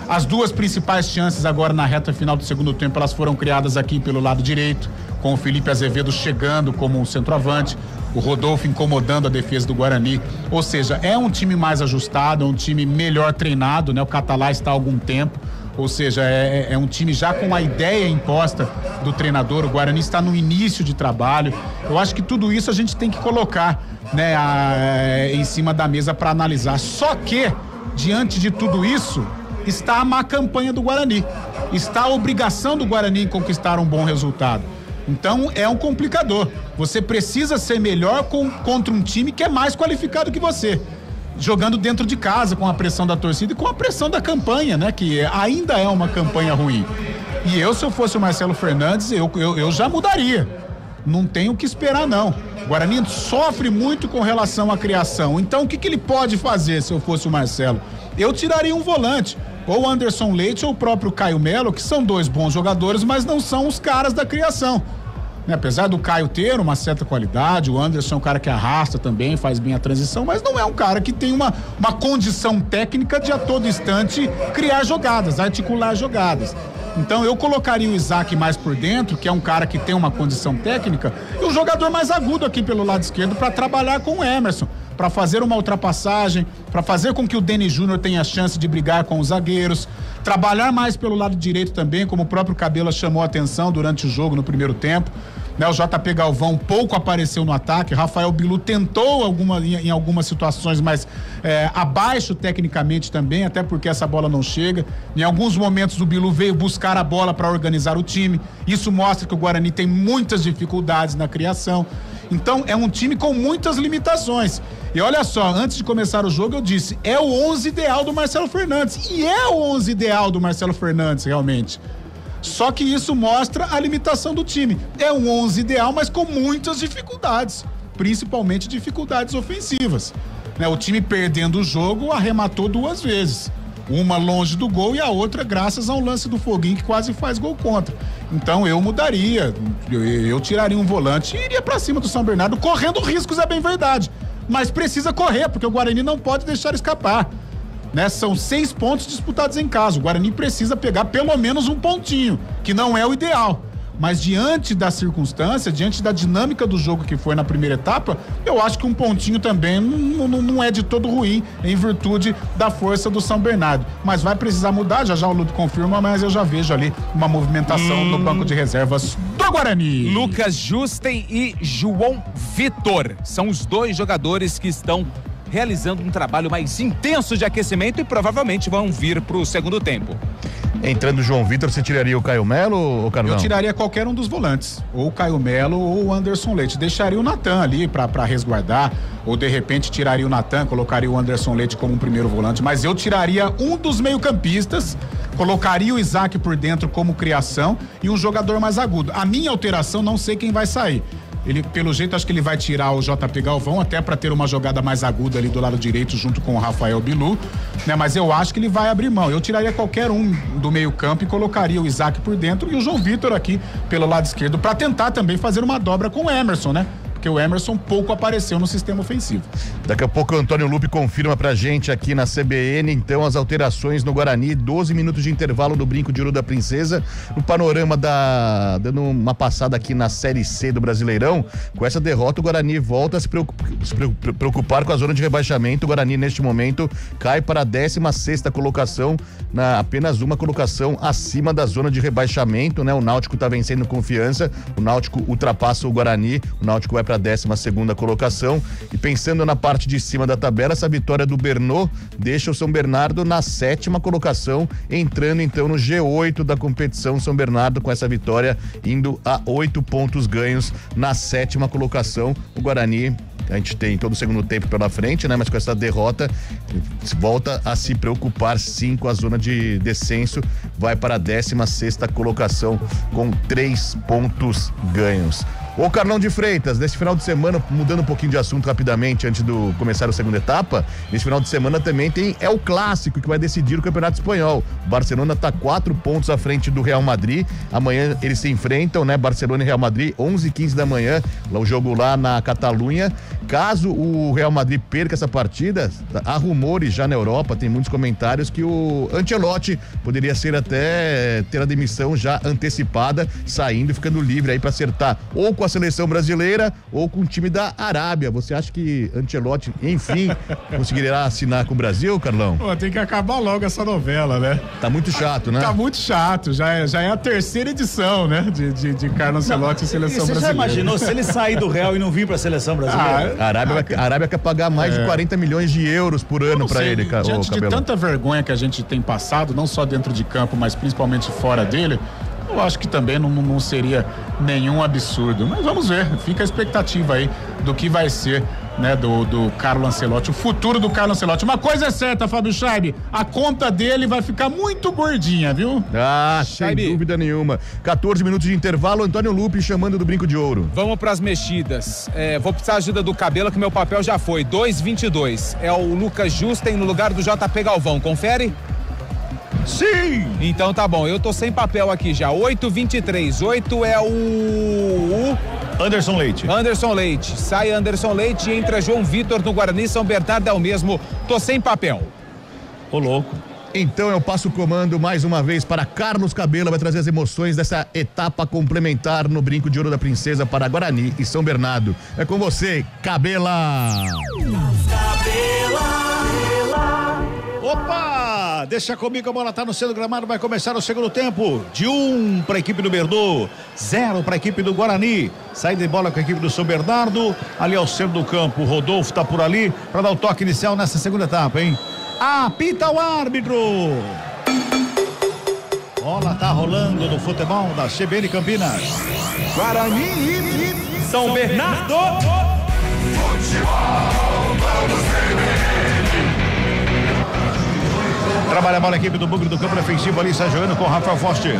As duas principais chances agora na reta final do segundo tempo, elas foram criadas aqui pelo lado direito, com o Felipe Azevedo chegando como um centroavante, o Rodolfo incomodando a defesa do Guarani. Ou seja, é um time mais ajustado, é um time melhor treinado, né? O Catalá está há algum tempo, ou seja, é um time já com a ideia imposta do treinador. O Guarani está no início de trabalho. Eu acho que tudo isso a gente tem que colocar, né, em cima da mesa para analisar. Só que, diante de tudo isso, está a má campanha do Guarani, está a obrigação do Guarani em conquistar um bom resultado. Então é um complicador. Você precisa ser melhor contra um time que é mais qualificado que você, jogando dentro de casa, com a pressão da torcida e com a pressão da campanha, né? Que ainda é uma campanha ruim. E se eu fosse o Marcelo Fernandes, eu já mudaria. Não tenho o que esperar, não. O Guarani sofre muito com relação à criação. Então o que ele pode fazer se eu fosse o Marcelo? Eu tiraria um volante, ou o Anderson Leite ou o próprio Caio Melo, que são dois bons jogadores, mas não são os caras da criação. Apesar do Caio ter uma certa qualidade, o Anderson é um cara que arrasta também, faz bem a transição, mas não é um cara que tem uma condição técnica de a todo instante criar jogadas, articular jogadas. Então eu colocaria o Isaac mais por dentro, que é um cara que tem uma condição técnica, e o jogador mais agudo aqui pelo lado esquerdo para trabalhar com o Emerson, para fazer uma ultrapassagem, para fazer com que o Denis Júnior tenha a chance de brigar com os zagueiros, trabalhar mais pelo lado direito também, como o próprio Cabela chamou a atenção durante o jogo no primeiro tempo. O JP Galvão pouco apareceu no ataque, Rafael Bilu tentou em algumas situações, mas abaixo tecnicamente também, até porque essa bola não chega. Em alguns momentos o Bilu veio buscar a bola para organizar o time, isso mostra que o Guarani tem muitas dificuldades na criação. Então é um time com muitas limitações. E olha só, antes de começar o jogo eu disse, é o 11 ideal do Marcelo Fernandes, e é o 11 ideal do Marcelo Fernandes realmente. Só que isso mostra a limitação do time. É um 11 ideal, mas com muitas dificuldades, principalmente dificuldades ofensivas. O time perdendo o jogo arrematou 2 vezes. Uma longe do gol e a outra graças ao lance do Foguinho, que quase faz gol contra. Então eu mudaria, eu tiraria um volante e iria pra cima do São Bernardo, correndo riscos, é bem verdade. Mas precisa correr, porque o Guarani não pode deixar escapar. São 6 pontos disputados em casa. O Guarani precisa pegar pelo menos um pontinho, que não é o ideal. Mas diante da circunstância, diante da dinâmica do jogo que foi na primeira etapa, eu acho que um pontinho também não é de todo ruim, em virtude da força do São Bernardo. Mas vai precisar mudar, já o Ludo confirma, mas eu já vejo ali uma movimentação no banco de reservas do Guarani. Lucas Justen e João Vitor são os 2 jogadores que estão realizando um trabalho mais intenso de aquecimento e provavelmente vão vir para o segundo tempo. Entrando o João Vitor, você tiraria o Caio Melo ou Carlão? Eu tiraria qualquer um dos volantes, ou o Caio Melo ou o Anderson Leite. Deixaria o Natan ali para resguardar, ou de repente tiraria o Natan, colocaria o Anderson Leite como um primeiro volante, mas eu tiraria um dos meio-campistas, colocaria o Isaac por dentro como criação e um jogador mais agudo. A minha alteração, não sei quem vai sair. Ele, pelo jeito, acho que ele vai tirar o JP Galvão, até para ter uma jogada mais aguda ali do lado direito, junto com o Rafael Bilu, mas eu acho que ele vai abrir mão. Eu tiraria qualquer um do meio campo e colocaria o Isaac por dentro e o João Vitor aqui pelo lado esquerdo, para tentar também fazer uma dobra com o Emerson, porque o Emerson pouco apareceu no sistema ofensivo. Daqui a pouco o Antônio Lupe confirma pra gente aqui na CBN, então, as alterações no Guarani, 12 minutos de intervalo no Brinco de Ouro da Princesa, no panorama dando uma passada aqui na Série C do Brasileirão. Com essa derrota, o Guarani volta a se preocupar com a zona de rebaixamento. O Guarani, neste momento, cai para a 16ª colocação, apenas uma colocação acima da zona de rebaixamento, O Náutico tá vencendo Confiança, o Náutico ultrapassa o Guarani, o Náutico vai para a 12ª colocação. E pensando na parte de cima da tabela, essa vitória do Bernô deixa o São Bernardo na 7ª colocação, entrando então no G8 da competição. São Bernardo, com essa vitória, indo a 8 pontos ganhos na 7ª colocação. O Guarani, a gente tem todo o segundo tempo pela frente, mas com essa derrota volta a se preocupar sim com a zona de descenso, vai para a 16ª colocação com 3 pontos ganhos. Ô Carlão de Freitas, nesse final de semana, mudando um pouquinho de assunto rapidamente antes do começar a segunda etapa, nesse final de semana também tem o Clássico, que vai decidir o Campeonato Espanhol. O Barcelona está 4 pontos à frente do Real Madrid. Amanhã eles se enfrentam, né? Barcelona e Real Madrid, 11h15 da manhã, o jogo lá na Catalunha. Caso o Real Madrid perca essa partida, há rumores já na Europa, tem muitos comentários que o Ancelotti poderia ser até ter a demissão já antecipada, saindo e ficando livre aí para acertar ou com a seleção brasileira ou com o time da Arábia. Você acha que Ancelotti, enfim, conseguirá assinar com o Brasil, Carlão? Pô, tem que acabar logo essa novela, né? Tá muito chato, né? Tá muito chato, já é a terceira edição, né? De Carlo Ancelotti e seleção brasileira. Você já imaginou se ele sair do Real e não vir pra seleção brasileira? A Arábia quer pagar mais de 40 milhões de euros por ano pra ele, cara. Diante de tanta vergonha que a gente tem passado, não só dentro de campo, mas principalmente fora dele, eu acho que também não seria nenhum absurdo. Mas vamos ver, fica a expectativa aí do que vai ser, né, do Carlo Ancelotti, o futuro do Carlo Ancelotti. Uma coisa é certa, Fábio Scheibe, a conta dele vai ficar muito gordinha, viu? Sem dúvida nenhuma. 14 minutos de intervalo, Antônio Lupe chamando do Brinco de Ouro. Vamos pras mexidas. Vou precisar da ajuda do Cabelo, que meu papel já foi. 2,22. É o Lucas Justen no lugar do JP Galvão. Confere? Sim! Então tá bom, eu tô sem papel aqui já. 8,23. 8 é o Anderson Leite. Anderson Leite. Sai Anderson Leite e entra João Vitor no Guarani. São Bernardo é o mesmo. Tô sem papel. Ô louco. Então eu passo o comando mais uma vez para Carlos Cabela, vai trazer as emoções dessa etapa complementar no Brinco de Ouro da Princesa para Guarani e São Bernardo. É com você, Cabela! Opa! Deixa comigo, a bola tá no centro do gramado, vai começar o segundo tempo. De 1 para a equipe do Verdô, 0 para a equipe do Guarani. Saída de bola com a equipe do São Bernardo. Ali ao centro do campo, o Rodolfo tá por ali para dar o toque inicial nessa segunda etapa, hein? Apita o árbitro. Bola tá rolando no futebol da CBN Campinas. Guarani e São Bernardo. Trabalha a bola a equipe do Bugre do campo defensivo ali, está jogando com o Rafael Foster.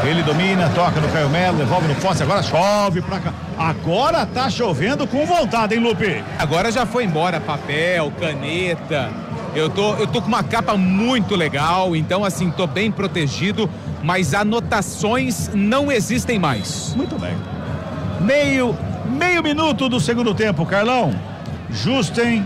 Ele domina, toca no Caio Melo, devolve no Foster, agora chove pra cá. Agora tá chovendo com vontade, hein, Lupe? Agora já foi embora papel, caneta. Eu tô com uma capa muito legal, então assim, tô bem protegido, mas anotações não existem mais. Muito bem. Meio minuto do segundo tempo, Carlão. Justen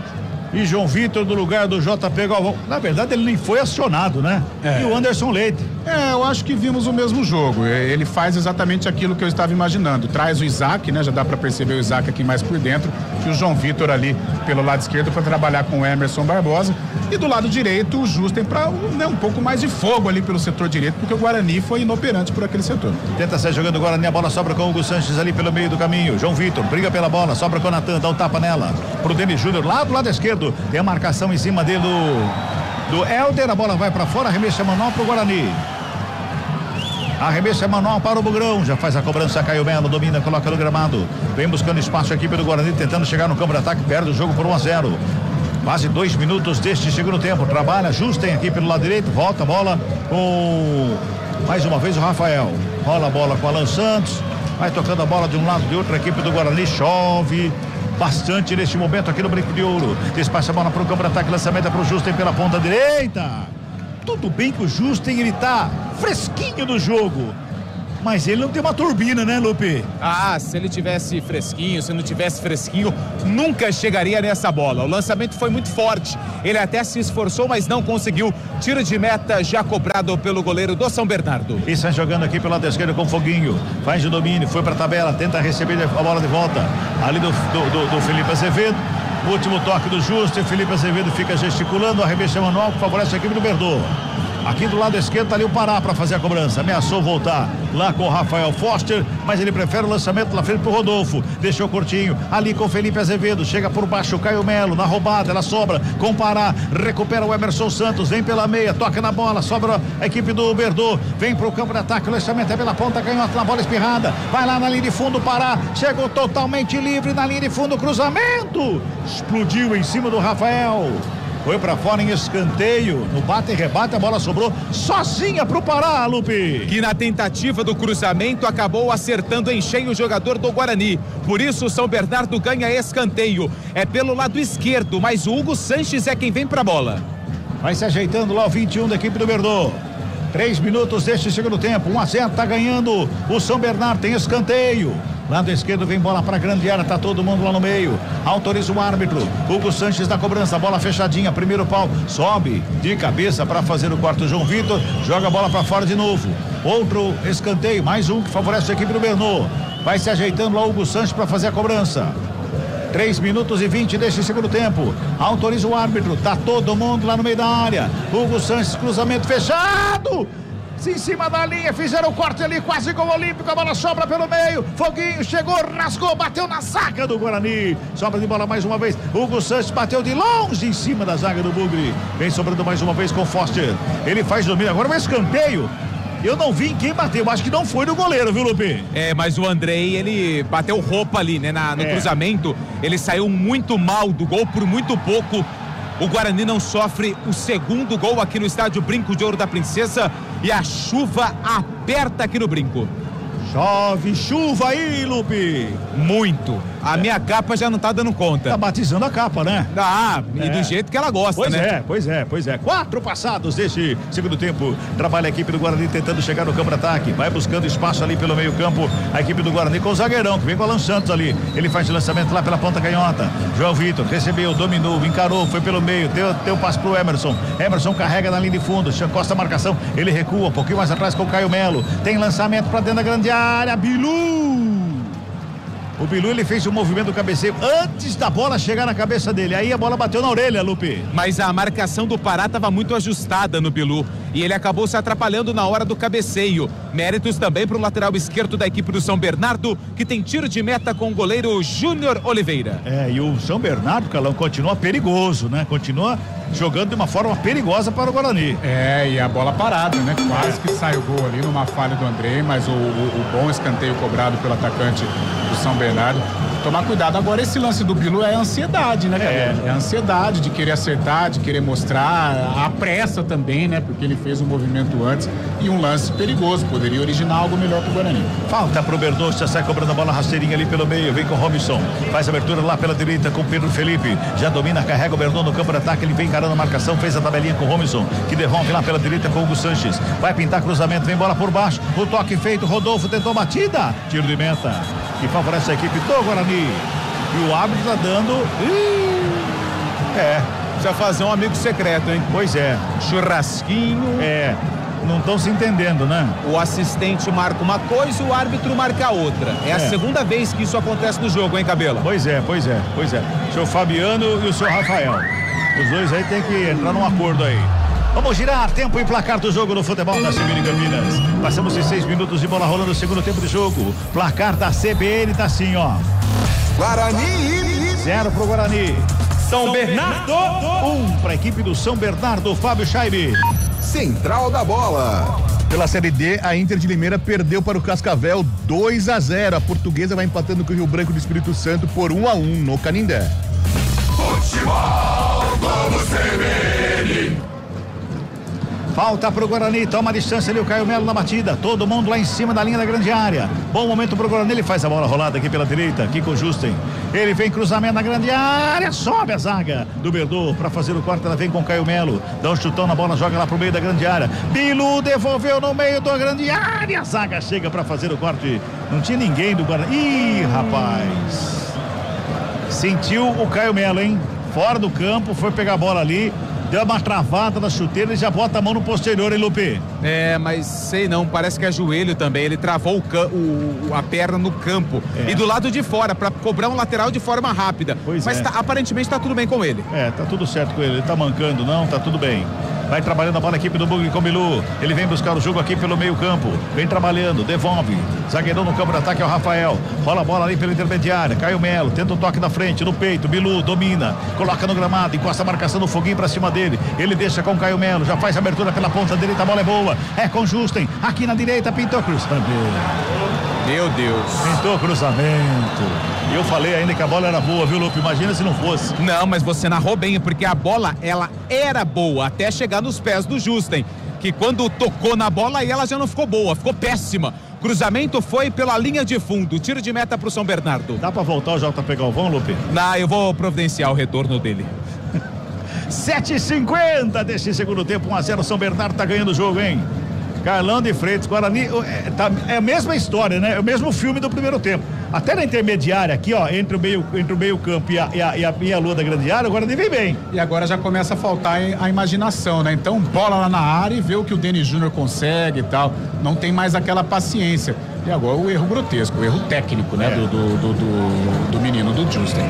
e João Vitor no lugar do JP Galvão. Na verdade, ele nem foi acionado, né? E o Anderson Leite. Eu acho que vimos o mesmo jogo. Ele faz exatamente aquilo que eu estava imaginando. Traz o Isaac, né? Já dá para perceber o Isaac aqui mais por dentro. E o João Vitor ali pelo lado esquerdo para trabalhar com o Emerson Barbosa. E do lado direito, o Justen para um pouco mais de fogo ali pelo setor direito, porque o Guarani foi inoperante por aquele setor. Tenta sair jogando o Guarani, a bola sobra com o Hugo Sanches ali pelo meio do caminho. João Vitor briga pela bola, sobra com o Natan, dá um tapa nela. Pro Denis Júnior, lá do lado esquerdo. Tem a marcação em cima dele do Helder, a bola vai para fora, arremesso manual pro Guarani. Arremesso manual para o Bugrão, já faz a cobrança, Caio Melo, domina, coloca no gramado. Vem buscando espaço aqui pelo Guarani, tentando chegar no campo de ataque, perde o jogo por 1-0. Quase 2 minutos deste segundo tempo. Trabalha, Justen aqui pelo lado direito, volta a bola com mais uma vez o Rafael. Rola a bola com o Alan Santos, vai tocando a bola de um lado de outro, a equipe do Guarani chove bastante neste momento aqui no Brinco de Ouro. Despacha a bola para o campo de ataque, lançamento é para o Justen pela ponta direita. Tudo bem que o Justen, ele tá fresquinho do jogo, mas ele não tem uma turbina, né, Lupe? Se ele tivesse fresquinho, se não tivesse fresquinho, nunca chegaria nessa bola. O lançamento foi muito forte, ele até se esforçou, mas não conseguiu. Tiro de meta já cobrado pelo goleiro do São Bernardo. E sai jogando aqui pelo lado esquerdo com Foguinho, faz o domínio, foi pra tabela, tenta receber a bola de volta, ali do Felipe Azevedo. O último toque do Justo, Felipe Azevedo fica gesticulando, arremesso manual que favorece a equipe do Verdô. Aqui do lado esquerdo tá ali o Pará para fazer a cobrança. Ameaçou voltar lá com o Rafael Foster, mas ele prefere o lançamento na frente pro Rodolfo. Deixou curtinho ali com o Felipe Azevedo. Chega por baixo o Caio Melo na roubada, ela sobra com o Pará. Recupera o Emerson Santos, vem pela meia, toca na bola, sobra a equipe do Verdô. Vem pro campo de ataque, o lançamento é pela ponta, canhota na bola espirrada. Vai lá na linha de fundo, Pará. Chegou totalmente livre na linha de fundo, cruzamento. Explodiu em cima do Rafael. Foi pra fora em escanteio. No bate e rebate, a bola sobrou sozinha pro Pará, Lupe. Que na tentativa do cruzamento acabou acertando em cheio o jogador do Guarani. Por isso o São Bernardo ganha escanteio. É pelo lado esquerdo, mas o Hugo Sanches é quem vem pra bola. Vai se ajeitando lá o 21 da equipe do Verdô. 3 minutos deste segundo tempo. 1-0, tá ganhando o São Bernardo. Tem escanteio. Lado esquerdo vem bola pra grande área, tá todo mundo lá no meio. Autoriza o árbitro. Hugo Sanches na cobrança, bola fechadinha, primeiro pau, sobe de cabeça para fazer o quarto. João Vitor joga a bola pra fora de novo. Outro escanteio, mais um que favorece a equipe do Bernô. Vai se ajeitando lá o Hugo Sanches para fazer a cobrança. 3 minutos e 20 deste segundo tempo. Autoriza o árbitro, tá todo mundo lá no meio da área. Hugo Sanches, cruzamento fechado. Em cima da linha, fizeram o corte ali, quase gol olímpico, a bola sobra pelo meio, Foguinho chegou, rasgou, bateu na zaga do Guarani, sobra de bola mais uma vez, Hugo Sanches bateu de longe em cima da zaga do Bugre, vem sobrando mais uma vez com o Foster, ele faz domínio, agora um escanteio. Eu não vi em quem bateu, acho que não foi no goleiro, viu, Lupe? Mas o Andrei, ele bateu roupa ali, né, no cruzamento, ele saiu muito mal do gol por muito pouco. O Guarani não sofre o segundo gol aqui no estádio Brinco de Ouro da Princesa e a chuva aperta aqui no Brinco. Chove, chuva aí, Lupe. Muito. A minha capa já não tá dando conta. Tá batizando a capa, né? E do jeito que ela gosta, né? Pois é. 4 passados deste segundo tempo. Trabalha a equipe do Guarani tentando chegar no campo de ataque. Vai buscando espaço ali pelo meio campo. A equipe do Guarani com o zagueirão, que vem com o Alan Santos ali. Ele faz o lançamento lá pela ponta canhota. João Vitor recebeu, dominou, encarou, foi pelo meio. Deu passo pro Emerson. Emerson carrega na linha de fundo. Encosta a marcação. Ele recua um pouquinho mais atrás com o Caio Melo. Tem lançamento pra dentro da grande área. Bilu! O Bilu, ele fez um movimento do cabeceio antes da bola chegar na cabeça dele. Aí a bola bateu na orelha, Lupe. Mas a marcação do Pará estava muito ajustada no Bilu. E ele acabou se atrapalhando na hora do cabeceio. Méritos também para o lateral esquerdo da equipe do São Bernardo, que tem tiro de meta com o goleiro Júnior Oliveira. E o São Bernardo, Calão, continua perigoso, né? Continua jogando de uma forma perigosa para o Guarani. E a bola parada, né? Quase que sai o gol ali numa falha do Andrei, mas o bom escanteio cobrado pelo atacante do São Bernardo. Tomar cuidado. Agora, esse lance do Bilu é ansiedade, né, cara? É a ansiedade de querer acertar, de querer mostrar, a pressa também, né? Porque ele fez um movimento antes e um lance perigoso. Poderia originar algo melhor pro Guarani. Falta pro Bernô, já sai cobrando a bola rasteirinha ali pelo meio, vem com o Robinson, faz a abertura lá pela direita com o Pedro Felipe, já domina, carrega o Bernô no campo de ataque, ele vem encarando a marcação, fez a tabelinha com o Robinson, que devolve lá pela direita com o Hugo Sanches, vai pintar cruzamento, vem bola por baixo, o toque feito, Rodolfo tentou batida, tiro de meta, que favorece a equipe do Guarani, e o árbitro tá dando, precisa fazer um amigo secreto, hein? Pois é. Churrasquinho. Não estão se entendendo, né? O assistente marca uma coisa, o árbitro marca outra. É a segunda vez que isso acontece no jogo, hein, Cabelo? Pois é. O seu Fabiano e o seu Rafael. Os dois aí tem que entrar num acordo aí. Vamos girar tempo e placar do jogo no futebol da CBN Campinas. Passamos de 6 minutos de bola rolando no segundo tempo de jogo. Placar da CBN tá assim, ó. Guarani 0 pro Guarani. São Bernardo 1 para a equipe do São Bernardo, Fábio Scheibe. Central da bola. Pela Série D, a Inter de Limeira perdeu para o Cascavel 2-0. A Portuguesa vai empatando com o Rio Branco do Espírito Santo por 1-1 no Canindé. Futebol Globo CBN. Falta pro Guarani, toma a distância ali o Caio Melo na batida, todo mundo lá em cima da linha da grande área, bom momento pro Guarani, ele faz a bola rolada aqui pela direita, aqui com o Justen, ele vem cruzamento na grande área, sobe a zaga do Verdô para fazer o corte, ela vem com o Caio Melo, dá um chutão na bola, joga lá pro meio da grande área, Bilu devolveu no meio da grande área, a zaga chega para fazer o corte, não tinha ninguém do Guarani, rapaz, sentiu o Caio Melo, hein, fora do campo, foi pegar a bola ali, deu uma travada na chuteira e já bota a mão no posterior, hein, Lupe? Mas sei não, parece que é joelho também, ele travou a perna no campo e do lado de fora, para cobrar um lateral de forma rápida, mas aparentemente tá tudo bem com ele. Tá tudo certo com ele, ele tá mancando não, tá tudo bem. Vai trabalhando a bola a equipe do Bugre com o Bilu. Ele vem buscar o jogo aqui pelo meio campo. Vem trabalhando, devolve. Zagueirão no campo de ataque é o Rafael. Rola a bola ali pela intermediária. Caio Melo, tenta um toque na frente, no peito. Bilu domina, coloca no gramado, encosta a marcação do Foguinho pra cima dele. Ele deixa com o Caio Melo, já faz a abertura pela ponta direita, a bola é boa. É com Justen, aqui na direita, pintou cruzamento. Meu Deus. Tentou cruzamento. E eu falei ainda que a bola era boa, viu, Lupe? Imagina se não fosse. Não, mas você narrou bem, porque a bola, ela era boa até chegar nos pés do Justen, que quando tocou na bola, aí ela já não ficou boa, ficou péssima. Cruzamento foi pela linha de fundo, tiro de meta pro São Bernardo. Dá pra voltar o JP Galvão, Lupe? Não, eu vou providenciar o retorno dele. 7h50 desse segundo tempo, 1-0, São Bernardo tá ganhando o jogo, hein? Carlão de Freitas, Guarani, é a mesma história, né? É o mesmo filme do primeiro tempo. Até na intermediária aqui, ó, entre o meio campo e a lua da grande área, o Guarani vem bem. E agora já começa a faltar a imaginação, né? Então bola lá na área e vê o que o Denis Júnior consegue e tal. Não tem mais aquela paciência. E agora o erro grotesco, o erro técnico, né? Do menino, do Justen.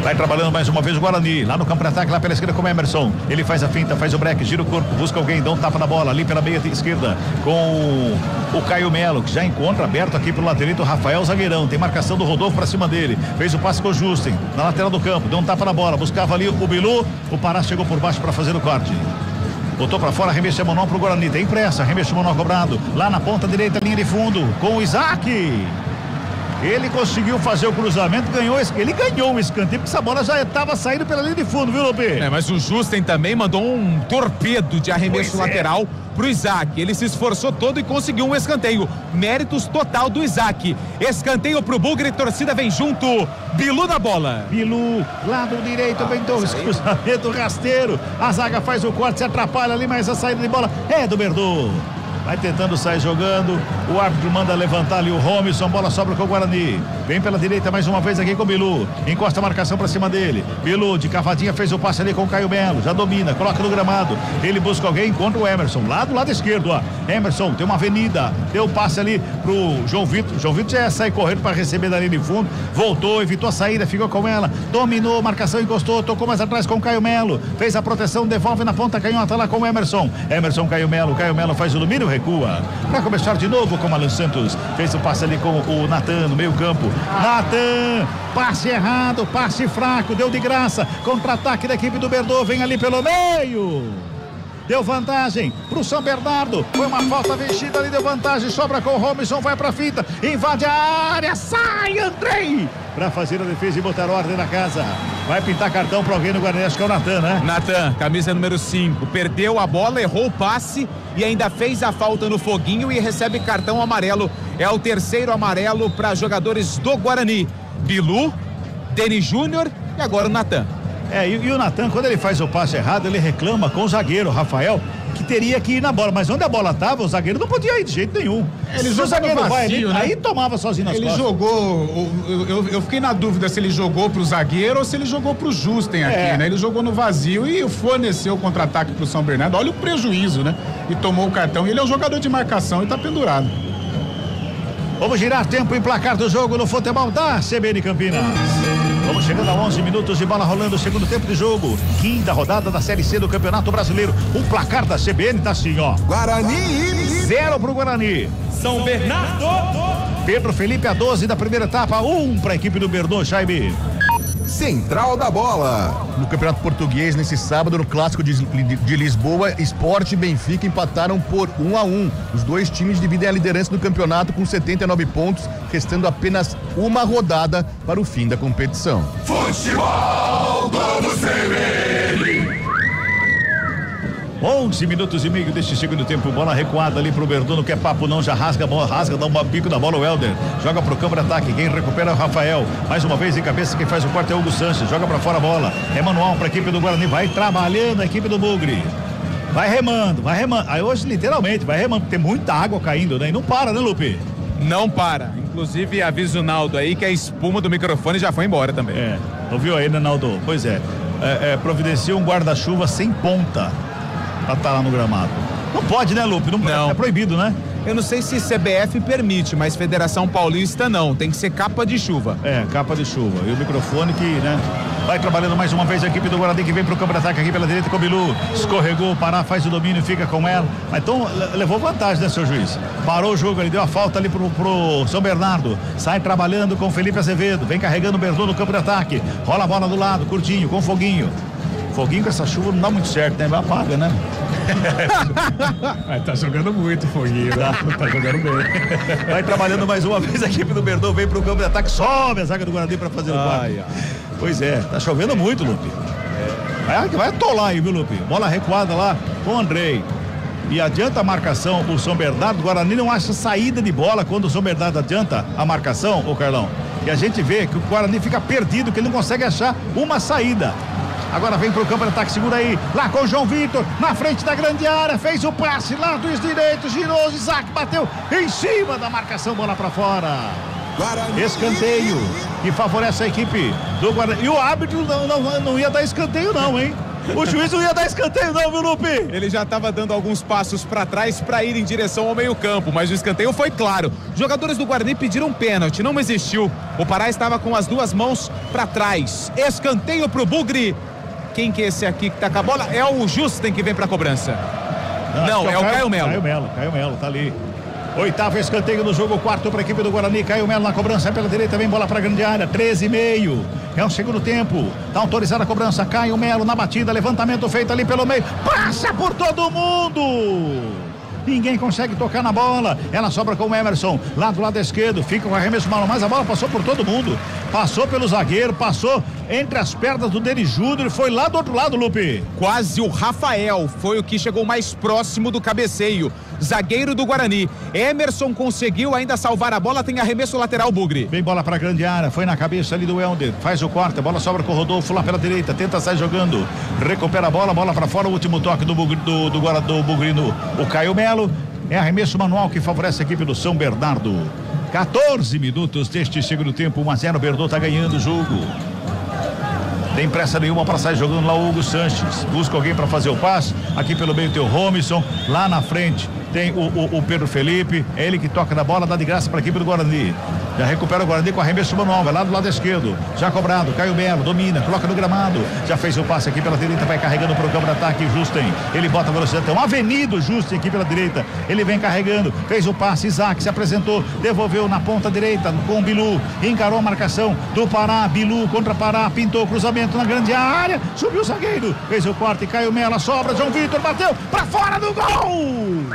Vai trabalhando mais uma vez o Guarani, lá no campo de ataque, lá pela esquerda com o Emerson. Ele faz a finta, faz o break, gira o corpo, busca alguém, dá um tapa na bola, ali pela meia esquerda, com o Caio Melo, que já encontra aberto aqui pro lateral o Rafael Zagueirão. Tem marcação do Rodolfo pra cima dele. Fez o passe com o Justen, na lateral do campo, deu um tapa na bola, buscava ali o Bilu, o Pará chegou por baixo pra fazer o corte. Botou pra fora, arremesso de Monó pro Guarani, tem pressa, arremesso de Monó cobrado, lá na ponta direita, linha de fundo, com o Isaac. Ele conseguiu fazer o cruzamento, ele ganhou o escanteio, porque essa bola já estava saindo pela linha de fundo, viu, Lupe? Mas o Justen também mandou um torpedo de arremesso lateral pro Isaac. Ele se esforçou todo e conseguiu um escanteio. Méritos total do Isaac. Escanteio pro Bugre, torcida vem junto. Bilu na bola. Bilu, lado direito, ventou o cruzamento rasteiro. A zaga faz o corte, se atrapalha ali, mas a saída de bola é do Berdu. Vai tentando sair jogando, o árbitro manda levantar ali o Romisson, bola sobra com o Guarani, vem pela direita mais uma vez aqui com o Bilu, encosta a marcação pra cima dele, Bilu de cavadinha fez o passe ali com o Caio Melo, já domina, coloca no gramado, ele busca alguém, encontra o Emerson, lá do lado esquerdo, ó, Emerson tem uma avenida, deu o passe ali pro João Vitor já sai correndo para receber da linha de fundo, voltou, evitou a saída, ficou com ela, dominou, marcação encostou, tocou mais atrás com o Caio Melo, fez a proteção, devolve na ponta canhota lá com o Emerson, Caio Melo faz o domínio, recua, para começar de novo com o Alan Santos, fez o passe ali com o Natan no meio campo, Natan, passe errado, passe fraco, deu de graça, contra-ataque da equipe do Berdu, vem ali pelo meio, deu vantagem pro São Bernardo, foi uma falta vencida ali, deu vantagem, sobra com o Robinson, vai pra fita, invade a área, sai Andrei, pra fazer a defesa e botar ordem na casa, vai pintar cartão pra alguém no Guarani, acho que é o Natan, né? Natan, camisa número 5, perdeu a bola, errou o passe e ainda fez a falta no foguinho e recebe cartão amarelo, é o terceiro amarelo para jogadores do Guarani, Bilu, Denis Júnior e agora o Natan. E o Natan, quando ele faz o passe errado, ele reclama com o zagueiro, Rafael, que teria que ir na bola, mas onde a bola estava, o zagueiro não podia ir de jeito nenhum. Ele jogou no vazio, né? Aí tomava sozinho nas costas. Ele jogou, eu fiquei na dúvida se ele jogou pro zagueiro ou se ele jogou pro Justen aqui, né? Ele jogou no vazio e forneceu o contra-ataque pro São Bernardo, olha o prejuízo, né? E tomou o cartão, ele é um jogador de marcação e tá pendurado. Vamos girar tempo e placar do jogo no futebol da CBN Campinas. Vamos chegando a 11 minutos de bola rolando o segundo tempo de jogo. Quinta rodada da Série C do Campeonato Brasileiro. O placar da CBN tá assim, ó. Guarani 0 pro Guarani. São Bernardo. Pedro Felipe a 12 da primeira etapa, 1 pra equipe do Berdu, Jaime. Central da Bola. No Campeonato Português, nesse sábado, no Clássico de Lisboa, Sport e Benfica empataram por 1-1. Os dois times dividem a liderança do campeonato com 79 pontos, restando apenas uma rodada para o fim da competição. Futebol Globo CBN. 11 minutos e meio deste segundo tempo, bola recuada ali pro Berdu, não quer papo não, já rasga a bola, dá um bico da bola o Helder, joga pro campo de ataque, quem recupera é o Rafael, mais uma vez em cabeça, quem faz o corte é o Hugo Sanches, joga pra fora a bola, é manual pra equipe do Guarani, vai trabalhando a equipe do Bugre, vai remando, aí hoje literalmente, vai remando, tem muita água caindo, né, e não para, né, Lupe? Não para, inclusive avisa o Naldo aí que a espuma do microfone já foi embora também. Ouviu aí, né, Naldo? Pois providencia um guarda-chuva sem ponta pra estar lá no gramado. Não pode, né, Lupe? Não. É proibido, né? Eu não sei se CBF permite, mas Federação Paulista não, tem que ser capa de chuva. Capa de chuva. E o microfone que, né, vai trabalhando mais uma vez a equipe do Guarani que vem pro campo de ataque aqui pela direita com o Bilu, escorregou, Pará faz o domínio, fica com ela, mas então levou vantagem, né, seu juiz? Parou o jogo, ele deu a falta ali pro São Bernardo, sai trabalhando com o Felipe Azevedo, vem carregando o Berdu no campo de ataque, rola a bola do lado, curtinho, com Foguinho com essa chuva não dá muito certo, né? Apaga, né? Tá jogando muito, Foguinho. Tá jogando bem. Vai trabalhando mais uma vez a equipe do Verdão, vem pro campo de ataque, sobe a zaga do Guarani pra fazer o quarto. Pois é, tá chovendo muito, Lupe. Vai atolar aí, viu, Lupe? Bola recuada lá com o Andrei. E adianta a marcação o São Bernardo. O Guarani não acha saída de bola quando o São Bernardo adianta a marcação, ô Carlão. E a gente vê que o Guarani fica perdido, que ele não consegue achar uma saída. Agora vem pro campo de ataque, segura aí, lá com o João Vitor, na frente da grande área, fez o passe lá dos direitos, girou, Isaac bateu em cima da marcação, bola pra fora. Escanteio que favorece a equipe do Guarani. E o árbitro não ia dar escanteio não, hein? O juiz não ia dar escanteio não, viu, Lupe? Ele já estava dando alguns passos para trás para ir em direção ao meio-campo, mas o escanteio foi claro. Os jogadores do Guarani pediram pênalti, não existiu. O Pará estava com as duas mãos para trás. Escanteio pro Bugre. Quem que é esse aqui que tá com a bola? É o Justen que vem pra cobrança. Não, é o Caio Melo. Caio Melo, tá ali. Oitavo escanteio no jogo, quarto para a equipe do Guarani. Caio Melo na cobrança, pela direita, vem bola para a grande área, 13,5. É o segundo tempo. Tá autorizada a cobrança. Caio Melo na batida, levantamento feito ali pelo meio. Passa por todo mundo. Ninguém consegue tocar na bola. Ela sobra com o Emerson, lá do lado esquerdo. Fica com o arremesso mal, mas a bola passou por todo mundo. Passou pelo zagueiro, passou entre as pernas do Denis Júnior e foi lá do outro lado, Lupe. Quase o Rafael foi o que chegou mais próximo do cabeceio. Zagueiro do Guarani. Emerson conseguiu ainda salvar a bola, tem arremesso lateral, Bugre. Vem bola pra grande área, foi na cabeça ali do Helder. Faz o corte, a bola sobra com o Rodolfo lá pela direita, tenta sair jogando. Recupera a bola pra fora, o último toque do Bugre, do Bugrino, o Caio Melo. É arremesso manual que favorece a equipe do São Bernardo. 14 minutos deste segundo tempo, 1-0, o Verdão tá ganhando o jogo. Tem pressa nenhuma para sair jogando lá o Hugo Sanches. Busca alguém para fazer o passe. Aqui pelo meio tem o Romisson. Lá na frente tem o Pedro Felipe. É ele que toca na bola, dá de graça para a equipe do Guarani. Já recupera o Guarani com arremesso manual. Vai lá do lado esquerdo. Já cobrado. Caio Melo domina, coloca no gramado. Já fez o passe aqui pela direita. Vai carregando para o campo de ataque. Justen. Ele bota a velocidade. Tem uma avenida Justen aqui pela direita. Ele vem carregando. Fez o passe. Isaac se apresentou. Devolveu na ponta direita com o Bilu. Encarou a marcação do Pará. Bilu contra Pará. Pintou o cruzamento na grande área. Subiu o zagueiro. Fez o corte. Caio Melo. Sobra. João Vitor bateu para fora do gol.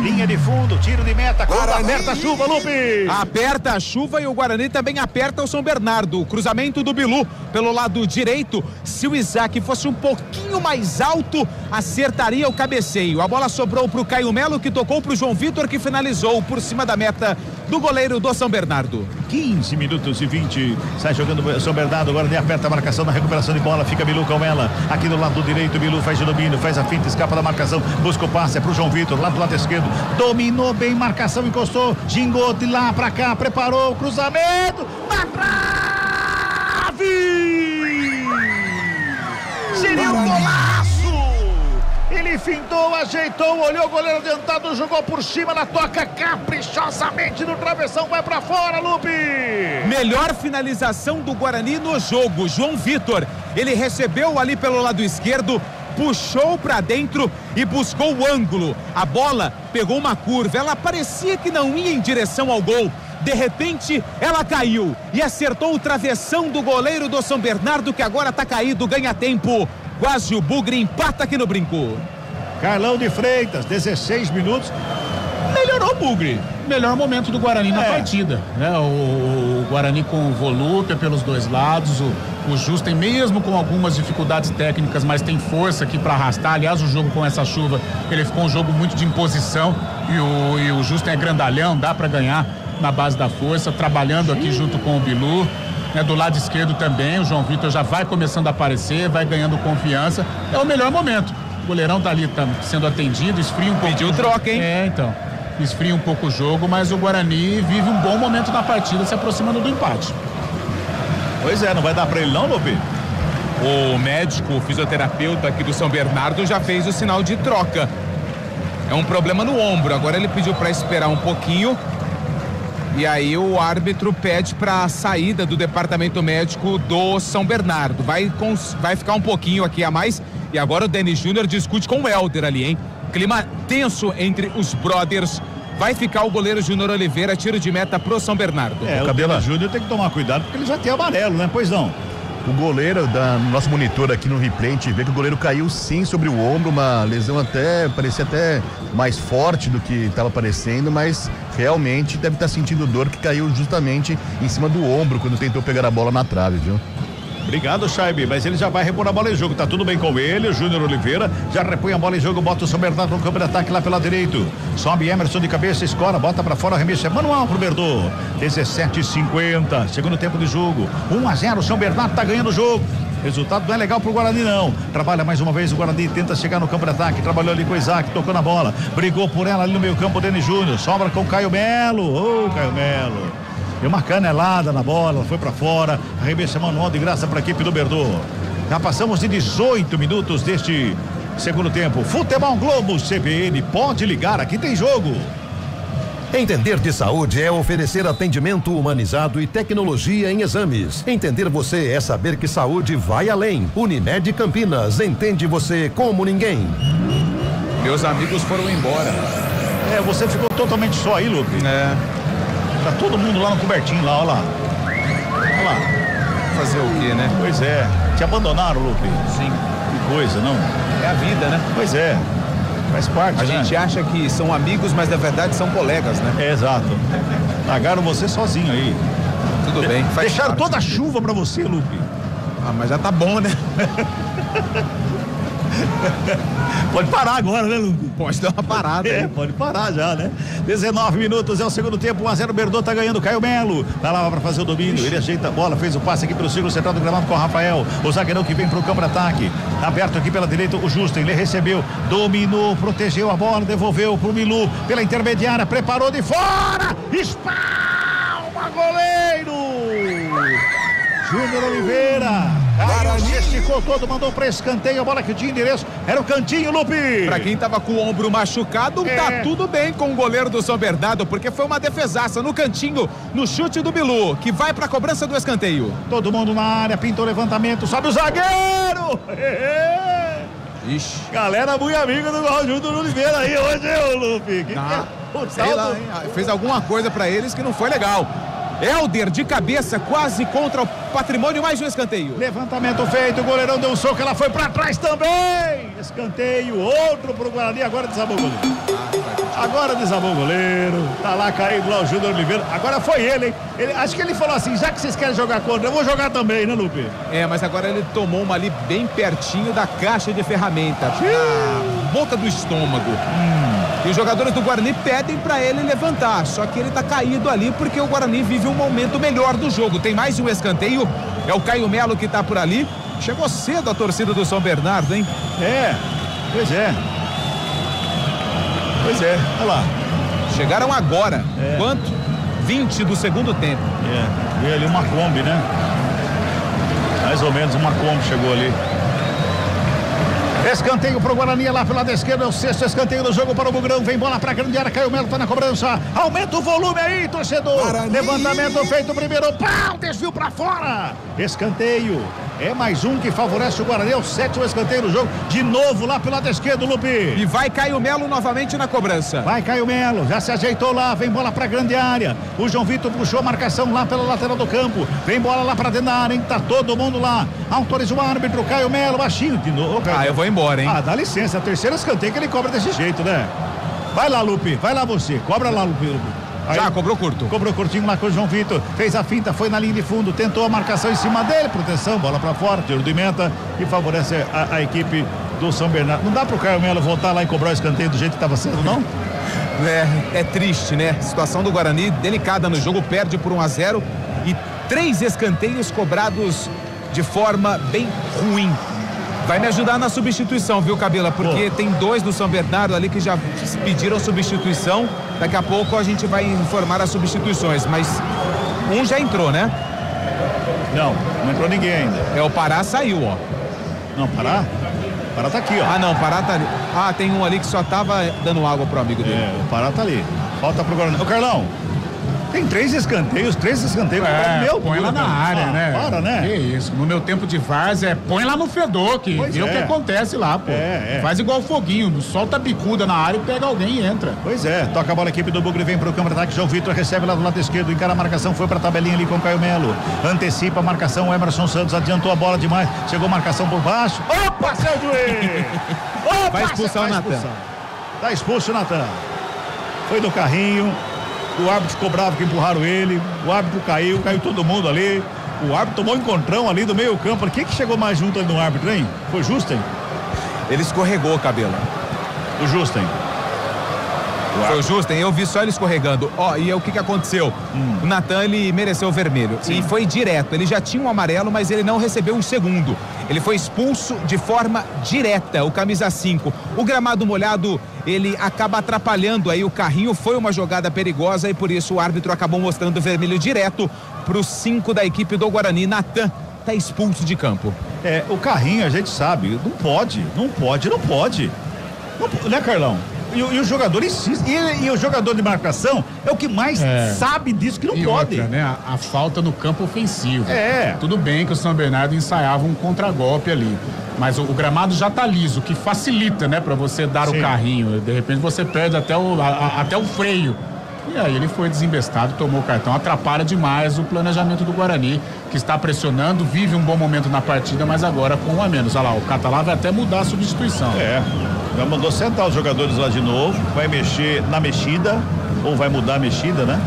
Linha de fundo, tiro de meta, aperta a chuva, Lupe. Aperta a chuva e o Guarani também aperta o São Bernardo. O cruzamento do Bilu pelo lado direito. Se o Isaac fosse um pouquinho mais alto, acertaria o cabeceio. A bola sobrou pro Caio Melo, que tocou pro João Vitor, que finalizou por cima da meta do goleiro do São Bernardo. 15 minutos e 20. Sai jogando o São Bernardo. Agora nem aperta a marcação na recuperação de bola. Fica Bilu com ela. Aqui do lado direito, Bilu faz o domínio, faz a finta, escapa da marcação. Busca o passe, é pro João Vitor, lá do lado esquerdo. Dominou bem, marcação, encostou. Gingou de lá pra cá, preparou o cruzamento. Na trave! Seria um golaço! Ele fintou, ajeitou, olhou o goleiro adiantado, jogou por cima na toca caprichosamente no travessão, vai pra fora, Lupe! Melhor finalização do Guarani no jogo, João Vitor. Ele recebeu ali pelo lado esquerdo, puxou pra dentro e buscou o ângulo. A bola pegou uma curva, ela parecia que não ia em direção ao gol. De repente, ela caiu e acertou o travessão do goleiro do São Bernardo, que agora tá caído, ganha tempo. Quase o Bugre empata aqui no Brinco. Carlão de Freitas, 16 minutos. Melhorou o Bugre. Melhor momento do Guarani na partida, né? O Guarani com volúpia pelos dois lados, o Justen mesmo com algumas dificuldades técnicas, mas tem força aqui para arrastar. Aliás, o jogo com essa chuva, ele ficou um jogo muito de imposição e o Justen é grandalhão, dá para ganhar na base da força, trabalhando aqui junto com o Bilu. Né, do lado esquerdo também, o João Vitor já vai começando a aparecer, vai ganhando confiança. É o melhor momento. O goleirão tá ali, tá sendo atendido, esfria um pouco. Pediu troca, hein? Então. Esfria um pouco o jogo, mas o Guarani vive um bom momento na partida, se aproximando do empate. Pois é, não vai dar pra ele não, Lupe? O médico, o fisioterapeuta aqui do São Bernardo já fez o sinal de troca. É um problema no ombro, agora ele pediu pra esperar um pouquinho. E aí o árbitro pede para a saída do departamento médico do São Bernardo. Vai ficar um pouquinho aqui a mais. E agora o Denis Júnior discute com o Helder ali, hein? Clima tenso entre os brothers. Vai ficar o goleiro Júnior Oliveira, tiro de meta pro São Bernardo. O Denis Júnior tem que tomar cuidado porque ele já tem amarelo, né? Pois não. O goleiro, no nosso monitor aqui no replay, a gente vê que o goleiro caiu sim sobre o ombro, uma lesão parecia até mais forte do que estava parecendo, mas realmente deve estar sentindo dor, que caiu justamente em cima do ombro quando tentou pegar a bola na trave, viu? Obrigado, Chaib, mas ele já vai repor a bola em jogo, tá tudo bem com ele, o Júnior Oliveira já repõe a bola em jogo, bota o São Bernardo no campo de ataque lá pelo lado direito, sobe Emerson de cabeça, escora, bota pra fora, arremesso é manual pro Berdô, 17:50, segundo tempo de jogo, 1-0, São Bernardo tá ganhando o jogo. Resultado não é legal pro Guarani, não. Trabalha mais uma vez o Guarani, tenta chegar no campo de ataque. Trabalhou ali com o Isaac, tocou na bola. Brigou por ela ali no meio campo, o Denis Júnior. Sobra com o Caio Melo. Caio Melo. Deu uma canelada na bola, ela foi pra fora. Arremesso manual de graça pra equipe do Berdô. Já passamos de 18 minutos deste segundo tempo. Futebol Globo CBN, pode ligar, aqui tem jogo. Entender de saúde é oferecer atendimento humanizado e tecnologia em exames. Entender você é saber que saúde vai além. Unimed Campinas, entende você como ninguém. Meus amigos foram embora. Você ficou totalmente só aí, Lupe. Tá todo mundo lá no cobertinho, lá, olha lá. Olha lá. Fazer o quê, né? Pois é. Te abandonaram, Lupe? Sim. Que coisa, não? É a vida, né? Pois é. Faz parte, A gente acha que são amigos, mas na verdade são colegas, né? Exato. Largaram você sozinho aí. Tudo bem. Deixaram toda a chuva pra você, Lupe. Mas já tá bom, né? Pode parar agora, né, Lupe? Pode dar uma parada. Pode parar já, né? 19 minutos é o segundo tempo, 1-0, Berdô tá ganhando, Caio Melo. Tá lá pra fazer o domínio, ele ajeita a bola, fez o passe aqui pelo círculo central do gramado com o Rafael. O zagueirão que vem pro campo de ataque. Aberto aqui pela direita, o Justen, ele recebeu, dominou, protegeu a bola, devolveu pro Milu, pela intermediária, preparou de fora, espalma, goleiro! Júnior Oliveira, Guarani esticou todo, mandou pra escanteio, a bola que tinha endereço, era o cantinho, Lupe. Pra quem tava com o ombro machucado, tá tudo bem com o goleiro do São Bernardo, porque foi uma defesaça no cantinho, no chute do Bilu, que vai pra cobrança do escanteio. Todo mundo na área, pintou o levantamento, sobe o zagueiro! Ixi. Galera muito amiga do Júnior Oliveira aí hoje, Lupe. Sei lá, hein? Fez alguma coisa pra eles que não foi legal. Helder de cabeça, quase contra o patrimônio, mais um escanteio. Levantamento feito, o goleirão deu um soco, ela foi pra trás também. Escanteio, outro pro Guarani, agora desabou o goleiro. Agora desabou o goleiro, tá lá caído lá o Júnior Oliveira. Agora foi ele, hein? Acho que ele falou assim, já que vocês querem jogar contra, eu vou jogar também, né, Lupe? Mas agora ele tomou uma ali bem pertinho da caixa de ferramenta, na boca do estômago. E os jogadores do Guarani pedem pra ele levantar, só que ele tá caído ali porque o Guarani vive um momento melhor do jogo. Tem mais um escanteio, é o Caio Melo que tá por ali. Chegou cedo a torcida do São Bernardo, hein? Pois é. Olha lá. Chegaram agora. Quanto? 20 do segundo tempo. Veio ali uma Kombi, né? Mais ou menos uma Kombi chegou ali. Escanteio pro Guarani lá pelo lado esquerdo, é o sexto escanteio do jogo para o Bugrão, vem bola pra grande área, Caio Melo tá na cobrança, aumenta o volume aí, torcedor, Guarani. Levantamento feito primeiro, pau, desvio pra fora, escanteio, é mais um que favorece o Guarani, é o sétimo escanteio do jogo, de novo lá pelo lado esquerdo, Lupe. E vai Caio Melo novamente na cobrança. Vai Caio Melo, já se ajeitou lá, vem bola pra grande área, o João Vitor puxou a marcação lá pela lateral do campo, vem bola lá pra dentro da área, hein, tá todo mundo lá, autoriza o árbitro, Caio Melo, baixinho de novo. Eu vou embora, hein? Dá licença, a terceira escanteio que ele cobra desse jeito, né? Vai lá, Lupe, vai lá você, cobra lá, Lupe. Aí, já cobrou curto. Cobrou curtinho lá com o João Vitor, fez a finta, foi na linha de fundo, tentou a marcação em cima dele, proteção, bola pra fora, tiro de meta, que favorece a equipe do São Bernardo. Não dá pro Caio Melo voltar lá e cobrar o escanteio do jeito que tava sendo, não? É triste, né? Situação do Guarani delicada no jogo, perde por 1-0 e 3 escanteios cobrados de forma bem ruim. Vai me ajudar na substituição, viu, Cabela? Porque tem 2 do São Bernardo ali que já pediram substituição. Daqui a pouco a gente vai informar as substituições, mas um já entrou, né? Não entrou ninguém ainda. O Pará saiu, ó. Não, Pará? Pará tá aqui, ó. Não, Pará tá ali. Tem um ali que só tava dando água pro amigo dele. O Pará tá ali. Falta pro Guarani. Ô, Carlão, Tem 3 escanteios. Meu põe lá na área, né? Para, né? Que isso. No meu tempo de várzea, põe lá no fedor, que vê o que acontece lá, pô. Faz igual o foguinho, solta a bicuda na área e pega alguém e entra. Pois é, toca a bola, a equipe do Bugre vem pro campo de ataque, João Vitor recebe lá do lado esquerdo, encara a marcação, foi pra tabelinha ali com o Caio Melo, antecipa a marcação, o Emerson Santos adiantou a bola demais, chegou a marcação por baixo, opa, seu juiz! Opa, vai expulsar o Natan. Tá expulso o Natan. Foi do carrinho, o árbitro ficou bravo que empurraram ele, o árbitro caiu todo mundo ali, o árbitro tomou um encontrão ali do meio campo. Quem que chegou mais junto ali no árbitro, hein? Foi Justen? Ele escorregou o cabelo. O Justen. Foi o Justen, eu vi só ele escorregando. E o que aconteceu? O Natan, ele mereceu o vermelho. Sim. E foi direto. Ele já tinha um amarelo, mas ele não recebeu um segundo. Ele foi expulso de forma direta, o camisa 5. O gramado molhado, ele acaba atrapalhando aí o carrinho. Foi uma jogada perigosa e por isso o árbitro acabou mostrando o vermelho direto para os 5 da equipe do Guarani. Natan tá expulso de campo. O carrinho a gente sabe, não pode. Né, Carlão? E o jogador insiste. E o jogador de marcação é o que mais sabe disso, que não pode. Outra, né? A falta no campo ofensivo. É. Tudo bem que o São Bernardo ensaiava um contragolpe ali. Mas o gramado já tá liso, que facilita, né? Pra você dar o carrinho. De repente você perde até o freio. E aí ele foi desembestado, tomou o cartão. Atrapalha demais o planejamento do Guarani, que está pressionando, vive um bom momento na partida, mas agora com 1 a menos. Olha lá, o Catalá vai até mudar a substituição. Já mandou sentar os jogadores lá de novo, vai mexer na mexida, ou vai mudar a mexida, né?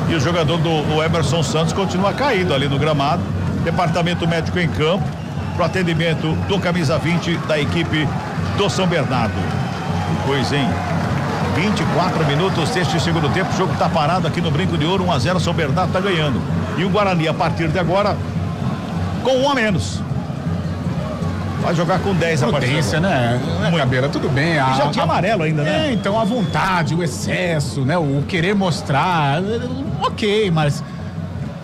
E o jogador do Emerson Santos continua caído ali no gramado. Departamento médico em campo, pro atendimento do camisa 20 da equipe do São Bernardo. Pois, hein? 24 minutos deste segundo tempo, o jogo tá parado aqui no Brinco de Ouro, 1-0, São Bernardo tá ganhando. E o Guarani, a partir de agora, com 1 a menos. Vai jogar com 10 a partir de agora. Né? Cabela, tudo bem. Já tinha amarelo ainda, né? Então a vontade, o excesso, né? O querer mostrar, ok, mas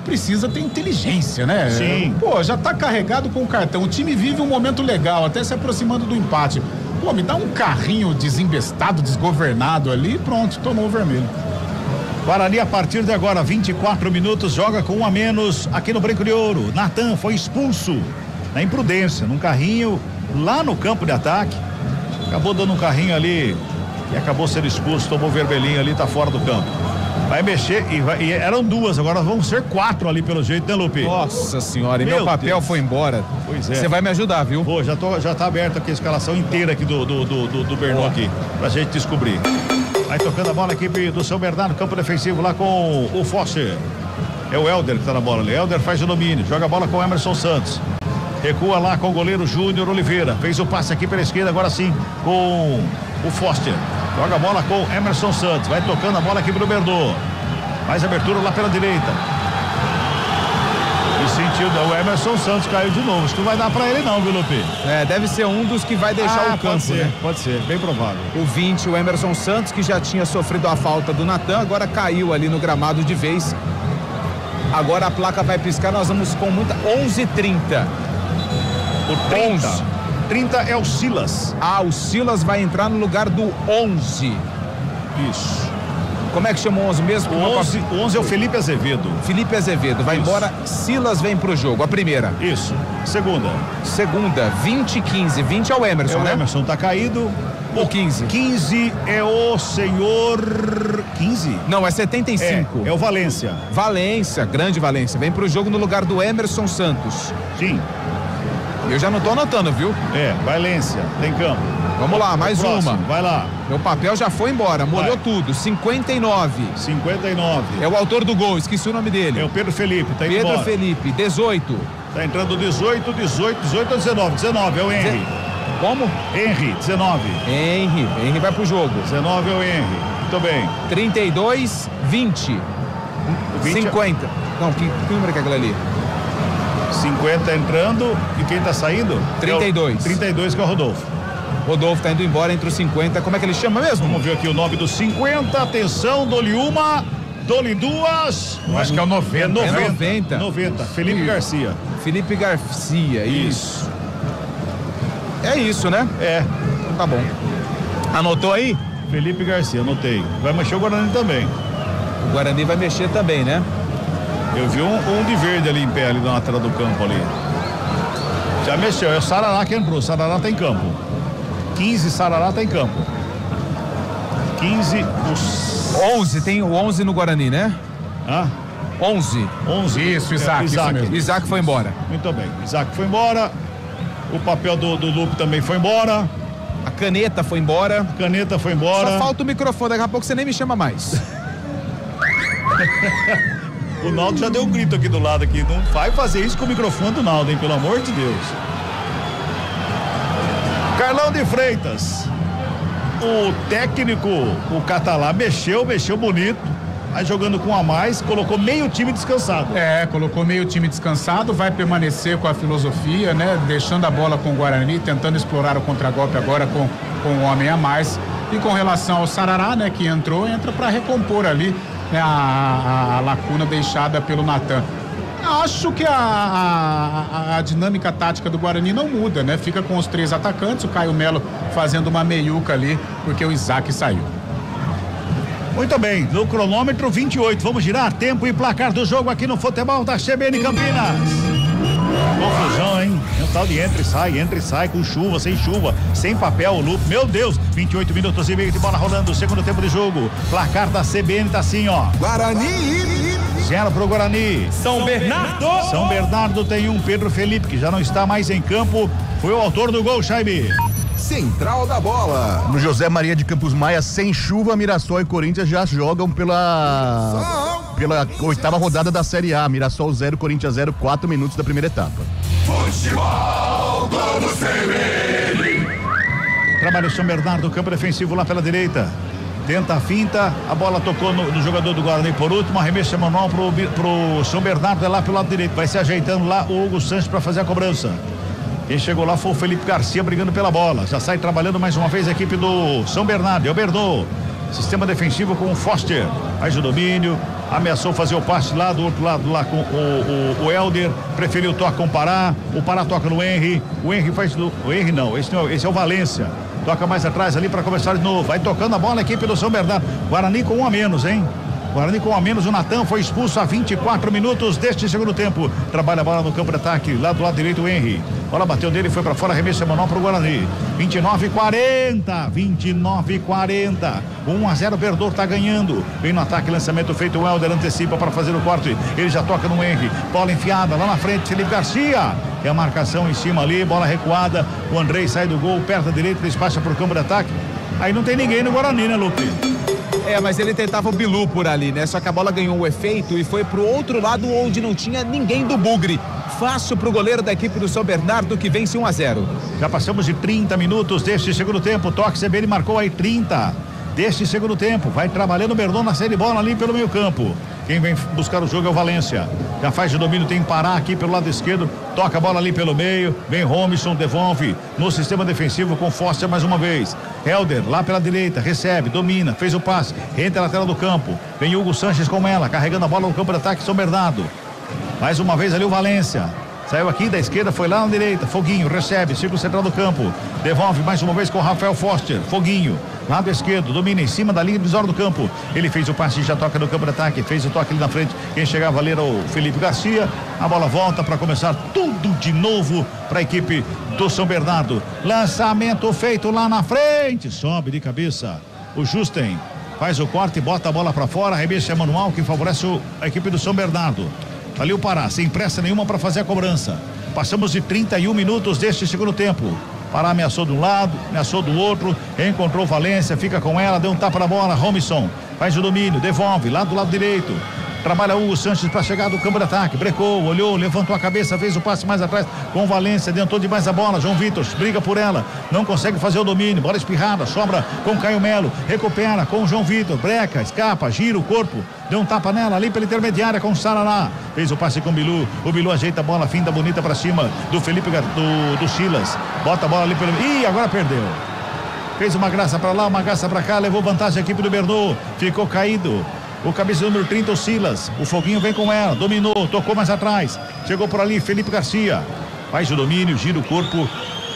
precisa ter inteligência, né? Sim. Pô, já tá carregado com o cartão, o time vive um momento legal, até se aproximando do empate. Pô, me dá um carrinho desembestado, desgovernado ali e pronto, tomou o vermelho. Guarani, a partir de agora, 24 minutos, joga com 1 a menos aqui no Brinco de Ouro. Natan foi expulso na imprudência, num carrinho lá no campo de ataque. Acabou dando um carrinho ali e acabou sendo expulso, tomou vermelhinho ali, tá fora do campo. Vai mexer e eram 2, agora vão ser 4 ali pelo jeito, né, Lupe? Nossa senhora, e meu papel Deus. Foi embora. Pois é. Você vai me ajudar, viu? Pô, já tá aberta aqui a escalação inteira aqui do Bernô aqui, pra gente descobrir. Vai tocando a bola a equipe do São Bernardo, campo defensivo lá com o Foster. É o Helder que tá na bola ali. Helder faz o domínio, joga a bola com o Emerson Santos. Recua lá com o goleiro Júnior Oliveira. Fez o passe aqui pela esquerda, agora sim com o Foster. Joga a bola com o Emerson Santos. Vai tocando a bola aqui pro Bernô. Mais abertura lá pela direita. E sentiu, o Emerson Santos caiu de novo. Acho que não vai dar pra ele não, viu, Lupe? Deve ser um dos que vai deixar o campo, né? Pode ser, bem provável. O 20, o Emerson Santos, que já tinha sofrido a falta do Natan, agora caiu ali no gramado de vez. Agora a placa vai piscar, nós vamos com muita 11:30. O 30. 30 é o Silas. O Silas vai entrar no lugar do 11. Isso. Como é que chama o 11 mesmo? O 11 é o Felipe Azevedo. Felipe Azevedo vai embora, Silas vem pro jogo, a primeira. Isso. Segunda, 20-15. 20 é o Emerson, né? O Emerson tá caído. O 15. 15 é o senhor... 15? Não, é 75. É o Valência. Valência, grande Valência. Vem pro jogo no lugar do Emerson Santos. Sim. Eu já não tô anotando, viu? Valência, tem campo. Vamos lá, mais uma. Vai lá. Meu papel já foi embora, molhou tudo. 59. É o autor do gol, esqueci o nome dele. É o Pedro Felipe, tá indo embora. Pedro Felipe, 18. Tá entrando 18 ou 19? 19 é o Henry. Como? Henry, 19. Henry vai pro jogo. 19 é o Henry. Muito bem. 32, 20. 50. Não, que número que é aquilo ali? 50 entrando e quem tá saindo? 32. 32 que é o Rodolfo. Rodolfo tá indo embora entre os 50. Como é que ele chama mesmo? Vamos ver aqui o nome dos 50. Atenção, dou-lhe uma, dou-lhe duas. Acho que é o 90. 90. Felipe Garcia. Felipe Garcia, isso. É isso, né? Então tá bom. Anotou aí? Felipe Garcia, anotei. Vai mexer o Guarani também. O Guarani vai mexer também, né? Eu vi um de verde ali em pé, ali na lateral do campo ali. Já mexeu, é o Sarará que entrou. O Sarará tá em campo. 15, Sarará tá em campo. 15, 11, tem o 11 no Guarani, né? 11. Isso, Isaac. Isaac. Isso mesmo. Isaac foi embora. Muito bem, Isaac foi embora. O papel do Lupe também foi embora. A caneta foi embora. Caneta foi embora. Só falta o microfone, daqui a pouco você nem me chama mais. O Naldo já deu um grito aqui do lado aqui. Não vai fazer isso com o microfone do Naldo, hein? Pelo amor de Deus. Carlão de Freitas. O técnico, o Catalá, mexeu bonito. Aí jogando com um a mais, colocou meio time descansado. Colocou meio time descansado, vai permanecer com a filosofia, né? Deixando a bola com o Guarani, tentando explorar o contragolpe agora com um homem a mais. E com relação ao Sarará, né? Que entra para recompor ali, né, a lacuna deixada pelo Natan. Acho que a dinâmica tática do Guarani não muda, né? Fica com os 3 atacantes, o Caio Melo fazendo uma meiuca ali, porque o Isaac saiu. Muito bem, no cronômetro 28, vamos girar tempo e placar do jogo aqui no futebol da CBN Campinas. Confusão, hein? Um tal de entra e sai, com chuva, sem papel, o Lupe, meu Deus, 28 minutos e meio de bola rolando, segundo tempo de jogo, placar da CBN tá assim, ó. Guarani 0 pro Guarani. São Bernardo. São Bernardo tem um, Pedro Felipe, que já não está mais em campo, foi o autor do gol, Chaibe. Central da bola. No José Maria de Campos Maia, sem chuva, Mirassol e Corinthians já jogam pela 8ª rodada da Série A. Mirassol 0, Corinthians 0, 4 minutos da primeira etapa. Futebol Globo CBN. Trabalha o São Bernardo, campo defensivo lá pela direita. Tenta a finta, a bola tocou no jogador do Guarani por último, arremesso manual pro São Bernardo, é lá pelo lado direito. Vai se ajeitando lá o Hugo Sanches para fazer a cobrança. Quem chegou lá foi o Felipe Garcia brigando pela bola. Já sai trabalhando mais uma vez a equipe do São Bernardo. Elberdo. Sistema defensivo com o Foster. Faz o domínio. Ameaçou fazer o passe lá do outro lado, lá com o Helder. Preferiu tocar com o Pará. O Pará toca no Henry. O Henry faz do. O Henry não. Esse é o Valência. Toca mais atrás ali para começar de novo. Vai tocando a bola a equipe do São Bernardo. Guarani com 1 a menos, hein? Guarani com 1 a menos, o Natan foi expulso a 24 minutos deste segundo tempo. Trabalha a bola no campo de ataque, lá do lado direito o Henry. Bola bateu dele, foi pra fora, arremesso manual pro Guarani. 29-40, 1-0, Verdor tá ganhando. Vem no ataque, lançamento feito, o Helder antecipa para fazer o corte. Ele já toca no Henry, bola enfiada lá na frente, Felipe Garcia. É a marcação em cima ali, bola recuada. O Andrei sai do gol, perto da direita, despacha pro campo de ataque. Aí não tem ninguém no Guarani, né, Lupe? Mas ele tentava o Bilu por ali, né? Só que a bola ganhou o efeito e foi pro outro lado onde não tinha ninguém do Bugre. Fácil pro goleiro da equipe do São Bernardo que vence 1-0. Já passamos de 30 minutos deste segundo tempo. Toque CBN marcou aí 30 deste segundo tempo. Vai trabalhando o Berdon na série de bola ali pelo meio campo. Quem vem buscar o jogo é o Valência. Já faz o domínio, tem Pará aqui pelo lado esquerdo. Toca a bola ali pelo meio. Vem Romisson, devolve no sistema defensivo com Foster mais uma vez. Helder lá pela direita, recebe, domina, fez o passe. Entra a lateral do campo. Vem Hugo Sanches com ela, carregando a bola no campo de ataque, São Bernardo. Mais uma vez ali o Valência. Saiu aqui da esquerda, foi lá na direita. Foguinho, recebe, círculo central do campo. Devolve mais uma vez com o Rafael Foster. Foguinho, lado esquerdo, domina em cima da linha divisória do campo. Ele fez o passe, já toca no campo de ataque. Fez o toque ali na frente. Quem chegava ali era o Felipe Garcia. A bola volta para começar tudo de novo para a equipe do São Bernardo. Lançamento feito lá na frente. Sobe de cabeça. O Justen faz o corte, bota a bola para fora. Arremesso manual que favorece a equipe do São Bernardo. Ali o Pará, sem pressa nenhuma para fazer a cobrança. Passamos de 31 minutos deste segundo tempo. Pará ameaçou de um lado, ameaçou do outro, encontrou Valência, fica com ela, deu um tapa na bola, Romisson faz o domínio, devolve lá do lado direito. Trabalha Hugo Sanches para chegar do campo de ataque. Brecou, olhou, levantou a cabeça, fez o passe mais atrás com Valência, adiantou demais a bola. João Vitor briga por ela, não consegue fazer o domínio. Bola espirrada, sobra com Caio Melo. Recupera com o João Vitor, breca, escapa, gira o corpo. Deu um tapa nela ali pela intermediária com o Sarará. Fez o passe com o Bilu. O Bilu ajeita a bola, finta bonita para cima do Felipe, do Silas. Bota a bola ali pelo. Ih, agora perdeu. Fez uma graça para lá, uma graça para cá, levou vantagem a equipe do Bernô. Ficou caído. O cabeça número 30, o Silas. O Foguinho vem com ela, dominou, tocou mais atrás. Chegou por ali, Felipe Garcia. Faz o domínio, gira o corpo.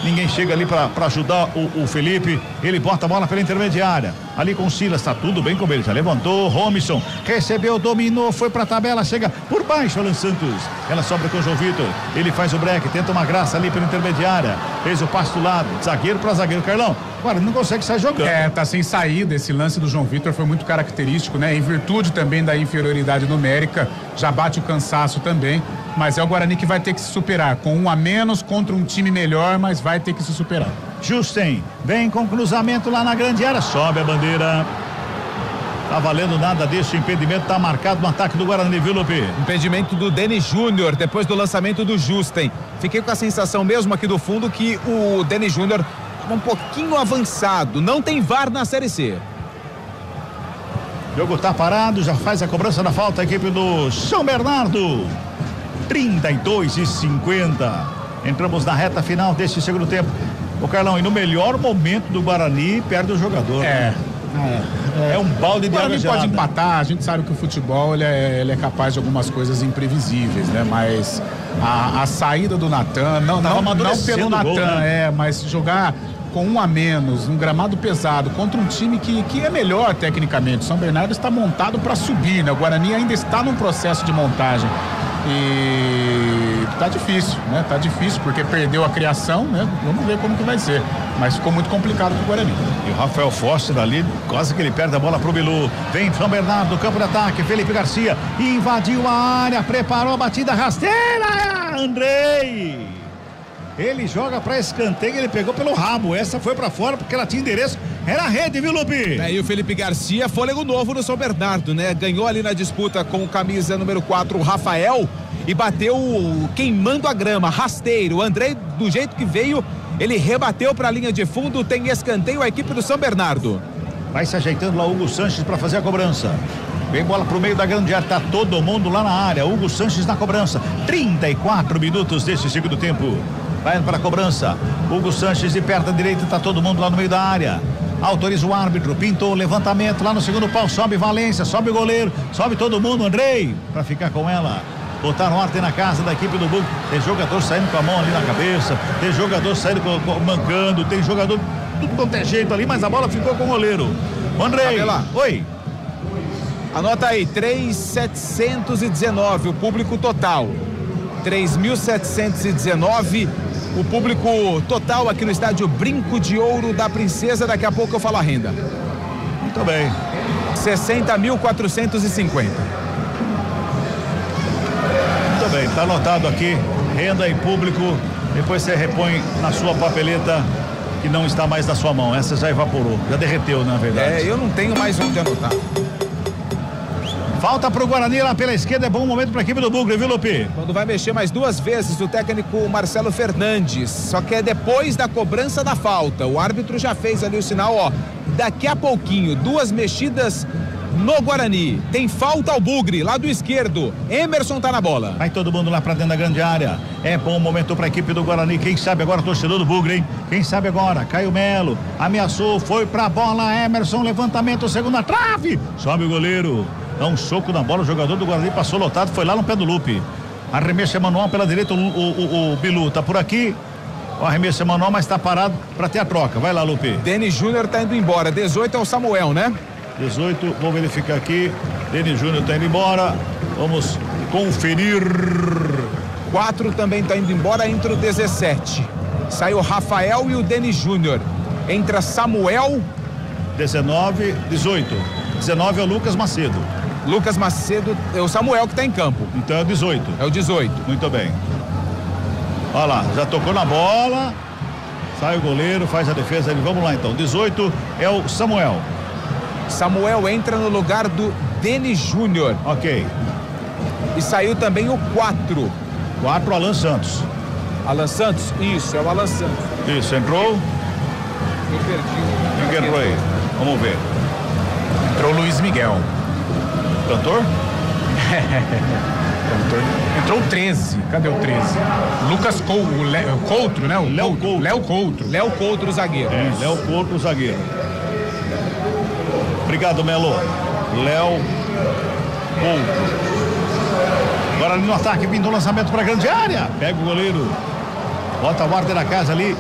Ninguém chega ali para ajudar o Felipe. Ele bota a bola pela intermediária. Ali com o Silas, tá tudo bem com ele. Já levantou, Romisson recebeu, dominou, foi pra tabela, chega por baixo, Alan Santos. Ela sobra com o João Vitor. Ele faz o break, tenta uma graça ali pela intermediária. Fez o passe do lado, zagueiro para zagueiro. Carlão, agora não consegue sair jogando. Tá sem saída. Esse lance do João Vitor foi muito característico, né? Em virtude também da inferioridade numérica, já bate o cansaço também. Mas é o Guarani que vai ter que se superar, com um a menos contra um time melhor, mas vai ter que se superar. Justen, vem com cruzamento lá na grande área, sobe a bandeira. Tá valendo nada desse impedimento, tá marcado no ataque do Guarani, viu, Lupe? Impedimento do Denis Júnior, depois do lançamento do Justen. Fiquei com a sensação mesmo aqui do fundo que o Denis Júnior estava um pouquinho avançado, não tem VAR na Série C. O jogo tá parado, já faz a cobrança da falta a equipe do São Bernardo. 32:50. Entramos na reta final desse segundo tempo. O Carlão, e no melhor momento do Guarani, perde o jogador. É um balde de água gelada. Pode empatar, a gente sabe que o futebol ele é capaz de algumas coisas imprevisíveis, né? Mas a saída do Natan, não pelo Natan, né? Mas jogar com um a menos, um gramado pesado, contra um time que é melhor tecnicamente. São Bernardo está montado para subir, né? O Guarani ainda está num processo de montagem. E tá difícil, né? Tá difícil porque perdeu a criação, né? Vamos ver como que vai ser. Mas ficou muito complicado pro Guarani. E o Rafael Foster ali, quase que ele perde a bola pro Bilu. Vem São Bernardo do campo de ataque, Felipe Garcia invadiu a área, preparou a batida rasteira, Andrei. Ele joga pra escanteio, ele pegou pelo rabo. Essa foi pra fora porque ela tinha endereço. Era a rede, viu, Lupi? E o Felipe Garcia, fôlego novo no São Bernardo, né? Ganhou ali na disputa com o camisa número 4, o Rafael, e bateu queimando a grama, rasteiro. O Andrei, do jeito que veio, ele rebateu pra linha de fundo, tem escanteio a equipe do São Bernardo. Vai se ajeitando lá o Hugo Sanches pra fazer a cobrança. Vem bola pro meio da grande área, tá todo mundo lá na área. Hugo Sanches na cobrança. 34 minutos desse segundo tempo. Vai para a cobrança. Hugo Sanches de perna direita, tá todo mundo lá no meio da área. Autoriza o árbitro, pintou levantamento lá no segundo pau, sobe Valência, sobe o goleiro, sobe todo mundo, Andrei, para ficar com ela. Botaram ordem na casa da equipe do Bug. Tem jogador saindo com a mão ali na cabeça, tem jogador saindo mancando, tem jogador tudo quanto é jeito ali, mas a bola ficou com o goleiro. Andrei, oi. Anota aí, 3.719 o público total. 3.719 o público total aqui no estádio Brinco de Ouro da Princesa. Daqui a pouco eu falo a renda. Muito bem. 60.450. Muito bem, tá anotado aqui. Renda e público. Depois você repõe na sua papeleta que não está mais na sua mão. Essa já evaporou, já derreteu, na verdade. Eu não tenho mais onde anotar. Falta pro Guarani lá pela esquerda, é bom momento pra equipe do Bugre, viu, Lupi? Quando vai mexer mais duas vezes o técnico Marcelo Fernandes, só que é depois da cobrança da falta. O árbitro já fez ali o sinal, ó, daqui a pouquinho, duas mexidas no Guarani. Tem falta ao Bugre, lado esquerdo. Emerson tá na bola. Vai todo mundo lá pra dentro da grande área. É bom momento pra equipe do Guarani. Quem sabe agora, torcedor do Bugre, hein? Quem sabe agora? Caio Melo ameaçou, foi pra bola. Emerson, levantamento, segunda trave. Sobe o goleiro. Dá um soco na bola, o jogador do Guarani passou lotado, foi lá no pé do Lupe. Arremesso é manual pela direita, o Bilu tá por aqui. O arremesso é manual, mas tá parado pra ter a troca. Vai lá, Lupe. Denis Júnior tá indo embora. 18 é o Samuel, né? 18, vou verificar aqui. Denis Júnior tá indo embora. Vamos conferir. 4 também tá indo embora, entra o 17. Sai o Rafael e o Denis Júnior. Entra Samuel. 19, 18. 19 é o Lucas Macedo. Lucas Macedo é o Samuel que tá em campo. Então é o 18. É o 18. Muito bem. Olha lá, já tocou na bola. Sai o goleiro, faz a defesa. Vamos lá então. 18 é o Samuel. Samuel entra no lugar do Denis Júnior. Ok. E saiu também o 4. 4, Alan Santos. Alan Santos? Isso, é o Alan Santos. Isso, entrou. Eu perdi. Quem entrou aí? Vamos ver. Entrou o Luiz Miguel. Cantor? Entrou o 13. Cadê o 13? Lucas Coutro, né? Léo Coutro. Léo Coutro, zagueiro. Léo Coutro, zagueiro. Obrigado, Melo. Léo Coutro. Agora ali no ataque, vindo o lançamento para a grande área. Pega o goleiro. Bota a guarda na casa ali.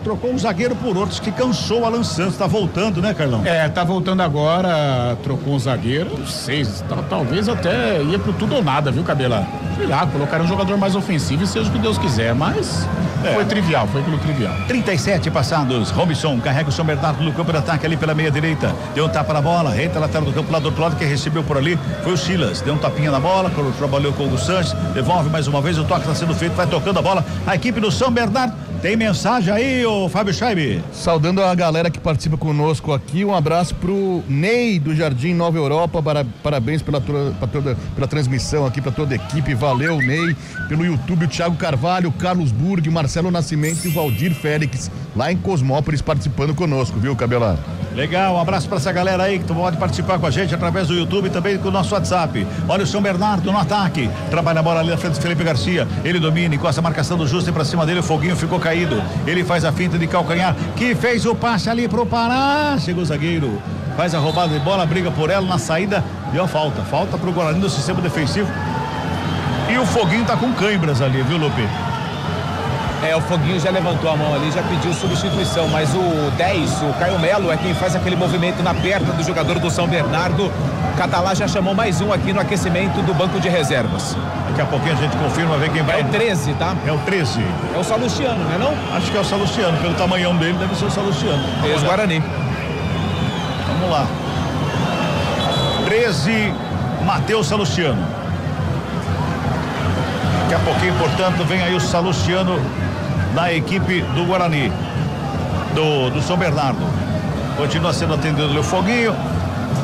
Trocou um zagueiro por outros que cansou o Alan Santos. Tá voltando, né, Carlão? Tá voltando agora, trocou um zagueiro, não sei, talvez até ia pro tudo ou nada, viu, Cabela? Sei lá, colocaram um jogador mais ofensivo e seja o que Deus quiser, mas foi trivial, foi pelo trivial. 37 passados, Robson carrega o São Bernardo no campo de ataque ali pela meia direita, deu um tapa na bola, entra lateral do campo lá do outro lado, quem recebeu por ali foi o Silas, deu um tapinha na bola, trabalhou com o Hugo Sanches, devolve mais uma vez, o toque está sendo feito, vai tocando a bola, a equipe do São Bernardo. Tem mensagem aí, ô Fábio Scheibe? Saudando a galera que participa conosco aqui, um abraço pro Ney do Jardim Nova Europa, parabéns pela transmissão aqui, para toda a equipe, valeu Ney, pelo YouTube o Thiago Carvalho, Carlos Burg, Marcelo Nascimento e Valdir Félix, lá em Cosmópolis participando conosco, viu, Cabelá? Legal, um abraço para essa galera aí que pode participar com a gente através do YouTube e também com o nosso WhatsApp. Olha o São Bernardo no ataque, trabalha a bola ali na frente do Felipe Garcia, ele domina, encosta a marcação do Justo pra cima dele, o Foguinho ficou caído, ele faz a finta de calcanhar, que fez o passe ali pro Pará, chegou o zagueiro, faz a roubada de bola, briga por ela, na saída deu a falta pro Guarani do sistema defensivo, e o Foguinho tá com cãibras ali, viu, Lupe? O Foguinho já levantou a mão ali, já pediu substituição, mas o 10, o Caio Melo, é quem faz aquele movimento na perna do jogador do São Bernardo. Catalá já chamou mais um aqui no aquecimento do banco de reservas. Daqui a pouquinho a gente confirma, ver quem vai. É o 13, tá? É o 13. É o Salustiano, né não? Acho que é o Salustiano, pelo tamanhão dele deve ser o Salustiano. Ex-Guarani. Vamos lá. 13, Matheus Salustiano. Daqui a pouquinho, portanto, vem aí o Salustiano da equipe do Guarani, do São Bernardo. Continua sendo atendido o Foguinho.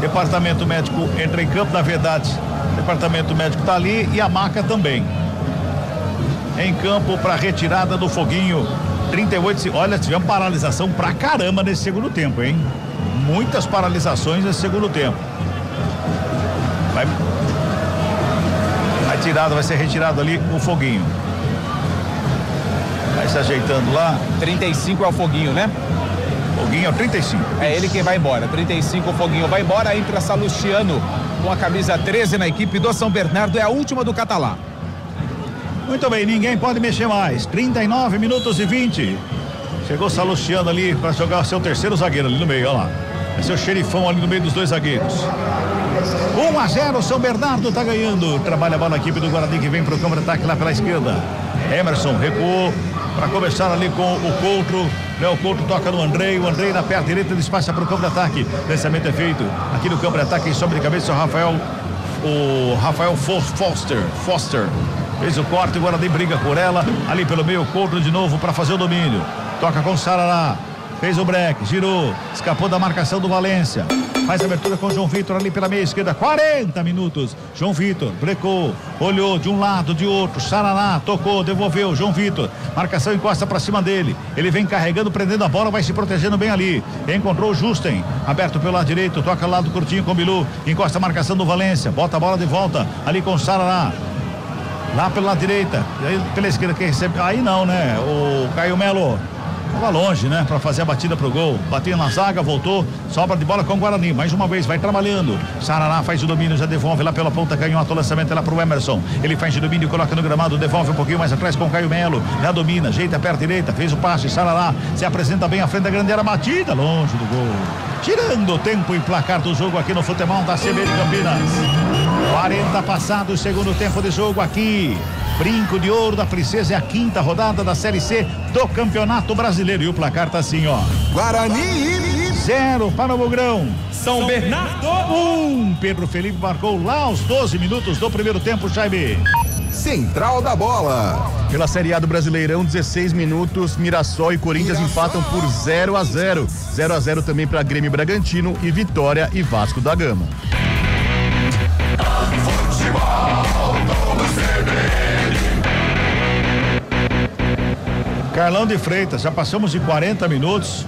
Departamento médico entra em campo, na verdade, departamento médico tá ali e a maca também. Em campo para retirada do Foguinho. 38, olha, tivemos paralisação pra caramba nesse segundo tempo, hein? Muitas paralisações nesse segundo tempo. Vai ser retirado ali o Foguinho. Vai se ajeitando lá. 35 é o Foguinho, né? Foguinho é o 35. É ele quem vai embora. 35 o Foguinho vai embora, entra Salustiano com a camisa 13 na equipe do São Bernardo, é a última do Catalá. Muito bem, ninguém pode mexer mais. 39 minutos e 20. Chegou Salustiano ali para jogar o seu terceiro zagueiro ali no meio, olha lá. É seu xerifão ali no meio dos dois zagueiros. 1-0, São Bernardo tá ganhando. Trabalha a bola a equipe do Guarani que vem pro campo de ataque lá pela esquerda. Emerson recuou para começar ali com o Couto. O Couto toca no Andrei, o Andrei na perna direita despacha para o campo de ataque. Lançamento é feito aqui no campo de ataque, sobe de cabeça o Rafael Foster. Fez o corte, o Guarani briga por ela. Ali pelo meio, o Couto de novo para fazer o domínio. Toca com o Sarará. Fez o break, girou, escapou da marcação do Valência. Faz a abertura com o João Vitor ali pela meia esquerda. 40 minutos. João Vitor brecou, olhou de um lado, de outro. Sarará tocou, devolveu. João Vitor, marcação encosta pra cima dele. Ele vem carregando, prendendo a bola, vai se protegendo bem ali. Encontrou o Justen, aberto pelo lado direito. Toca lá do curtinho com o Bilu. Encosta a marcação do Valência. Bota a bola de volta ali com o Sarará. Lá pelo lado direita. E aí pela esquerda quem recebe. Aí não, né? O Caio Melo. Estava longe, né? Para fazer a batida pro gol. Bateu na zaga, voltou. Sobra de bola com o Guarani. Mais uma vez, vai trabalhando. Sarará faz o domínio, já devolve lá pela ponta canhota. O lançamento lá pro Emerson. Ele faz o domínio, coloca no gramado, devolve um pouquinho mais atrás com o Caio Melo. Já domina, ajeita a perna direita, fez o passe. Sarará se apresenta bem à frente da grande área, batida longe do gol. Tirando o tempo e placar do jogo aqui no futebol da CB de Campinas. 40 passados, segundo tempo de jogo aqui. Brinco de Ouro da Princesa é a 5ª rodada da Série C do Campeonato Brasileiro. E o placar tá assim, ó. Guarani 0 para o Bugrão. São Bernardo 1. Pedro Felipe marcou lá aos 12 minutos do primeiro tempo, Jaime. Central da Bola. Pela Série A do Brasileirão, 16 minutos, Mirassol e Corinthians empatam por 0-0. 0-0 também para Grêmio Bragantino e Vitória e Vasco da Gama. Carlão de Freitas, já passamos de 40 minutos.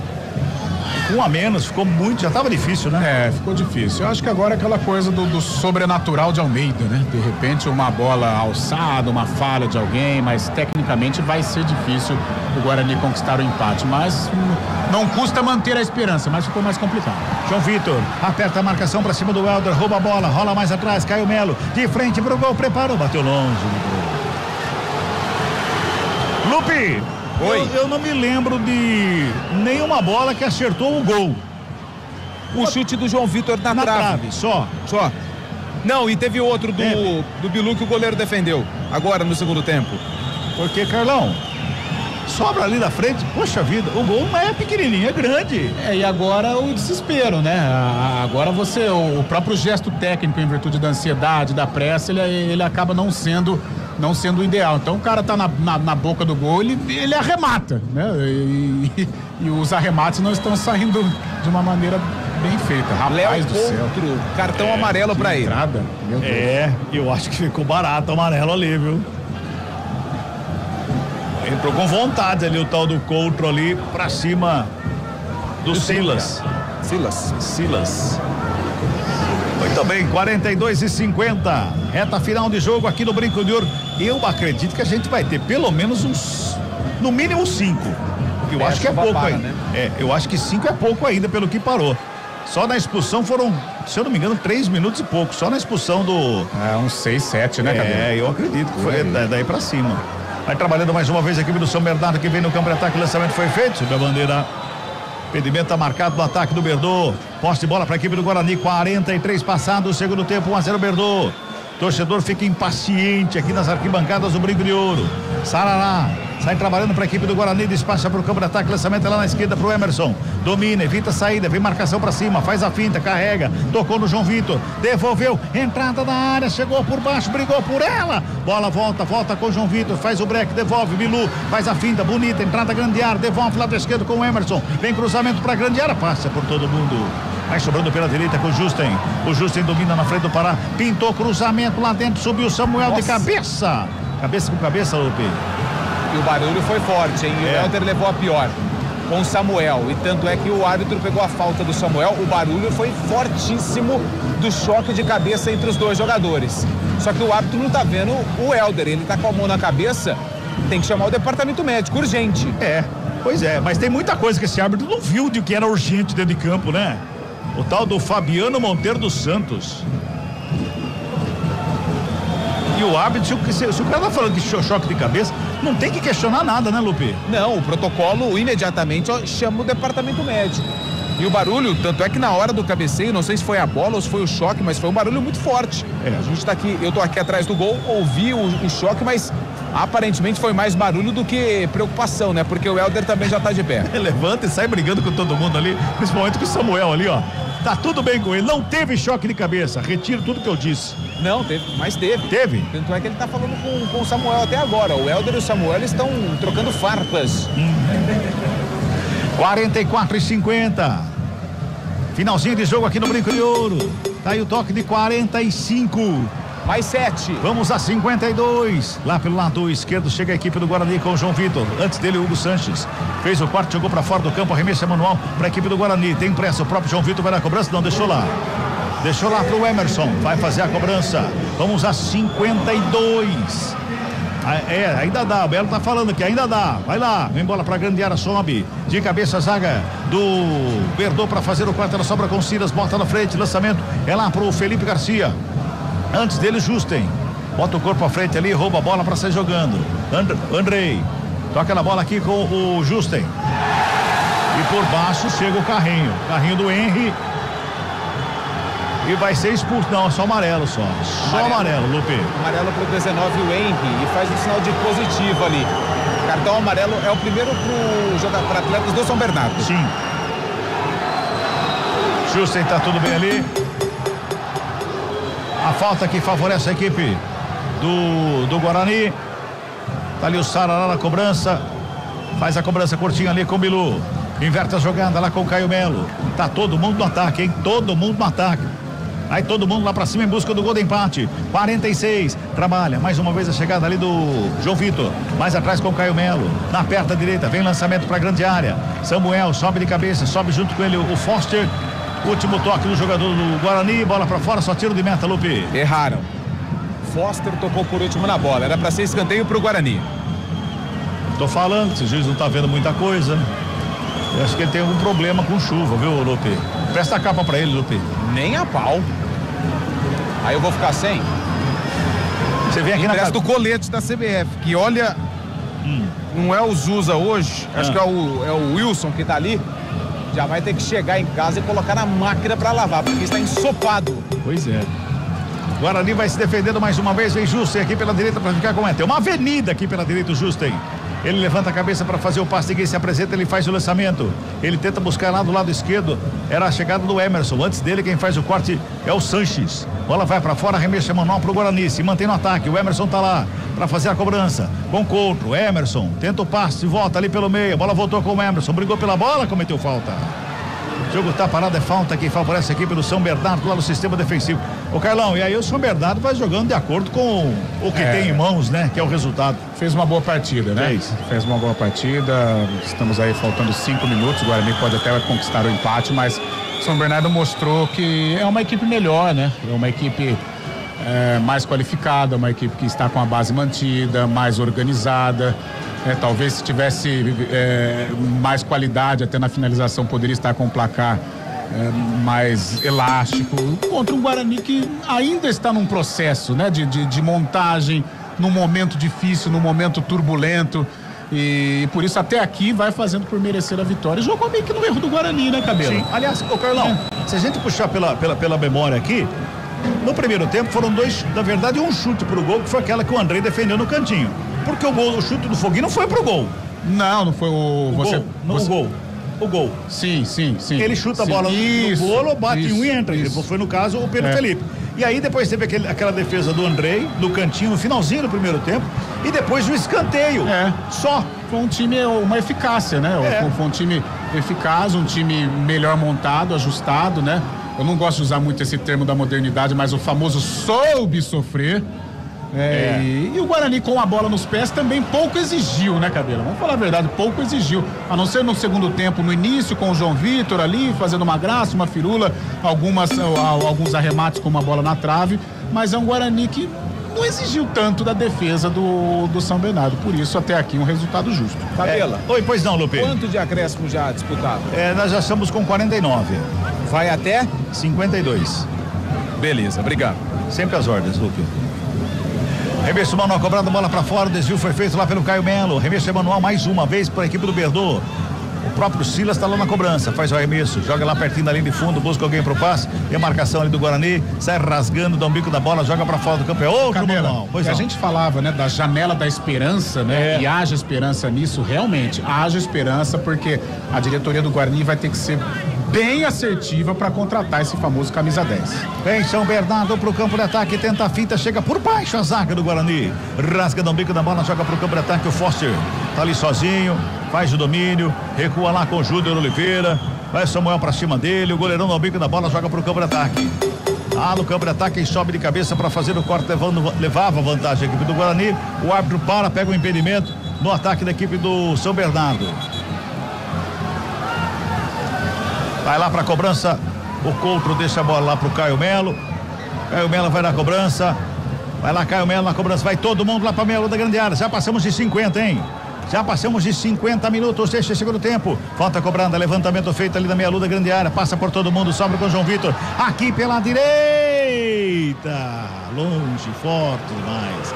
Um a menos, ficou muito, já estava difícil, né? Ficou difícil. Eu acho que agora é aquela coisa do sobrenatural de Almeida, né? De repente uma bola alçada, uma falha de alguém, mas tecnicamente vai ser difícil o Guarani conquistar o empate, mas não custa manter a esperança, mas ficou mais complicado. João Vitor, aperta a marcação para cima do Helder, rouba a bola, rola mais atrás, Caio Melo, de frente pro gol, preparou, bateu longe. Lupe, Eu não me lembro de nenhuma bola que acertou o gol. O chute do João Vitor na trave. Só. Não, e teve outro do Bilu que o goleiro defendeu. Agora no segundo tempo. Porque, Carlão, sobra ali na frente, poxa vida, o gol não é pequenininho, é grande. E agora o desespero, né? Agora o próprio gesto técnico, em virtude da ansiedade, da pressa, ele acaba não sendo o ideal. Então o cara tá na boca do gol, ele arremata, né? E os arremates não estão saindo de uma maneira bem feita. Rapaz do céu. Cartão amarelo pra ele. Entrada. Eu acho que ficou barato o amarelo ali, viu? Entrou com vontade ali o tal do Coutro ali pra cima do Silas. Muito bem, 42:50. Reta final de jogo aqui no Brinco de Ouro. Eu acredito que a gente vai ter pelo menos no mínimo 5. Eu acho que é pouco ainda. Né? Eu acho que 5 é pouco ainda pelo que parou. Só na expulsão foram, se eu não me engano, 3 minutos e pouco. Só na expulsão do... uns 6, 7, né, Cabelo? Eu acredito que foi daí pra cima. Vai trabalhando mais uma vez a equipe do São Bernardo que vem no campo de ataque. O lançamento foi feito. Subiu a bandeira. Impedimento tá marcado no ataque do Berdô. Poste de bola para a equipe do Guarani. 43 passados, segundo tempo, 1-0 Berdô. Torcedor fica impaciente aqui nas arquibancadas do Brinco de Ouro. Sarará sai trabalhando para a equipe do Guarani, despacha para o campo de ataque, lançamento lá na esquerda para o Emerson, domina, evita a saída, vem marcação para cima, faz a finta, carrega, tocou no João Vitor, devolveu, entrada da área, chegou por baixo, brigou por ela, bola volta com o João Vitor, faz o break, devolve, Bilu, faz a finta, bonita, entrada grande área, devolve lado esquerdo com o Emerson, vem cruzamento para grande área, passa por todo mundo. Vai sobrando pela direita com o Justen. O Justen domina na frente do Pará. Pintou cruzamento lá dentro. Subiu o Samuel de cabeça. Cabeça com cabeça, Lupe. E o barulho foi forte, hein? E o Helder levou a pior com o Samuel. E tanto é que o árbitro pegou a falta do Samuel. O barulho foi fortíssimo do choque de cabeça entre os dois jogadores. Só que o árbitro não tá vendo o Helder. Ele tá com a mão na cabeça. Tem que chamar o departamento médico, urgente. Pois é. Mas tem muita coisa que esse árbitro não viu de que era urgente dentro de campo, né? O tal do Fabiano Monteiro dos Santos. E o árbitro, se o cara tá falando de choque de cabeça, não tem que questionar nada, né, Lupe? Não, o protocolo imediatamente chama o departamento médico. E o barulho, tanto é que na hora do cabeceio, não sei se foi a bola ou se foi o choque, mas foi um barulho muito forte. A gente tá aqui, eu tô aqui atrás do gol, ouvi o choque, mas aparentemente foi mais barulho do que preocupação, né? Porque o Helder também já tá de pé. Levanta e sai brigando com todo mundo ali, principalmente com o Samuel ali, ó. Tá tudo bem com ele, não teve choque de cabeça, retiro tudo que eu disse. Não, teve, mas teve. Teve? Tanto é que ele tá falando com o Samuel até agora. O Helder e o Samuel estão trocando farpas. 44:50. Finalzinho de jogo aqui no Brinco de Ouro. Tá aí o toque de 45. Mais 7. Vamos a 52. Lá pelo lado esquerdo chega a equipe do Guarani com o João Vitor. Antes dele, o Hugo Sanches. Fez o corte, jogou para fora do campo, arremesso manual para a equipe do Guarani. Tem pressa, o próprio João Vitor vai na cobrança. Não, deixou lá. Deixou lá pro Emerson. Vai fazer a cobrança. Vamos a 52. Ainda dá, o Belo tá falando que ainda dá, vai lá, vem bola pra grande área, sobe, de cabeça a zaga do Berdô pra fazer o quarto, ela sobra com o Silas, bota na frente, lançamento, é lá pro Felipe Garcia, antes dele Justen, bota o corpo à frente ali, rouba a bola pra sair jogando, Andrei, toca na bola aqui com o Justen, e por baixo chega o carrinho do Henry, e vai ser expulso, não, só amarelo só amarelo, Lupe. Amarelo pro 19, o Henry, e faz um sinal de positivo ali. Cartão amarelo é o primeiro para atletas do São Bernardo. Sim. Justen, tá tudo bem ali. A falta que favorece a equipe do Guarani. Tá ali o Sarará na cobrança. Faz a cobrança curtinha ali com o Bilu. Inverte a jogada lá com o Caio Melo. Tá todo mundo no ataque, hein? Todo mundo no ataque. Aí todo mundo lá pra cima em busca do gol de empate. 46, trabalha, mais uma vez a chegada ali do João Vitor, mais atrás com o Caio Melo, na perna direita, vem lançamento pra grande área, Samuel sobe de cabeça, sobe junto com ele o Foster, último toque do jogador do Guarani, bola pra fora, só tiro de meta, Lupe. Erraram. Foster tocou por último na bola, era pra ser escanteio pro Guarani. Tô falando, esse juiz não tá vendo muita coisa. Eu acho que ele tem algum problema com chuva, viu, Lupe? Presta a capa pra ele, Lupe. Nem a pau. Aí eu vou ficar sem. Você vem aqui na casa do colete da CBF, que olha Não é o Zusa hoje, acho que é o Wilson que tá ali. Já vai ter que chegar em casa e colocar na máquina pra lavar, porque está ensopado. Pois é. Guarani vai se defendendo mais uma vez, vem Justen aqui pela direita pra ficar com ele. Tem uma avenida aqui pela direita, o Justen. Ele levanta a cabeça para fazer o passe, ninguém se apresenta, ele faz o lançamento. Ele tenta buscar lá do lado esquerdo, era a chegada do Emerson. Antes dele, quem faz o corte é o Sanches. Bola vai para fora, arremesso manual pro Guarani, se mantém no ataque. O Emerson tá lá para fazer a cobrança. Com Couto, Emerson tenta o passe, volta ali pelo meio. A bola voltou com o Emerson, brigou pela bola, cometeu falta. O jogo tá parado, é falta que favorece a equipe do São Bernardo lá no sistema defensivo. Ô Carlão, e aí o São Bernardo vai jogando de acordo com o que tem em mãos, né? Que é o resultado. Fez uma boa partida, né? Fez uma boa partida. Estamos aí faltando 5 minutos. O Guarani pode até conquistar o empate, mas o São Bernardo mostrou que é uma equipe melhor, né? É uma equipe mais qualificada, uma equipe que está com a base mantida, mais organizada. Talvez se tivesse mais qualidade até na finalização poderia estar com um placar mais elástico contra um Guarani que ainda está num processo, né, de montagem, num momento difícil, num momento turbulento, e por isso até aqui vai fazendo por merecer a vitória. Jogou meio que no erro do Guarani, né, Cabelo? Sim. Aliás, ô Carlão, se a gente puxar pela memória aqui, no primeiro tempo foram dois, na verdade um chute pro gol, que foi aquela que o Andrei defendeu no cantinho. Porque o chute do Foguinho não foi pro gol. Não foi o gol. Sim. Ele chuta a bola no bolo, bate um e entra. Foi no caso o Pedro Felipe. E aí depois teve aquela defesa do Andrei, no cantinho, no finalzinho do primeiro tempo. E depois o escanteio. Só. Foi um time, uma eficácia, né? Foi um time eficaz, um time melhor montado, ajustado, né? Eu não gosto de usar muito esse termo da modernidade, mas o famoso soube sofrer. E o Guarani com a bola nos pés também pouco exigiu, né, Cabelo? Vamos falar a verdade, pouco exigiu. A não ser no segundo tempo, no início, com o João Vitor ali, fazendo uma graça, uma firula, alguns arremates com uma bola na trave, mas é um Guarani que não exigiu tanto da defesa do São Bernardo. Por isso, até aqui, um resultado justo. Cabela. Oi, pois não, Lupe. Quanto de acréscimo já disputado? Nós já estamos com 49. Vai até? 52. Beleza, obrigado. Sempre as ordens, Lupe. Remesso manual cobrado, bola pra fora, o desvio foi feito lá pelo Caio Melo. Remesso manual mais uma vez para a equipe do Berdô. O próprio Silas está lá na cobrança, faz o arremesso, joga lá pertinho da linha de fundo, busca alguém pro passe, tem a marcação ali do Guarani, sai rasgando, dá um bico da bola, joga pra fora do campo, é outro manual. A gente falava, né, da janela da esperança, né, e haja esperança nisso, realmente, haja esperança, porque a diretoria do Guarani vai ter que ser bem assertiva para contratar esse famoso camisa 10. Vem São Bernardo pro campo de ataque, tenta a finta, chega por baixo a zaga do Guarani, rasga, dá um bico da bola, joga pro campo de ataque, o Foster tá ali sozinho, faz o domínio, recua lá com o Júnior Oliveira, vai Samuel pra cima dele, o goleirão dá um bico da bola, joga pro campo de ataque. No campo de ataque, sobe de cabeça para fazer o corte, levava vantagem a equipe do Guarani, o árbitro pega o impedimento no ataque da equipe do São Bernardo. Vai lá pra cobrança, o Couto deixa a bola lá pro Caio Melo. Caio Melo vai na cobrança. Vai lá, Caio Melo na cobrança. Vai todo mundo lá pra meia lua da grande área. Já passamos de 50, hein? Já passamos de 50 minutos, deixa segundo tempo. Falta cobrada, levantamento feito ali na meia lua da grande área. Passa por todo mundo, sobra com o João Vitor. Aqui pela direita. Longe, forte demais.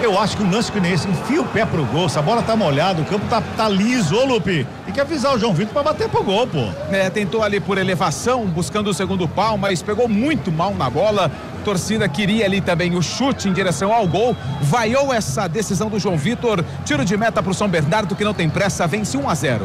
Eu acho que um lance que nem esse, enfia o pé pro gol, essa bola tá molhada, o campo tá liso, ô Lupe. Tem que avisar o João Vitor pra bater pro gol, pô. Tentou ali por elevação, buscando o segundo pau, mas pegou muito mal na bola. Torcida queria ali também o chute em direção ao gol. Vaiou essa decisão do João Vitor. Tiro de meta pro São Bernardo, que não tem pressa, vence 1-0.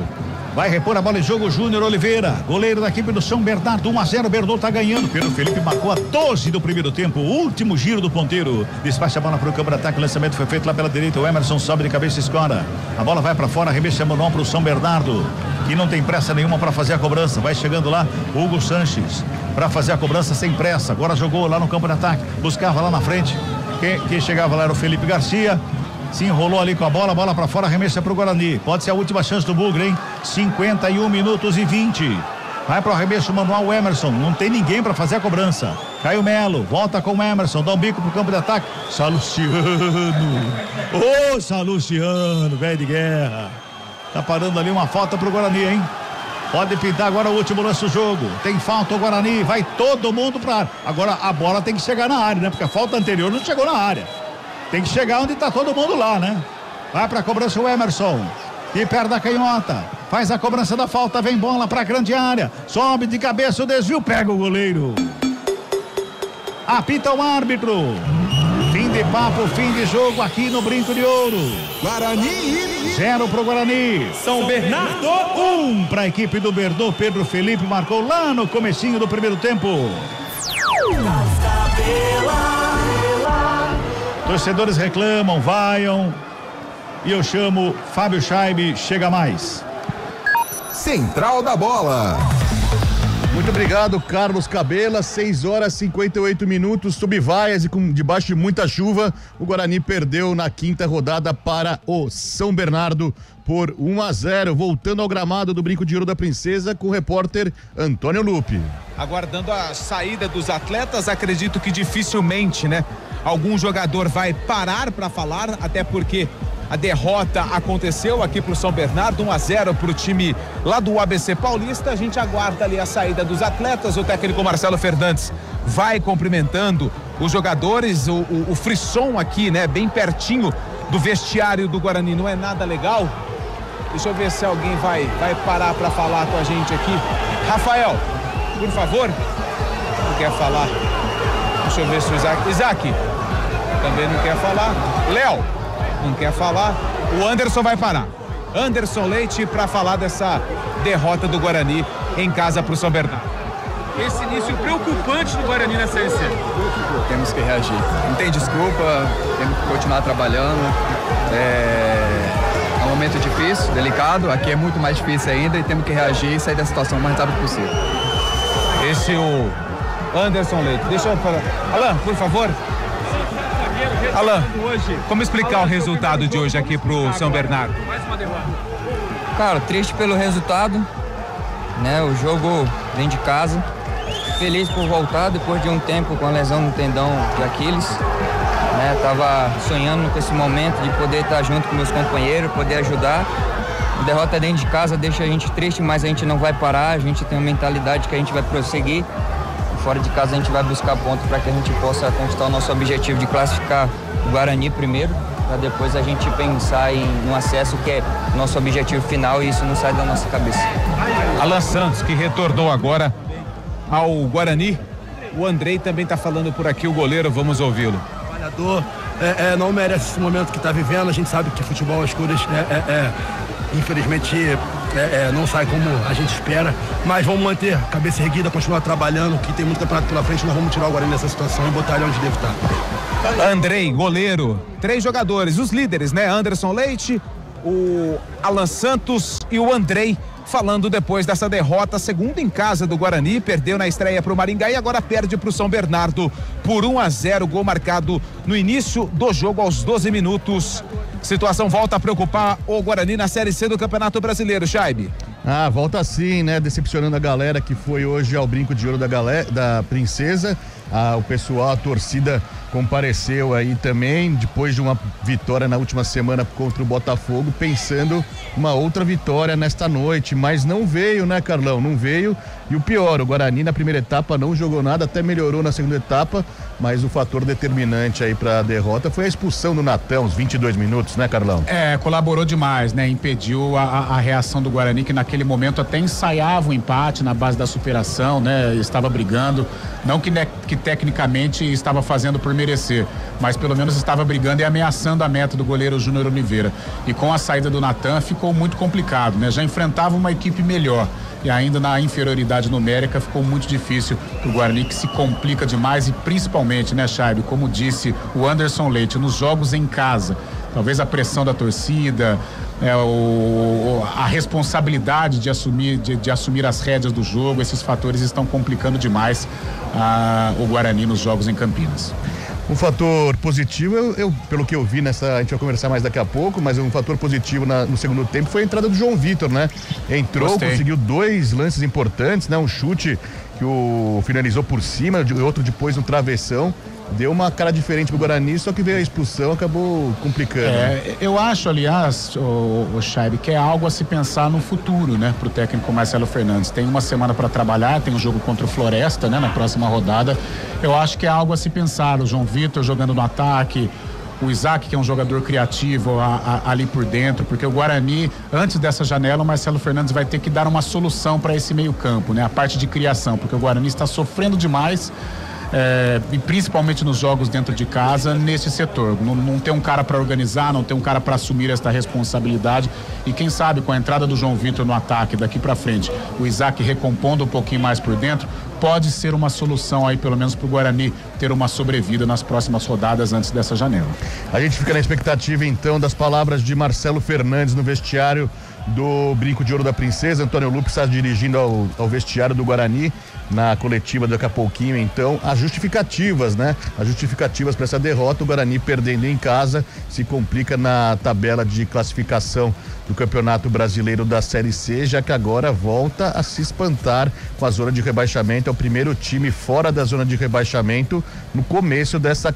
Vai repor a bola em jogo, Júnior Oliveira, goleiro da equipe do São Bernardo, 1-0, Berdô tá ganhando. Pedro Felipe marcou a 12 do primeiro tempo, o último giro do ponteiro. Despacha a bola pro campo de ataque, o lançamento foi feito lá pela direita, o Emerson sobe de cabeça e escora. A bola vai pra fora, arremesso manual pro São Bernardo, que não tem pressa nenhuma para fazer a cobrança. Vai chegando lá, Hugo Sanches, para fazer a cobrança sem pressa. Agora jogou lá no campo de ataque, buscava lá na frente. Quem chegava lá era o Felipe Garcia. Se enrolou ali com a bola pra fora, arremessa pro Guarani. Pode ser a última chance do Bugre, hein? 51 minutos e 20. Vai pro arremesso manual o Emerson. Não tem ninguém pra fazer a cobrança. Caio Melo, volta com o Emerson, dá um bico pro campo de ataque. Salustiano. Ô, Salustiano, velho de guerra. Tá parando ali uma falta pro Guarani, hein? Pode pintar agora o último lance do jogo. Tem falta o Guarani, vai todo mundo pra área. Agora a bola tem que chegar na área, né? Porque a falta anterior não chegou na área. Tem que chegar onde tá todo mundo lá, né? Vai pra cobrança o Emerson. E perda a canhota. Faz a cobrança da falta, vem bola pra grande área. Sobe de cabeça o desvio, pega o goleiro. Apita o árbitro. Fim de papo, fim de jogo aqui no Brinco de Ouro. Guarani 0 pro Guarani. São Bernardo 1 pra equipe do Verdô. Pedro Felipe marcou lá no comecinho do primeiro tempo. Torcedores reclamam, vaiam. E eu chamo Fábio Scheibe, chega mais. Central da Bola. Muito obrigado, Carlos Cabela. 6h58, sob vaias e debaixo de muita chuva, o Guarani perdeu na quinta rodada para o São Bernardo por 1-0. Voltando ao gramado do Brinco de Ouro da Princesa com o repórter Antônio Lupe. Aguardando a saída dos atletas, acredito que dificilmente, né? Algum jogador vai parar para falar, até porque a derrota aconteceu aqui pro São Bernardo, 1-0 pro time lá do ABC Paulista. A gente aguarda ali a saída dos atletas. O técnico Marcelo Fernandes vai cumprimentando os jogadores. O frisson aqui, né, bem pertinho do vestiário do Guarani, não é nada legal. Deixa eu ver se alguém vai parar para falar com a gente aqui. Rafael, por favor. Não quer falar. Deixa eu ver se o Isaac também não quer falar. Léo não quer falar. O Anderson vai parar. Anderson Leite para falar dessa derrota do Guarani em casa pro São Bernardo. Esse início preocupante do Guarani na Série C. Temos que reagir. Não tem desculpa, temos que continuar trabalhando. É um momento difícil, delicado. Aqui é muito mais difícil ainda e temos que reagir e sair da situação o mais rápido possível. Esse é o Anderson Leite. Deixa eu falar. Alan, por favor. Alan, como explicar o resultado de hoje aqui pro São Bernardo? Cara, triste pelo resultado, né? O jogo dentro de casa. Feliz por voltar depois de um tempo com a lesão no tendão de Aquiles, né? Tava sonhando com esse momento de poder estar junto com meus companheiros, poder ajudar. A derrota dentro de casa deixa a gente triste, mas a gente não vai parar. A gente tem uma mentalidade que a gente vai prosseguir. Fora de casa a gente vai buscar pontos para que a gente possa conquistar o nosso objetivo de classificar o Guarani primeiro, para depois a gente pensar no acesso, que é nosso objetivo final, e isso não sai da nossa cabeça. Alan Santos, que retornou agora ao Guarani. O Andrei também está falando por aqui, o goleiro, vamos ouvi-lo. O trabalhador não merece esse momento que está vivendo. A gente sabe que futebol, as coisas infelizmente não sai como a gente espera, mas vamos manter a cabeça erguida, continuar trabalhando, que tem muito campeonato pela frente. Nós vamos tirar o Guarani dessa situação e botar ele onde deve estar. Andrei, goleiro, 3 jogadores, os líderes, né? Anderson Leite, o Alan Santos e o Andrei, falando depois dessa derrota, segunda em casa do Guarani, perdeu na estreia pro Maringá e agora perde pro São Bernardo por 1-0, gol marcado no início do jogo aos 12 minutos. Situação volta a preocupar o Guarani na Série C do Campeonato Brasileiro, Scheibe. Volta sim, né? Decepcionando a galera que foi hoje ao Brinco de Ouro da Princesa. O pessoal, a torcida compareceu aí também, depois de uma vitória na última semana contra o Botafogo, pensando uma outra vitória nesta noite, mas não veio, né, Carlão? Não veio. E o pior, o Guarani na primeira etapa não jogou nada, até melhorou na segunda etapa, mas o fator determinante aí para a derrota foi a expulsão do Natan, uns 22 minutos, né, Carlão? Colaborou demais, né? Impediu a reação do Guarani, que naquele momento até ensaiava o empate na base da superação, né? Estava brigando, não que tecnicamente estava fazendo por merecer, mas pelo menos estava brigando e ameaçando a meta do goleiro Júnior Oliveira. E com a saída do Natan ficou muito complicado, né? Já enfrentava uma equipe melhor e ainda na inferioridade numérica ficou muito difícil pro Guarani, que se complica demais, e principalmente, né, Scheibe, como disse o Anderson Leite, nos jogos em casa, talvez a pressão da torcida, a responsabilidade de assumir as rédeas do jogo, esses fatores estão complicando demais o Guarani nos jogos em Campinas. Um fator positivo, pelo que eu vi a gente vai conversar mais daqui a pouco, mas um fator positivo no segundo tempo foi a entrada do João Vitor, né? Entrou, Gostei. Conseguiu 2 lances importantes, né? Um chute que finalizou por cima, outro depois no travessão. Deu uma cara diferente pro Guarani, só que veio a expulsão, acabou complicando. Eu acho, aliás, o Scheibe, que é algo a se pensar no futuro, né, pro técnico Marcelo Fernandes. Tem uma semana para trabalhar, tem um jogo contra o Floresta, né, na próxima rodada. Eu acho que é algo a se pensar. O João Vitor jogando no ataque, o Isaac, que é um jogador criativo ali por dentro, porque o Guarani, antes dessa janela, o Marcelo Fernandes vai ter que dar uma solução para esse meio-campo, né? A parte de criação, porque o Guarani está sofrendo demais. E principalmente nos jogos dentro de casa, nesse setor. Não tem um cara para organizar, não tem um cara para assumir esta responsabilidade. E quem sabe, com a entrada do João Vitor no ataque daqui para frente, o Isaac recompondo um pouquinho mais por dentro, pode ser uma solução aí, pelo menos para o Guarani ter uma sobrevida nas próximas rodadas antes dessa janela. A gente fica na expectativa, então, das palavras de Marcelo Fernandes no vestiário do Brinco de Ouro da Princesa. Antônio Lupe está dirigindo ao vestiário do Guarani na coletiva daqui a pouquinho, então, as justificativas, né? As justificativas para essa derrota. O Guarani perdendo em casa se complica na tabela de classificação do Campeonato Brasileiro da Série C, já que agora volta a se espantar com a zona de rebaixamento. É o primeiro time fora da zona de rebaixamento no começo dessa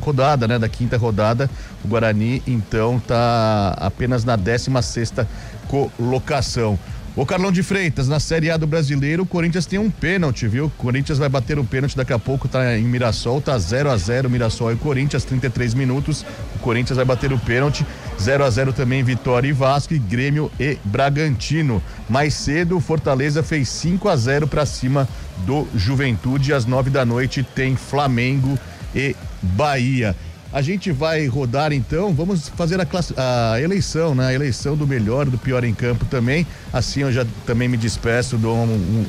rodada, né? Da quinta rodada. O Guarani, então, tá apenas na 16ª colocação. Ô Carlão de Freitas, na Série A do Brasileiro, o Corinthians tem um pênalti, viu? O Corinthians vai bater um pênalti daqui a pouco, tá em Mirassol, tá 0-0 Mirassol e Corinthians, 33 minutos, o Corinthians vai bater o pênalti, 0-0 também Vitória e Vasco, e Grêmio e Bragantino. Mais cedo, o Fortaleza fez 5-0 para cima do Juventude, às 9 da noite tem Flamengo e Bahia. A gente vai rodar, então, vamos fazer a eleição, né? A eleição do melhor e do pior em campo também. Assim eu já também me despeço, dou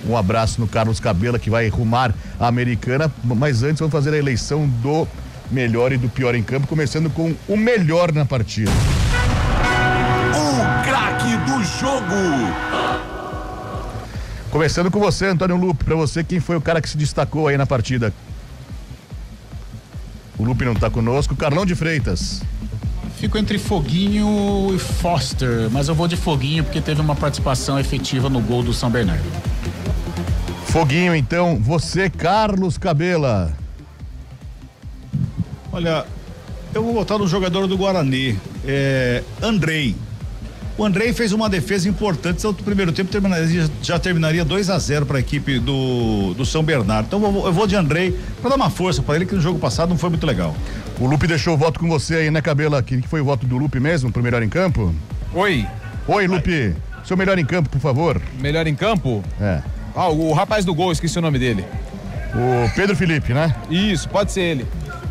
um abraço no Carlos Cabela, que vai rumar a Americana. Mas antes vamos fazer a eleição do melhor e do pior em campo, começando com o melhor na partida. O craque do jogo. Começando com você, Antônio Lupe, pra você, quem foi o cara que se destacou aí na partida? O Lupe não tá conosco. Carlão de Freitas. Fico entre Foguinho e Foster, mas eu vou de Foguinho porque teve uma participação efetiva no gol do São Bernardo. Foguinho, então. Você, Carlos Cabela. Olha, eu vou votar no jogador do Guarani, Andrei. O Andrei fez uma defesa importante, no primeiro tempo já terminaria 2-0 para a equipe do São Bernardo. Então eu vou de Andrei para dar uma força para ele, que no jogo passado não foi muito legal. O Lupe deixou o voto com você aí, né, Cabela? Que foi o voto do Lupe mesmo, pro melhor em campo? Oi, Lupe. Seu melhor em campo, por favor. Melhor em campo? É. O rapaz do gol, esqueci o nome dele. O Pedro Felipe, né? Isso, pode ser ele.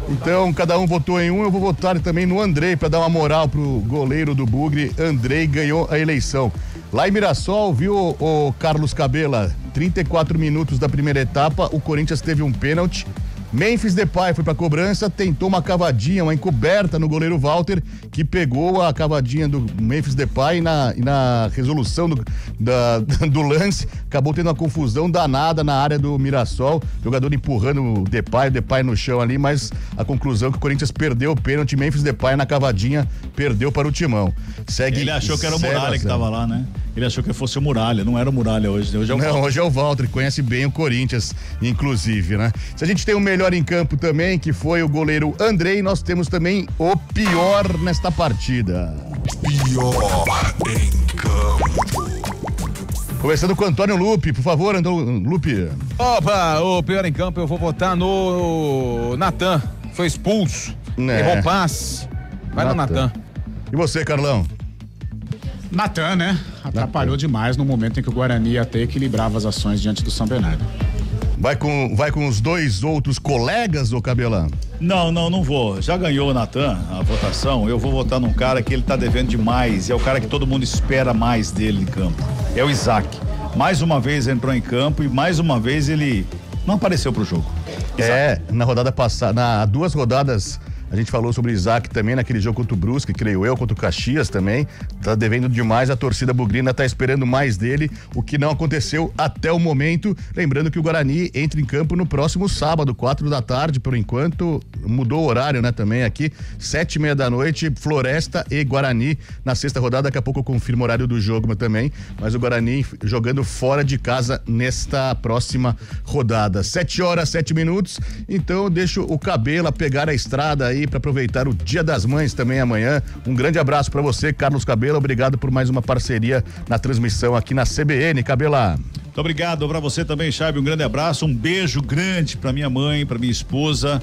Então, cada um votou em um, eu vou votar também no Andrei para dar uma moral pro goleiro do Bugre. Andrei ganhou a eleição. Lá em Mirassol, viu, o Carlos Cabela, 34 minutos da primeira etapa, o Corinthians teve um pênalti. Memphis Depay foi pra cobrança, tentou uma cavadinha, uma encoberta no goleiro Walter, que pegou a cavadinha do Memphis Depay e na resolução do lance, acabou tendo uma confusão danada na área do Mirassol, jogador empurrando o Depay no chão ali, mas a conclusão é que o Corinthians perdeu o pênalti, Memphis Depay na cavadinha, perdeu para o Timão. Ele achou que era o Muralha que tava lá, né? Ele achou que fosse o Muralha, não era o Muralha hoje. Hoje é o Walter, que conhece bem o Corinthians, inclusive, né? Se a gente tem o melhor em campo também, que foi o goleiro Andrei, nós temos também o pior nesta partida. Pior em campo. Começando com o Antônio Lupe, por favor, Antônio Lupe. Opa, o pior em campo eu vou votar no Natan, foi expulso, errou passe, vai no Natan. E você, Carlão? Natan, né? Atrapalhou demais no momento em que o Guarani até equilibrava as ações diante do São Bernardo. Vai com os dois outros colegas, ô Cabelão? Não vou. Já ganhou o Natan a votação. Eu vou votar num cara que ele tá devendo demais. É o cara que todo mundo espera mais dele em campo. É o Isaac. Mais uma vez entrou em campo e mais uma vez ele não apareceu pro jogo. Isaac. Na rodada passada, há 2 rodadas. A gente falou sobre o Isaac também naquele jogo contra o Brusque, creio eu, contra o Caxias também. Tá devendo demais, a torcida bugrina tá esperando mais dele, o que não aconteceu até o momento. Lembrando que o Guarani entra em campo no próximo sábado, 4 da tarde, por enquanto. Mudou o horário, né, também aqui. 7:30 da noite, Floresta e Guarani na 6ª rodada. Daqui a pouco eu confirmo o horário do jogo também. Mas o Guarani jogando fora de casa nesta próxima rodada. 7h07. Então eu deixo o Cabela pegar a estrada aí para aproveitar o Dia das Mães também amanhã. Um grande abraço para você, Carlos Cabela. Obrigado por mais uma parceria na transmissão aqui na CBN, Cabela. Muito obrigado pra você também, Chabe, um grande abraço, um beijo grande pra minha mãe, pra minha esposa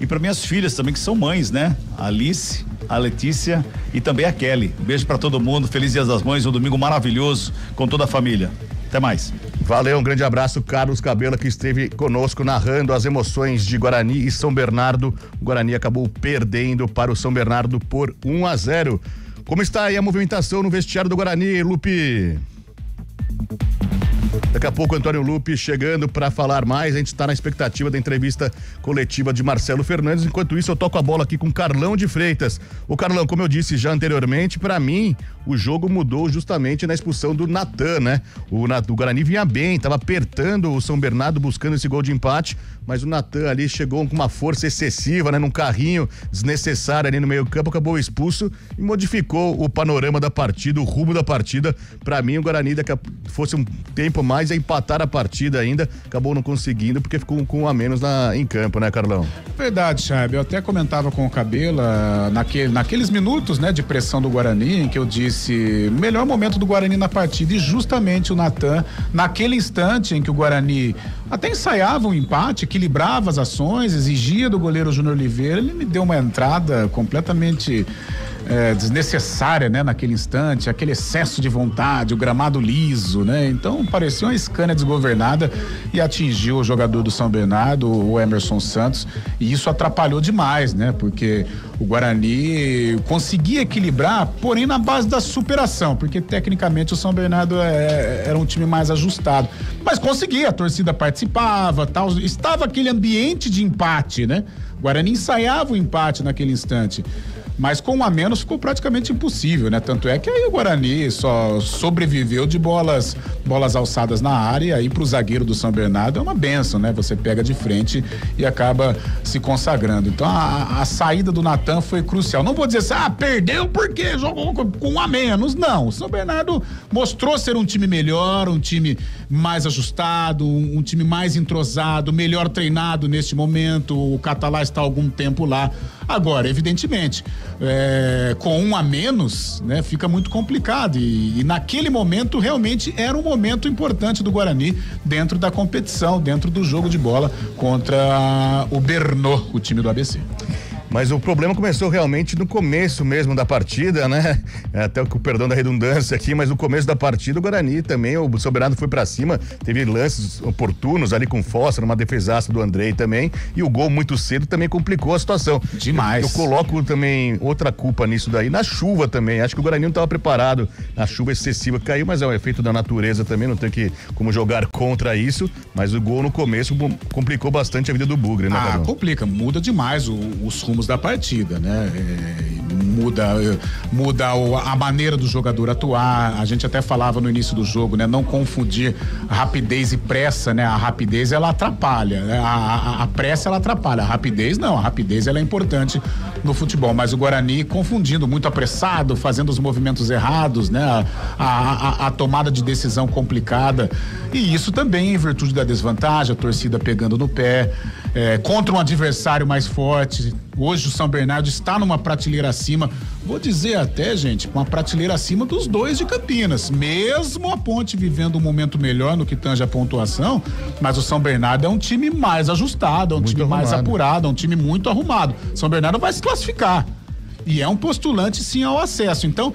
e pra minhas filhas também, que são mães, né? A Alice, a Letícia e também a Kelly. Um beijo pra todo mundo, feliz Dia das Mães, um domingo maravilhoso com toda a família. Até mais. Valeu, um grande abraço, Carlos Cabela, que esteve conosco narrando as emoções de Guarani e São Bernardo. O Guarani acabou perdendo para o São Bernardo por 1-0. Como está aí a movimentação no vestiário do Guarani, Lupe? Daqui a pouco, Antônio Lupe chegando para falar mais. A gente está na expectativa da entrevista coletiva de Marcelo Fernandes. Enquanto isso, eu toco a bola aqui com Carlão de Freitas. O Carlão, como eu disse já anteriormente, para mim, o jogo mudou justamente na expulsão do Natan, né? O Guarani vinha bem, estava apertando o São Bernardo, buscando esse gol de empate, mas o Natan ali chegou com uma força excessiva, né? Num carrinho desnecessário ali no meio campo, acabou expulso e modificou o panorama da partida, o rumo da partida. Para mim, o Guarani, daqui a fosse um tempo mais, a empatar a partida ainda, acabou não conseguindo, porque ficou com um a menos em campo, né, Carlão? Verdade, Chabe, eu até comentava com o Cabela naqueles minutos, né, de pressão do Guarani, em que eu disse, melhor momento do Guarani na partida, e justamente o Natan, naquele instante em que o Guarani até ensaiava um empate, equilibrava as ações, exigia do goleiro Júnior Oliveira, ele me deu uma entrada completamente desnecessária, né, naquele instante, aquele excesso de vontade, o gramado liso, né, então parecia uma Scania desgovernada e atingiu o jogador do São Bernardo, o Emerson Santos, e isso atrapalhou demais, né, porque o Guarani conseguia equilibrar, porém na base da superação, porque tecnicamente o São Bernardo era um time mais ajustado, mas conseguia, a torcida participava, tal, estava aquele ambiente de empate, né, o Guarani ensaiava o empate naquele instante, mas com um a menos ficou praticamente impossível, né? Tanto é que aí o Guarani só sobreviveu de bolas alçadas na área, e aí pro zagueiro do São Bernardo é uma bênção, né? Você pega de frente e acaba se consagrando. Então a saída do Natan foi crucial. Não vou dizer assim, perdeu porque jogou com um a menos. Não, o São Bernardo mostrou ser um time melhor, um time mais ajustado, um time mais entrosado, melhor treinado neste momento. O Catalá está há algum tempo lá. Agora, evidentemente, com um a menos, né, fica muito complicado e naquele momento realmente era um momento importante do Guarani dentro da competição, dentro do jogo de bola contra o Brno, o time do ABC. Mas o problema começou realmente no começo mesmo da partida, né? Até o perdão da redundância aqui, mas no começo da partida o Guarani também, o São Bernardo foi pra cima, teve lances oportunos ali com Fossa, numa defesaça do Andrei também, e o gol muito cedo também complicou a situação. Demais. Eu coloco também outra culpa nisso daí, na chuva também, acho que o Guarani não estava preparado, a chuva excessiva caiu, mas é um efeito da natureza também, não tem como jogar contra isso, mas o gol no começo complicou bastante a vida do Bugre, né, Carol? Complica, muda demais os rumos da partida, né? Muda a maneira do jogador atuar. A gente até falava no início do jogo, né? Não confundir rapidez e pressa, né? A rapidez ela atrapalha, né? A pressa ela atrapalha, a rapidez não, a rapidez ela é importante no futebol, mas o Guarani confundindo, muito apressado, fazendo os movimentos errados, né? A tomada de decisão complicada, e isso também em virtude da desvantagem, a torcida pegando no pé, contra um adversário mais forte. Hoje o São Bernardo está numa prateleira acima, vou dizer até, gente, uma prateleira acima dos dois de Campinas, mesmo a Ponte vivendo um momento melhor no que tange a pontuação, mas o São Bernardo é um time mais ajustado, é um time mais apurado, é um time muito arrumado. São Bernardo vai se classificar. E é um postulante sim ao acesso. Então,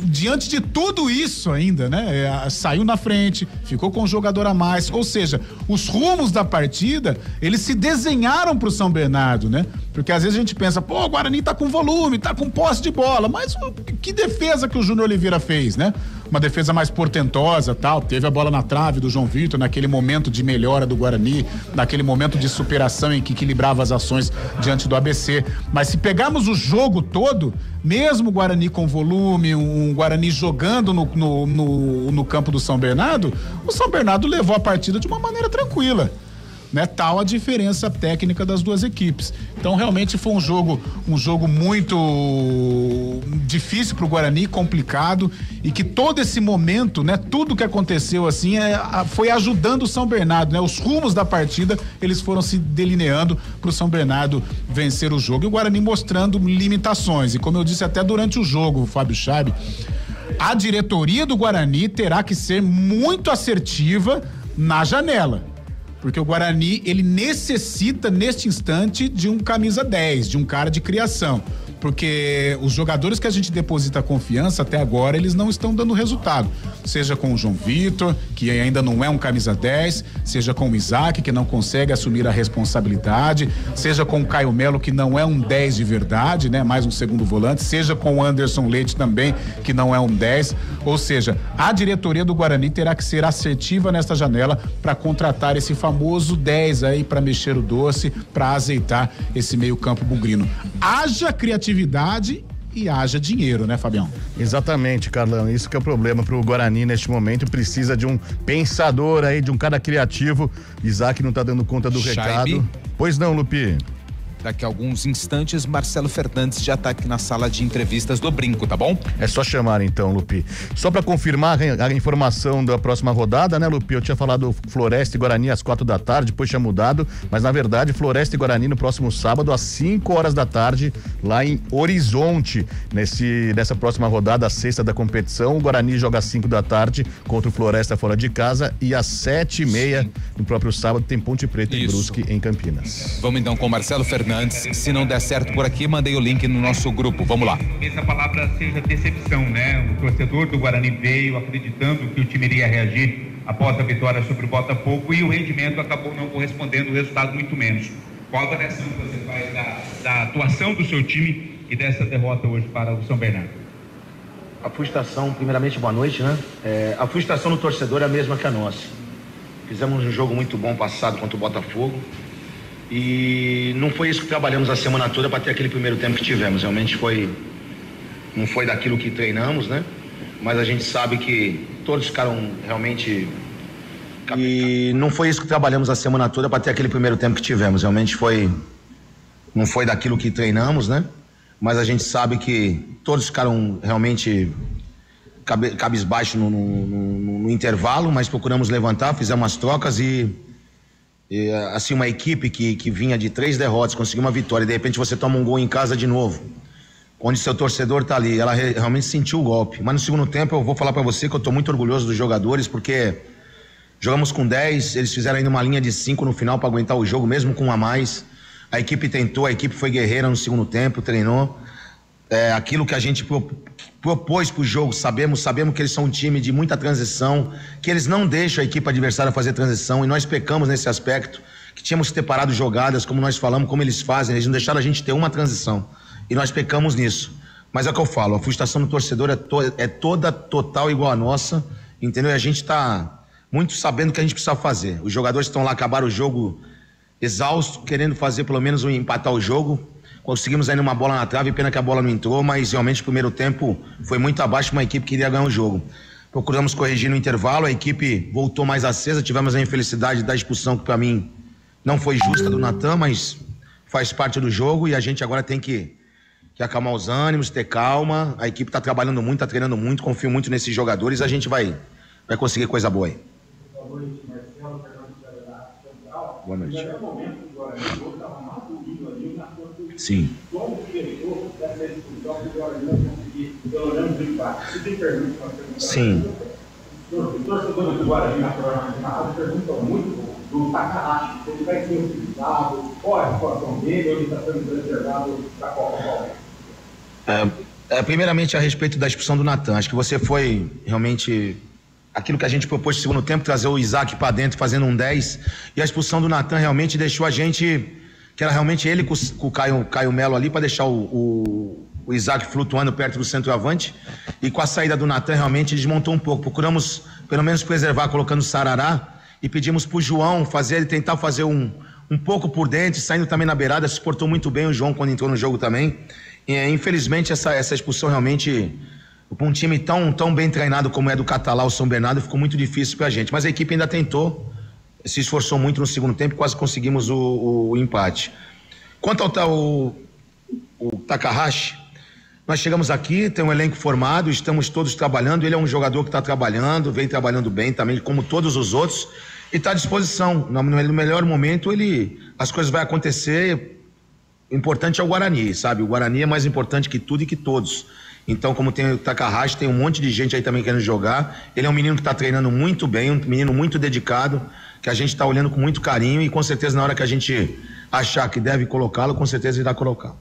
diante de tudo isso ainda, né? Saiu na frente, ficou com um jogador a mais, ou seja, os rumos da partida, eles se desenharam pro São Bernardo, né? Porque às vezes a gente pensa, o Guarani tá com volume, tá com posse de bola, mas que defesa que o Júnior Oliveira fez, né? Uma defesa mais portentosa, tal, teve a bola na trave do João Vitor naquele momento de melhora do Guarani, naquele momento de superação em que equilibrava as ações diante do ABC, mas se pegarmos o jogo todo, mesmo o Guarani com volume, um Guarani jogando no campo do São Bernardo, o São Bernardo levou a partida de uma maneira tranquila, né? Tal a diferença técnica das duas equipes. Então realmente foi um jogo muito difícil pro Guarani, complicado, e que todo esse momento, né, tudo que aconteceu assim foi ajudando o São Bernardo, né? Os rumos da partida, eles foram se delineando pro São Bernardo vencer o jogo, e o Guarani mostrando limitações, e como eu disse até durante o jogo, Fábio Chabe, a diretoria do Guarani terá que ser muito assertiva na janela. Porque o Guarani, ele necessita, neste instante, de um camisa 10, de um cara de criação. Porque os jogadores que a gente deposita confiança, até agora, eles não estão dando resultado. Seja com o João Vitor, que ainda não é um camisa 10, seja com o Isaac, que não consegue assumir a responsabilidade, seja com o Caio Melo, que não é um 10 de verdade, né? Mais um segundo volante, seja com o Anderson Leite também, que não é um 10. Ou seja, a diretoria do Guarani terá que ser assertiva nesta janela para contratar esse famoso 10 aí, para mexer o doce, para azeitar esse meio-campo bugrino. Haja criatividade e haja dinheiro, né, Fabião? Exatamente, Carlão, isso que é o problema pro Guarani neste momento, precisa de um pensador aí, de um cara criativo. Isaac não tá dando conta do recado. Pois não, Lupi? Daqui a alguns instantes, Marcelo Fernandes já tá aqui na sala de entrevistas do Brinco, tá bom? É só chamar então, Lupi. Só pra confirmar a informação da próxima rodada, né, Lupi? Eu tinha falado Floresta e Guarani às 4 da tarde, depois tinha mudado, mas na verdade Floresta e Guarani no próximo sábado às 5 horas da tarde, lá em Horizonte. Nessa próxima rodada, a sexta da competição, o Guarani joga às 5 da tarde contra o Floresta fora de casa e às 7h30 no próprio sábado tem Ponte Preta e Brusque em Campinas. Vamos então com o Marcelo Fernandes. Se não der certo por aqui, mandei o link no nosso grupo. Vamos lá. Essa palavra seja decepção, né? O torcedor do Guarani veio acreditando que o time iria reagir após a vitória sobre o Botafogo e o rendimento acabou não correspondendo, o resultado muito menos. Qual a avaliação que você faz da atuação do seu time e dessa derrota hoje para o São Bernardo? A frustração, primeiramente, boa noite, né? A frustração do torcedor é a mesma que a nossa. Fizemos um jogo muito bom passado contra o Botafogo. E não foi isso que trabalhamos a semana toda para ter aquele primeiro tempo que tivemos. Realmente não foi daquilo que treinamos, né? Mas a gente sabe que todos ficaram realmente... E não foi isso que trabalhamos a semana toda para ter aquele primeiro tempo que tivemos. Realmente não foi daquilo que treinamos, né? Mas a gente sabe que todos ficaram realmente cabisbaixo no intervalo, mas procuramos levantar, fizemos as trocas e assim, uma equipe que vinha de 3 derrotas, conseguiu uma vitória e de repente você toma um gol em casa de novo, onde seu torcedor tá ali, ela realmente sentiu o golpe. Mas no segundo tempo eu vou falar para você que eu tô muito orgulhoso dos jogadores, porque jogamos com 10, eles fizeram ainda uma linha de 5 no final para aguentar o jogo, mesmo com um a mais. A equipe tentou, a equipe foi guerreira no segundo tempo, treinou. Aquilo que a gente propôs pro jogo, sabemos que eles são um time de muita transição, que eles não deixam a equipe adversária fazer transição, e nós pecamos nesse aspecto, que tínhamos que ter parado jogadas, como nós falamos, como eles fazem, eles não deixaram a gente ter uma transição, e nós pecamos nisso. Mas é o que eu falo, a frustração do torcedor é toda total igual a nossa, entendeu? E a gente tá muito sabendo o que a gente precisa fazer. Os jogadores estão lá, acabaram o jogo exausto, querendo fazer pelo menos empatar o jogo. Conseguimos ainda uma bola na trave, pena que a bola não entrou, mas realmente o primeiro tempo foi muito abaixo de uma equipe que queria ganhar o jogo. Procuramos corrigir no intervalo, a equipe voltou mais acesa, tivemos a infelicidade da expulsão, que para mim não foi justa do Natan, mas faz parte do jogo e a gente agora tem que acalmar os ânimos, ter calma. A equipe está trabalhando muito, está treinando muito, confio muito nesses jogadores, a gente vai conseguir coisa boa aí. Boa noite, Marcelo. Boa noite. Sim. Sim. O torcedor do Guarani na jornada pergunta muito do Takahashi, se ele vai ser utilizado, qual é a situação dele, ou ele está sendo preservado para qual? Primeiramente, a respeito da expulsão do Natan, acho que você foi realmente aquilo que a gente propôs no segundo tempo, trazer o Isaac para dentro, fazendo um 10, e a expulsão do Natan realmente deixou a gente, que era realmente ele com o Caio Melo ali, para deixar o Isaac flutuando perto do centroavante, e com a saída do Natan realmente desmontou um pouco. Procuramos pelo menos preservar colocando o Sarará, e pedimos pro João tentar fazer um pouco por dentro, saindo também na beirada. Se portou muito bem o João quando entrou no jogo também. E, infelizmente essa expulsão realmente, para um time tão bem treinado como é do Catalá, o São Bernardo, ficou muito difícil pra gente, mas a equipe ainda tentou, se esforçou muito no segundo tempo, quase conseguimos o empate. Quanto ao Takahashi, nós chegamos aqui, tem um elenco formado, estamos todos trabalhando, ele é um jogador que está trabalhando, vem trabalhando bem também, como todos os outros, e está à disposição. No melhor momento, as coisas vão acontecer. O importante é o Guarani, sabe? O Guarani é mais importante que tudo e que todos. Então, como tem o Takahashi, tem um monte de gente aí também querendo jogar. Ele é um menino que está treinando muito bem, um menino muito dedicado, que a gente está olhando com muito carinho e com certeza na hora que a gente achar que deve colocá-lo, com certeza ele vai colocar.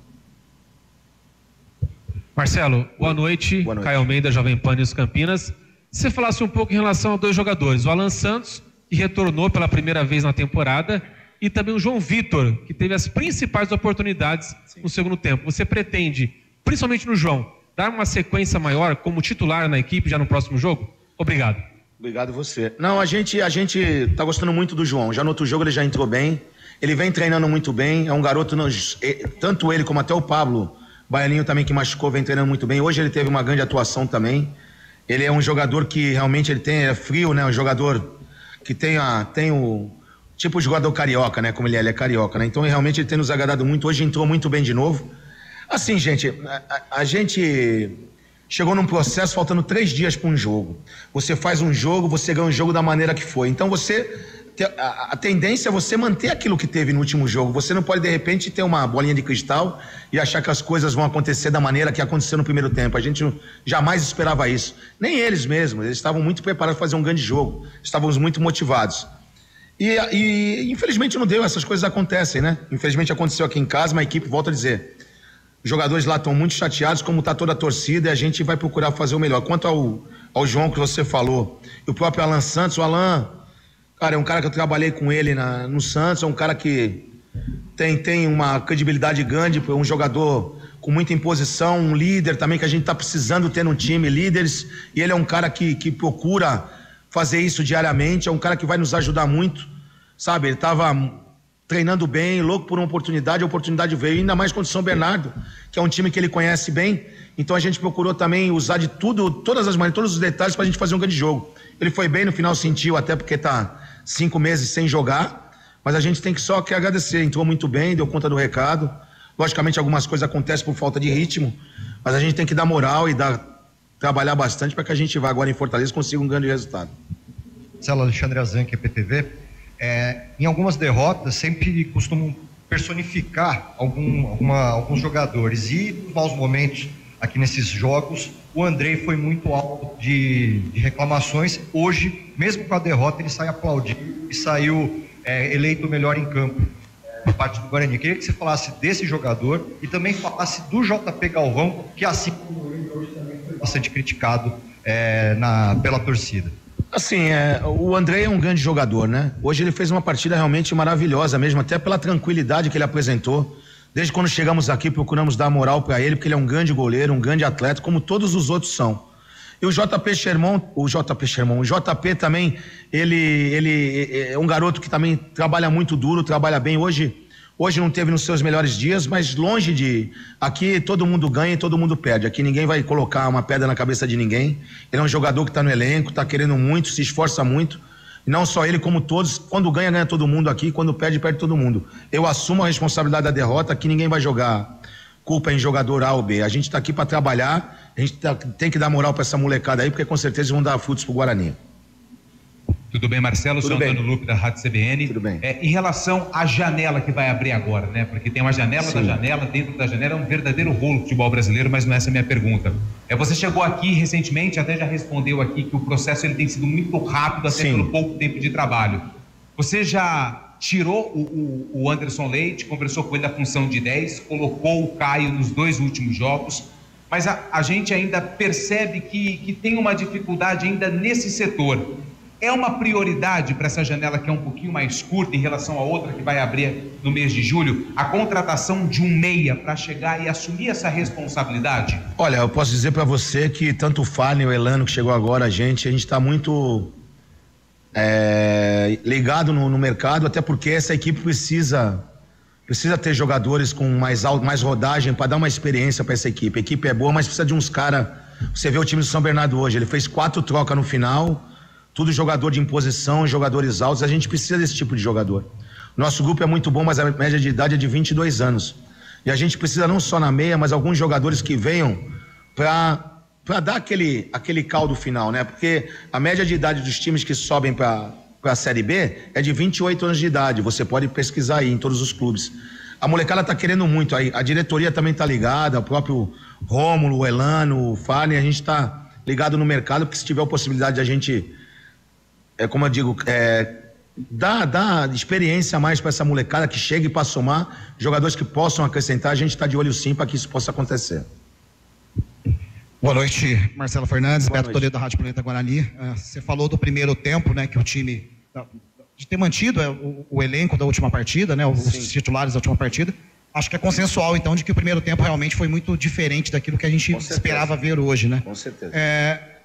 Marcelo, boa noite. Caio Almeida, Jovem Pan News Campinas. Se você falasse um pouco em relação a 2 jogadores, o Alan Santos, que retornou pela primeira vez na temporada, e também o João Vitor, que teve as principais oportunidades no segundo tempo. Você pretende, principalmente no João, dar uma sequência maior como titular na equipe já no próximo jogo? Obrigado. Obrigado você. Não, a gente tá gostando muito do João. Já no outro jogo ele já entrou bem. Ele vem treinando muito bem. É um garoto, tanto ele como até o Pablo Baianinho também, que machucou, vem treinando muito bem. Hoje ele teve uma grande atuação também. Ele é um jogador que realmente é frio, né? Um jogador que tem o tipo de jogador carioca, né? Como ele é carioca, né? Então realmente ele tem nos agradado muito. Hoje entrou muito bem de novo. Assim, gente, a gente chegou num processo faltando 3 dias para um jogo. Você faz um jogo, você ganha um jogo da maneira que foi. Então a tendência é você manter aquilo que teve no último jogo. Você não pode de repente ter uma bolinha de cristal e achar que as coisas vão acontecer da maneira que aconteceu no primeiro tempo. A gente jamais esperava isso. Nem eles mesmos. Eles estavam muito preparados para fazer um grande jogo. Estávamos muito motivados. E infelizmente não deu. Essas coisas acontecem, né? Infelizmente aconteceu aqui em casa, mas a equipe, volta a dizer, os jogadores lá estão muito chateados, como está toda a torcida, e a gente vai procurar fazer o melhor. Quanto ao João que você falou, e o próprio Alan Santos, o Alan, cara, é um cara que eu trabalhei com ele no Santos, é um cara que tem uma credibilidade grande, um jogador com muita imposição, um líder também que a gente está precisando ter no time, líderes, e ele é um cara que procura fazer isso diariamente, é um cara que vai nos ajudar muito, sabe? Ele estava treinando bem, louco por uma oportunidade, a oportunidade veio, ainda mais contra o São Bernardo, que é um time que ele conhece bem, então a gente procurou também usar de tudo, todas as maneiras, todos os detalhes pra gente fazer um grande jogo. Ele foi bem, no final sentiu, até porque tá 5 meses sem jogar, mas a gente tem que só agradecer, entrou muito bem, deu conta do recado, logicamente algumas coisas acontecem por falta de ritmo, mas a gente tem que dar moral e trabalhar bastante para que a gente vá agora em Fortaleza e consiga um grande resultado. Marcelo, Alexandre Azanque, PTV. Em algumas derrotas sempre costumam personificar alguns jogadores, e nos maus momentos aqui nesses jogos o Andrei foi muito alto de reclamações. Hoje, mesmo com a derrota, ele sai aplaudido e saiu eleito o melhor em campo por parte do Guarani. Eu queria que você falasse desse jogador e também falasse do JP Galvão, que assim como ele hoje também foi bastante criticado pela torcida. Assim, o Andrei é um grande jogador, né? Hoje ele fez uma partida realmente maravilhosa mesmo, até pela tranquilidade que ele apresentou. Desde quando chegamos aqui, procuramos dar moral para ele, porque ele é um grande goleiro, um grande atleta, como todos os outros são. E o JP também, ele é um garoto que também trabalha muito duro, trabalha bem. Hoje não teve nos seus melhores dias, mas longe de... Aqui todo mundo ganha e todo mundo perde. Aqui ninguém vai colocar uma pedra na cabeça de ninguém. Ele é um jogador que está no elenco, está querendo muito, se esforça muito. E não só ele, como todos. Quando ganha, ganha todo mundo aqui. Quando perde, perde todo mundo. Eu assumo a responsabilidade da derrota, que ninguém vai jogar culpa em jogador A ou B. A gente está aqui para trabalhar, a gente tem que dar moral para essa molecada aí, porque com certeza vão dar frutos pro Guarani. Tudo bem, Marcelo? Sou Antônio Lupe, da Rádio CBN. Tudo bem. Em relação à janela que vai abrir agora, né? Porque tem uma janela da janela, dentro da janela é um verdadeiro rolo do futebol brasileiro, mas não é essa a minha pergunta. Você chegou aqui recentemente, até já respondeu aqui que o processo ele tem sido muito rápido, até pelo pouco tempo de trabalho. Você já tirou o Anderson Leite, conversou com ele da função de 10, colocou o Caio nos 2 últimos jogos, mas a gente ainda percebe que tem uma dificuldade ainda nesse setor. É uma prioridade para essa janela que é um pouquinho mais curta em relação à outra que vai abrir no mês de julho, a contratação de um meia para chegar e assumir essa responsabilidade? Olha, eu posso dizer para você que tanto o Fábio e o Elano que chegou agora, a gente está muito ligado no mercado, até porque essa equipe precisa ter jogadores com mais rodagem para dar uma experiência para essa equipe. A equipe é boa, mas precisa de uns caras. Você vê o time do São Bernardo hoje, ele fez 4 trocas no final. Tudo jogador de imposição, jogadores altos, a gente precisa desse tipo de jogador. Nosso grupo é muito bom, mas a média de idade é de 22 anos. E a gente precisa não só na meia, mas alguns jogadores que venham para dar aquele caldo final, né? Porque a média de idade dos times que sobem para a Série B é de 28 anos de idade. Você pode pesquisar aí em todos os clubes. A molecada tá querendo muito, a diretoria também tá ligada, o próprio Rômulo, o Elano, o Farney, a gente tá ligado no mercado, porque se tiver a possibilidade de a gente, como eu digo, dar experiência a mais para essa molecada que chegue para somar, jogadores que possam acrescentar, a gente está de olho sim para que isso possa acontecer. Boa noite, Marcelo Fernandes, Beto Toledo da Rádio Planeta Guarani. Você falou do primeiro tempo, né, que o time, de ter mantido o elenco da última partida, né, os titulares da última partida. Acho que é consensual, então, de que o primeiro tempo realmente foi muito diferente daquilo que a gente esperava ver hoje, né? Com certeza.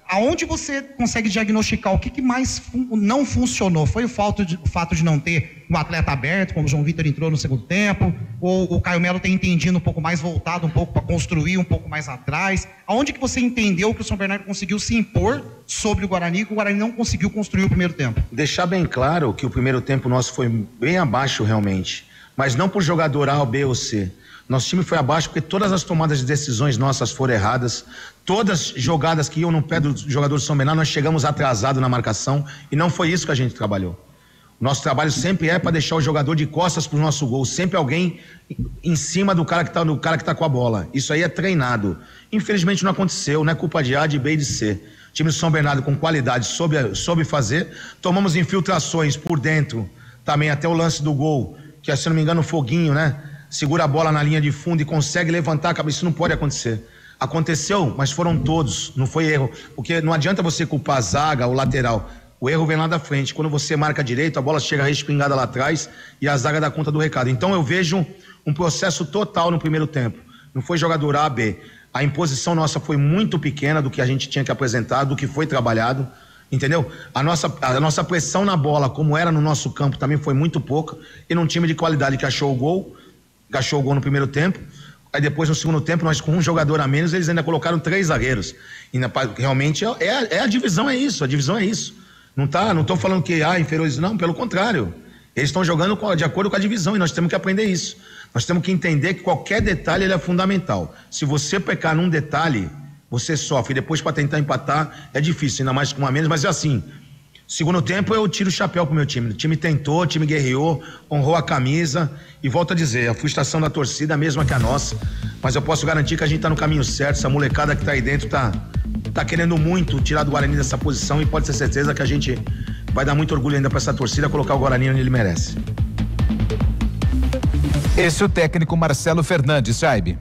Aonde você consegue diagnosticar o que mais não funcionou? Foi o fato de não ter um atleta aberto, como o João Vitor entrou no segundo tempo, ou o Caio Melo ter entendido um pouco mais, voltado um pouco para construir um pouco mais atrás? Aonde que você entendeu que o São Bernardo conseguiu se impor sobre o Guarani e que o Guarani não conseguiu construir o primeiro tempo? Deixar bem claro que o primeiro tempo nosso foi bem abaixo realmente, mas não por jogador A, B ou C. Nosso time foi abaixo porque todas as tomadas de decisões nossas foram erradas, todas jogadas que iam no pé do jogador do São Bernardo, nós chegamos atrasados na marcação e não foi isso que a gente trabalhou. O nosso trabalho sempre é para deixar o jogador de costas para o nosso gol, sempre alguém em cima do cara que tá com a bola. Isso aí é treinado. Infelizmente não aconteceu, não é culpa de A, de B e de C. O time do São Bernardo com qualidade soube fazer, tomamos infiltrações por dentro, também até o lance do gol, que se não me engano o Foguinho, né? Segura a bola na linha de fundo e consegue levantar a cabeça. Isso não pode acontecer. Aconteceu, mas foram todos, não foi erro. Porque não adianta você culpar a zaga, o lateral. O erro vem lá da frente. Quando você marca direito, a bola chega respingada lá atrás e a zaga dá conta do recado. Então eu vejo um processo total no primeiro tempo. Não foi jogador A, B. A imposição nossa foi muito pequena do que a gente tinha que apresentar, do que foi trabalhado. Entendeu? A nossa pressão na bola, como era no nosso campo, também foi muito pouca. E num time de qualidade que achou o gol no primeiro tempo, aí depois no segundo tempo nós com um jogador a menos, eles ainda colocaram 3 zagueiros, e realmente a divisão é isso, não tô falando que inferiores, não, pelo contrário, eles estão jogando de acordo com a divisão e nós temos que aprender isso, nós temos que entender que qualquer detalhe ele é fundamental, se você pecar num detalhe, você sofre, e depois para tentar empatar é difícil, ainda mais com um a menos, mas é assim. Segundo tempo eu tiro o chapéu pro meu time. O time tentou, o time guerreou, honrou a camisa e volto a dizer, a frustração da torcida é a mesma que a nossa, mas eu posso garantir que a gente tá no caminho certo, essa molecada que tá aí dentro tá querendo muito tirar do Guarani dessa posição e pode ter certeza que a gente vai dar muito orgulho ainda para essa torcida colocar o Guarani onde ele merece. Esse é o técnico Marcelo Fernandes, Jaime.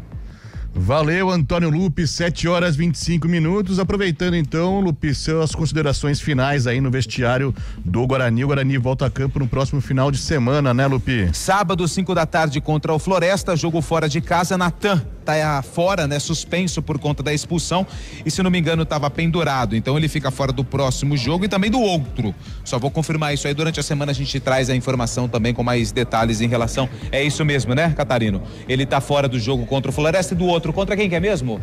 Valeu, Antônio Lupe, 7h25. Aproveitando então, Lupe, suas considerações finais aí no vestiário do Guarani. O Guarani volta a campo no próximo final de semana, né, Lupe? Sábado, 5 da tarde contra o Floresta, jogo fora de casa. Natan tá fora, né, suspenso por conta da expulsão e, se não me engano, estava pendurado, então ele fica fora do próximo jogo e também do outro. Só vou confirmar isso aí, durante a semana a gente traz a informação também com mais detalhes em relação, é isso mesmo, né, Catarino? Ele tá fora do jogo contra o Floresta e do outro contra quem que é mesmo?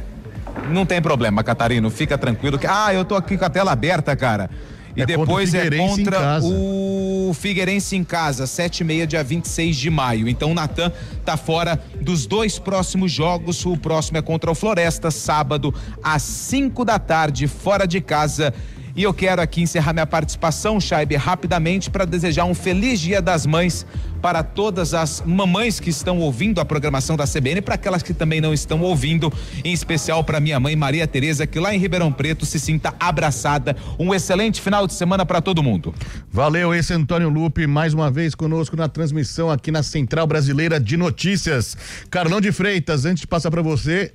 Não tem problema, Catarino, fica tranquilo que, eu tô aqui com a tela aberta, cara. E depois é contra o Figueirense em casa, 7h30, dia 26 de maio. Então o Natan tá fora dos 2 próximos jogos. O próximo é contra o Floresta, sábado, às 5 da tarde, fora de casa. E eu quero aqui encerrar minha participação, Chaibe, rapidamente, para desejar um feliz Dia das Mães para todas as mamães que estão ouvindo a programação da CBN, para aquelas que também não estão ouvindo, em especial para minha mãe Maria Tereza, que lá em Ribeirão Preto se sinta abraçada. Um excelente final de semana para todo mundo. Valeu, esse é Antônio Lupe, mais uma vez conosco na transmissão aqui na Central Brasileira de Notícias. Carlão de Freitas, antes de passar para você,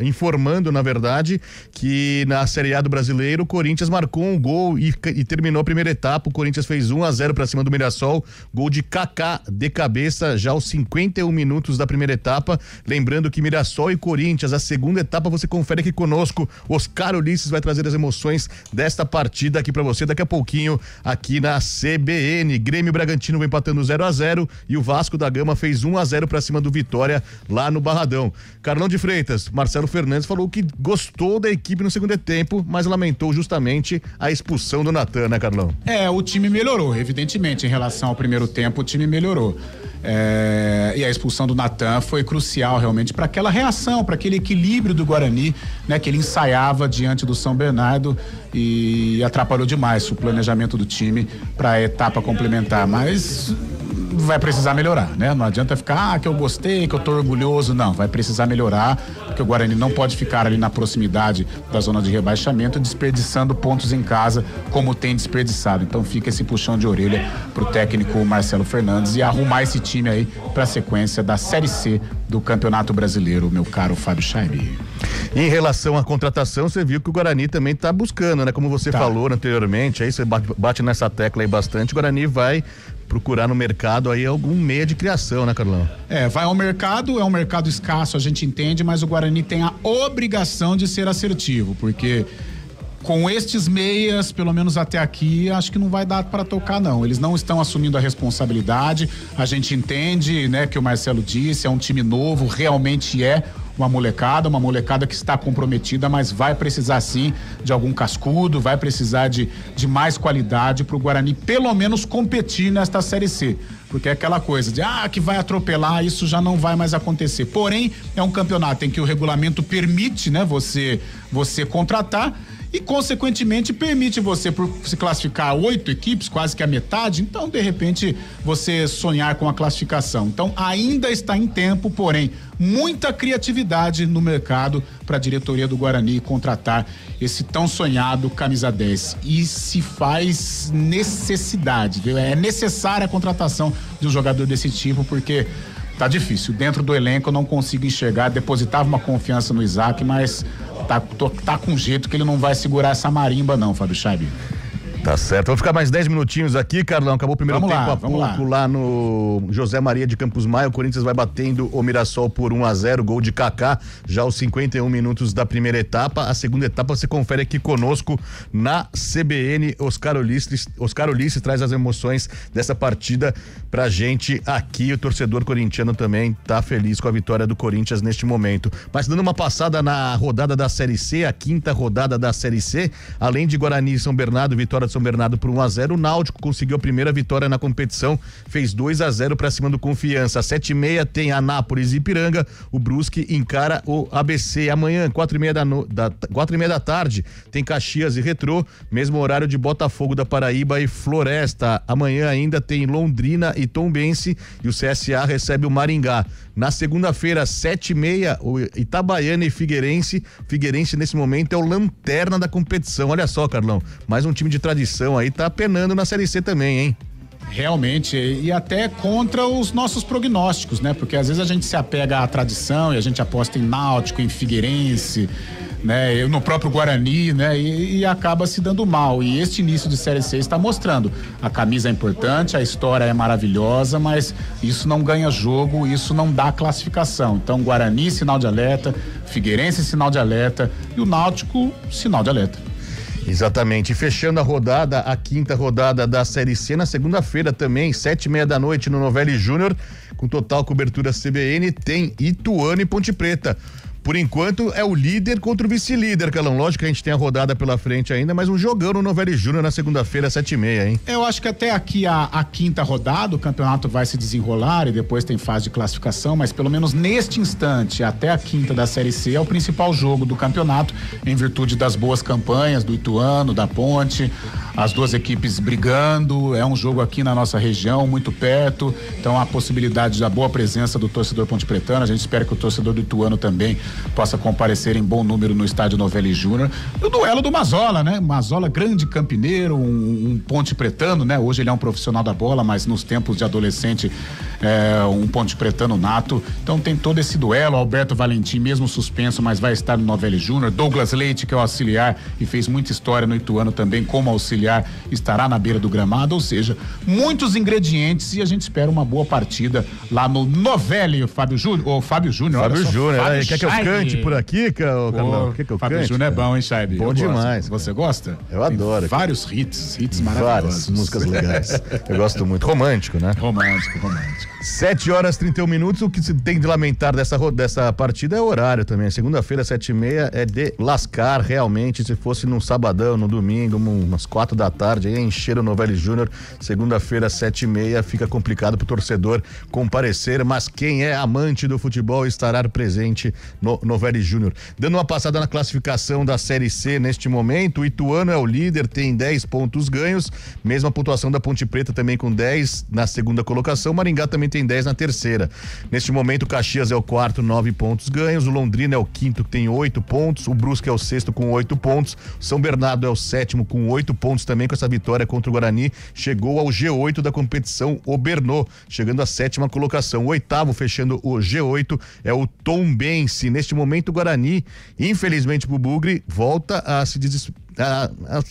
informando, na verdade, que na Série A do Brasileiro, o Corinthians marcou um gol e terminou a primeira etapa. O Corinthians fez 1-0 para cima do Mirassol, gol de Kaká de cabeça, já aos 51 minutos da primeira etapa. Lembrando que Mirassol e Corinthians, a segunda etapa você confere aqui conosco. Oscar Ulisses vai trazer as emoções desta partida aqui para você daqui a pouquinho aqui na CBN. Grêmio e Bragantino vem empatando 0-0 e o Vasco da Gama fez 1-0 para cima do Vitória lá no Barradão. Carlão de Freitas, Marcelo Fernandes falou que gostou da equipe no segundo tempo, mas lamentou justamente a expulsão do Natan, né, Carlão? O time melhorou, evidentemente, em relação ao primeiro tempo, o time melhorou. E a expulsão do Natan foi crucial realmente para aquela reação, para aquele equilíbrio do Guarani, né, que ele ensaiava diante do São Bernardo, e atrapalhou demais o planejamento do time para a etapa complementar. Mas vai precisar melhorar, né? Não adianta ficar, que eu gostei, que eu tô orgulhoso, não, vai precisar melhorar, porque o Guarani não pode ficar ali na proximidade da zona de rebaixamento, desperdiçando pontos em casa, como tem desperdiçado. Então fica esse puxão de orelha pro técnico Marcelo Fernandes e arrumar esse time aí pra sequência da Série C do Campeonato Brasileiro, meu caro Fábio Chaib. Em relação à contratação, você viu que o Guarani também está buscando, né? Como você falou anteriormente, aí você bate nessa tecla aí bastante, o Guarani vai procurar no mercado aí algum meio de criação, né, Carlão? Vai ao mercado, é um mercado escasso, a gente entende, mas o Guarani tem a obrigação de ser assertivo, porque com estes meias, pelo menos até aqui, acho que não vai dar para tocar, não. Eles não estão assumindo a responsabilidade. A gente entende, né, que o Marcelo disse, é um time novo, realmente é uma molecada que está comprometida, mas vai precisar sim de algum cascudo, vai precisar de mais qualidade para o Guarani pelo menos competir nesta Série C. Porque é aquela coisa de que vai atropelar, isso já não vai mais acontecer. Porém, é um campeonato em que o regulamento permite, né, você contratar e, consequentemente, permite você se classificar 8 equipes, quase que a metade, então, de repente, você sonhar com a classificação. Então, ainda está em tempo, porém, muita criatividade no mercado para a diretoria do Guarani contratar esse tão sonhado camisa 10. E se faz necessidade, é necessária a contratação de um jogador desse tipo, porque tá difícil. Dentro do elenco eu não consigo enxergar, depositava uma confiança no Isaac, mas tá com jeito que ele não vai segurar essa marimba não, Fábio Chaib. Tá certo, vou ficar mais 10 minutinhos aqui, Carlão, acabou o primeiro tempo há pouco lá no José Maria de Campos Maia, o Corinthians vai batendo o Mirassol por 1-0, gol de Kaká, já aos 51 minutos da primeira etapa. A segunda etapa você confere aqui conosco na CBN. Oscar Ulisses traz as emoções dessa partida pra gente aqui. O torcedor corintiano também tá feliz com a vitória do Corinthians neste momento. Mas dando uma passada na rodada da Série C, a quinta rodada da Série C, além de Guarani e São Bernardo, vitória de São Bernardo por 1-0, o Náutico conseguiu a primeira vitória na competição, fez 2-0 para cima do Confiança. Às 7h30 tem Anápolis e Ipiranga, o Brusque encara o ABC. Amanhã, 4h30 da tarde, tem Caxias e Retrô, mesmo horário de Botafogo da Paraíba e Floresta. Amanhã ainda tem Londrina e Tombense e o CSA recebe o Maringá. Na segunda-feira, 7h30, o Itabaiana e Figueirense. Figueirense, nesse momento, é o lanterna da competição. Olha só, Carlão, mais um time de tradição aí, tá penando na Série C também, hein? Realmente, e até contra os nossos prognósticos, né? Porque às vezes a gente se apega à tradição e a gente aposta em Náutico, em Figueirense, né? No próprio Guarani, né? E acaba se dando mal. E este início de Série C está mostrando. A camisa é importante, a história é maravilhosa, mas isso não ganha jogo, isso não dá classificação. Então, Guarani, sinal de alerta, Figueirense, sinal de alerta e o Náutico, sinal de alerta. Exatamente, e fechando a rodada, a quinta rodada da Série C, na segunda-feira também, 7h30 da noite no Novelli Júnior, com total cobertura CBN, tem Ituano e Ponte Preta. Por enquanto é o líder contra o vice-líder, Carlão. Lógico que a gente tem a rodada pela frente ainda, mas um jogão no Novelli Júnior na segunda-feira, 7h30, hein? Eu acho que até aqui a quinta rodada, o campeonato vai se desenrolar e depois tem fase de classificação, mas pelo menos neste instante, até a quinta da Série C, é o principal jogo do campeonato, em virtude das boas campanhas do Ituano, da Ponte, as duas equipes brigando, é um jogo aqui na nossa região, muito perto, então há possibilidade da boa presença do torcedor ponte-pretano, a gente espera que o torcedor do Ituano também possa comparecer em bom número no estádio Novelli Júnior. E o duelo do Mazola, né? Mazola, grande campineiro, um ponte-pretano, né? Hoje ele é um profissional da bola, mas nos tempos de adolescente um ponte-pretano nato. Então tem todo esse duelo. Alberto Valentim, mesmo suspenso, mas vai estar no Novelli Júnior. Douglas Leite, que é o auxiliar e fez muita história no Ituano também como auxiliar, estará na beira do gramado, ou seja, muitos ingredientes e a gente espera uma boa partida lá no Novelli. Fábio Júnior, Fábio Júnior, quer que eu cante por aqui, Carlão? Quer que eu Fábio cante? Júnior é bom, hein, Chaib? Bom demais. Você gosta? Eu adoro. Vários hits maravilhosos. Várias músicas legais. Eu gosto muito. Romântico, né? Romântico. 7h31. O que se tem de lamentar dessa partida é o horário também. Segunda-feira, 7h30, é de lascar realmente. Se fosse num sabadão, no domingo, umas 4 4 da tarde, aí encher o Novelli Júnior, segunda-feira, 7h30, fica complicado pro torcedor comparecer, mas quem é amante do futebol estará presente no Novelli Júnior. Dando uma passada na classificação da Série C neste momento, o Ituano é o líder, tem 10 pontos ganhos, mesma pontuação da Ponte Preta também com 10 na segunda colocação, Maringá também tem 10 na terceira. Neste momento o Caxias é o quarto, 9 pontos ganhos, o Londrina é o quinto, que tem 8 pontos, o Brusque é o sexto com 8 pontos, o São Bernardo é o sétimo com 8 pontos também, com essa vitória contra o Guarani, chegou ao G8 da competição, o Bernô, chegando à 7ª colocação. O oitavo, fechando o G8, é o Tombense. Neste momento o Guarani, infelizmente pro Bugre, volta a se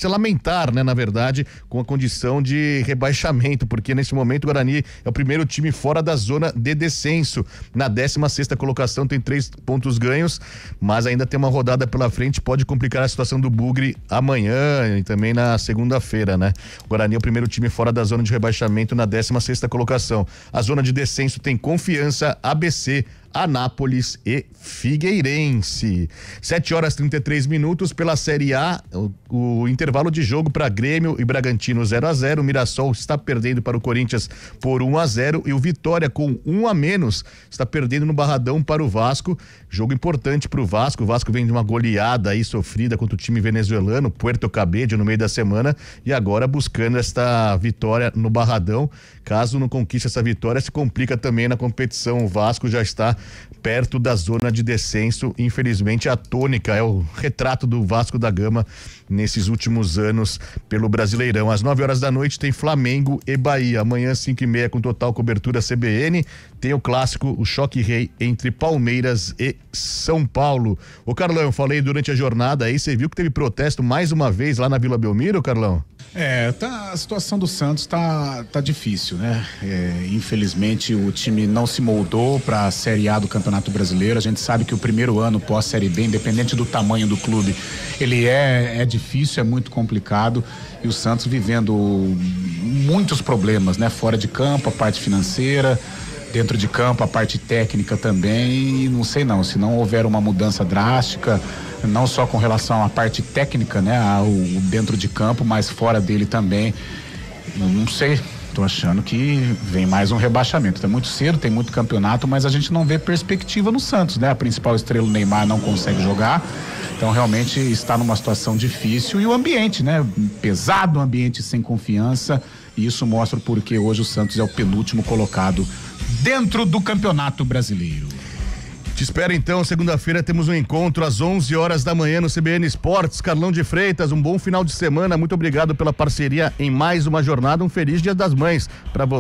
lamentar, né, na verdade, com a condição de rebaixamento, porque nesse momento o Guarani é o primeiro time fora da zona de descenso. Na 16ª colocação tem 3 pontos ganhos, mas ainda tem uma rodada pela frente, pode complicar a situação do Bugre amanhã e também na segunda-feira, né? O Guarani é o primeiro time fora da zona de rebaixamento na 16ª colocação. A zona de descenso tem Confiança, ABC, Anápolis e Figueirense. 7h33 pela Série A, o intervalo de jogo para Grêmio e Bragantino 0-0. O Mirassol está perdendo para o Corinthians por 1-0 e o Vitória, com 1 a menos, está perdendo no Barradão para o Vasco. Jogo importante para o Vasco. O Vasco vem de uma goleada aí sofrida contra o time venezuelano, Puerto Cabello, no meio da semana, e agora buscando esta vitória no Barradão. Caso não conquiste essa vitória, se complica também na competição. O Vasco já está perto da zona de descenso. Infelizmente, a tônica é o retrato do Vasco da Gama nesses últimos anos pelo Brasileirão. Às 9h da noite tem Flamengo e Bahia. Amanhã, 5h30, com total cobertura CBN. Tem o clássico, o choque rei entre Palmeiras e São Paulo. Ô Carlão, eu falei durante a jornada aí, você viu que teve protesto mais uma vez lá na Vila Belmiro, Carlão? A situação do Santos tá difícil, né? Infelizmente o time não se moldou para a Série A do Campeonato Brasileiro. A gente sabe que o primeiro ano pós-Série B, independente do tamanho do clube, ele é difícil, é muito complicado, e o Santos vivendo muitos problemas, né? Fora de campo, a parte financeira, dentro de campo, a parte técnica também, e não sei não, se não houver uma mudança drástica, não só com relação à parte técnica, né, ao dentro de campo, mas fora dele também, não sei, tô achando que vem mais um rebaixamento. Tá muito cedo, tem muito campeonato, mas a gente não vê perspectiva no Santos, né? A principal estrela, o Neymar, não consegue jogar, então realmente está numa situação difícil, e o ambiente, né, pesado, ambiente sem confiança, e isso mostra o porquê hoje o Santos é o penúltimo colocado dentro do Campeonato Brasileiro. Te espero então, segunda-feira temos um encontro às 11h da manhã no CBN Esportes. Carlão de Freitas, um bom final de semana, muito obrigado pela parceria em mais uma jornada, um feliz Dia das Mães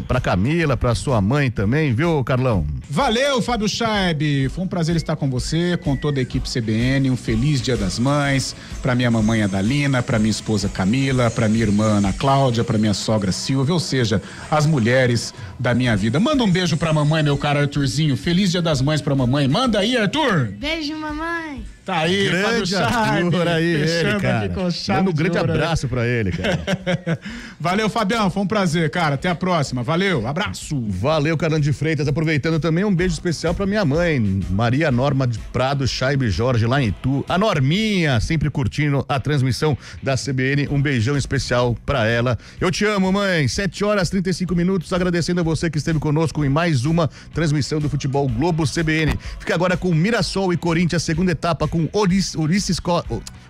pra Camila, pra sua mãe também, viu, Carlão? Valeu, Fábio Chaib, foi um prazer estar com você, com toda a equipe CBN, um feliz Dia das Mães, pra minha mamãe Adalina, pra minha esposa Camila, pra minha irmã Ana Cláudia, pra minha sogra Silvia, ou seja, as mulheres da minha vida. Manda um beijo pra mamãe, meu caro Arthurzinho, feliz Dia das Mães pra mamãe, manda aí, Arthur. Beijo, mamãe. Tá aí, grande Arthur aí, ele, cara. Manda um grande abraço pra ele, cara. Valeu, Fabião, foi um prazer, cara. Até a próxima. Valeu, abraço. Valeu, Carlão de Freitas. Aproveitando também, um beijo especial pra minha mãe, Maria Norma de Prado Chaib Jorge, lá em Itu. A Norminha, sempre curtindo a transmissão da CBN. Um beijão especial pra ela. Eu te amo, mãe. 7h35, agradecendo a você que esteve conosco em mais uma transmissão do Futebol Globo CBN. Fica agora com Mirassol e Corinthians, segunda etapa, com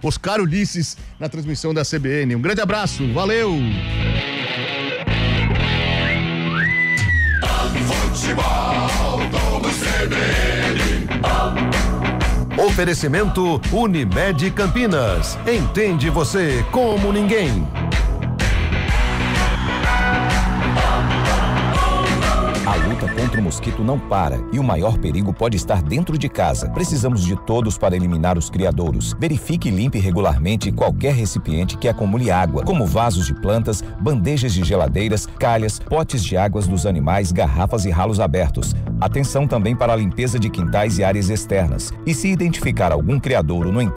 Oscar Ulisses na transmissão da CBN. Um grande abraço, valeu! Futebol Globo CBN. Oferecimento Unimed Campinas. Entende você como ninguém. A luta contra o mosquito não para e o maior perigo pode estar dentro de casa. Precisamos de todos para eliminar os criadouros. Verifique e limpe regularmente qualquer recipiente que acumule água, como vasos de plantas, bandejas de geladeiras, calhas, potes de águas dos animais, garrafas e ralos abertos. Atenção também para a limpeza de quintais e áreas externas. E se identificar algum criadouro no entorno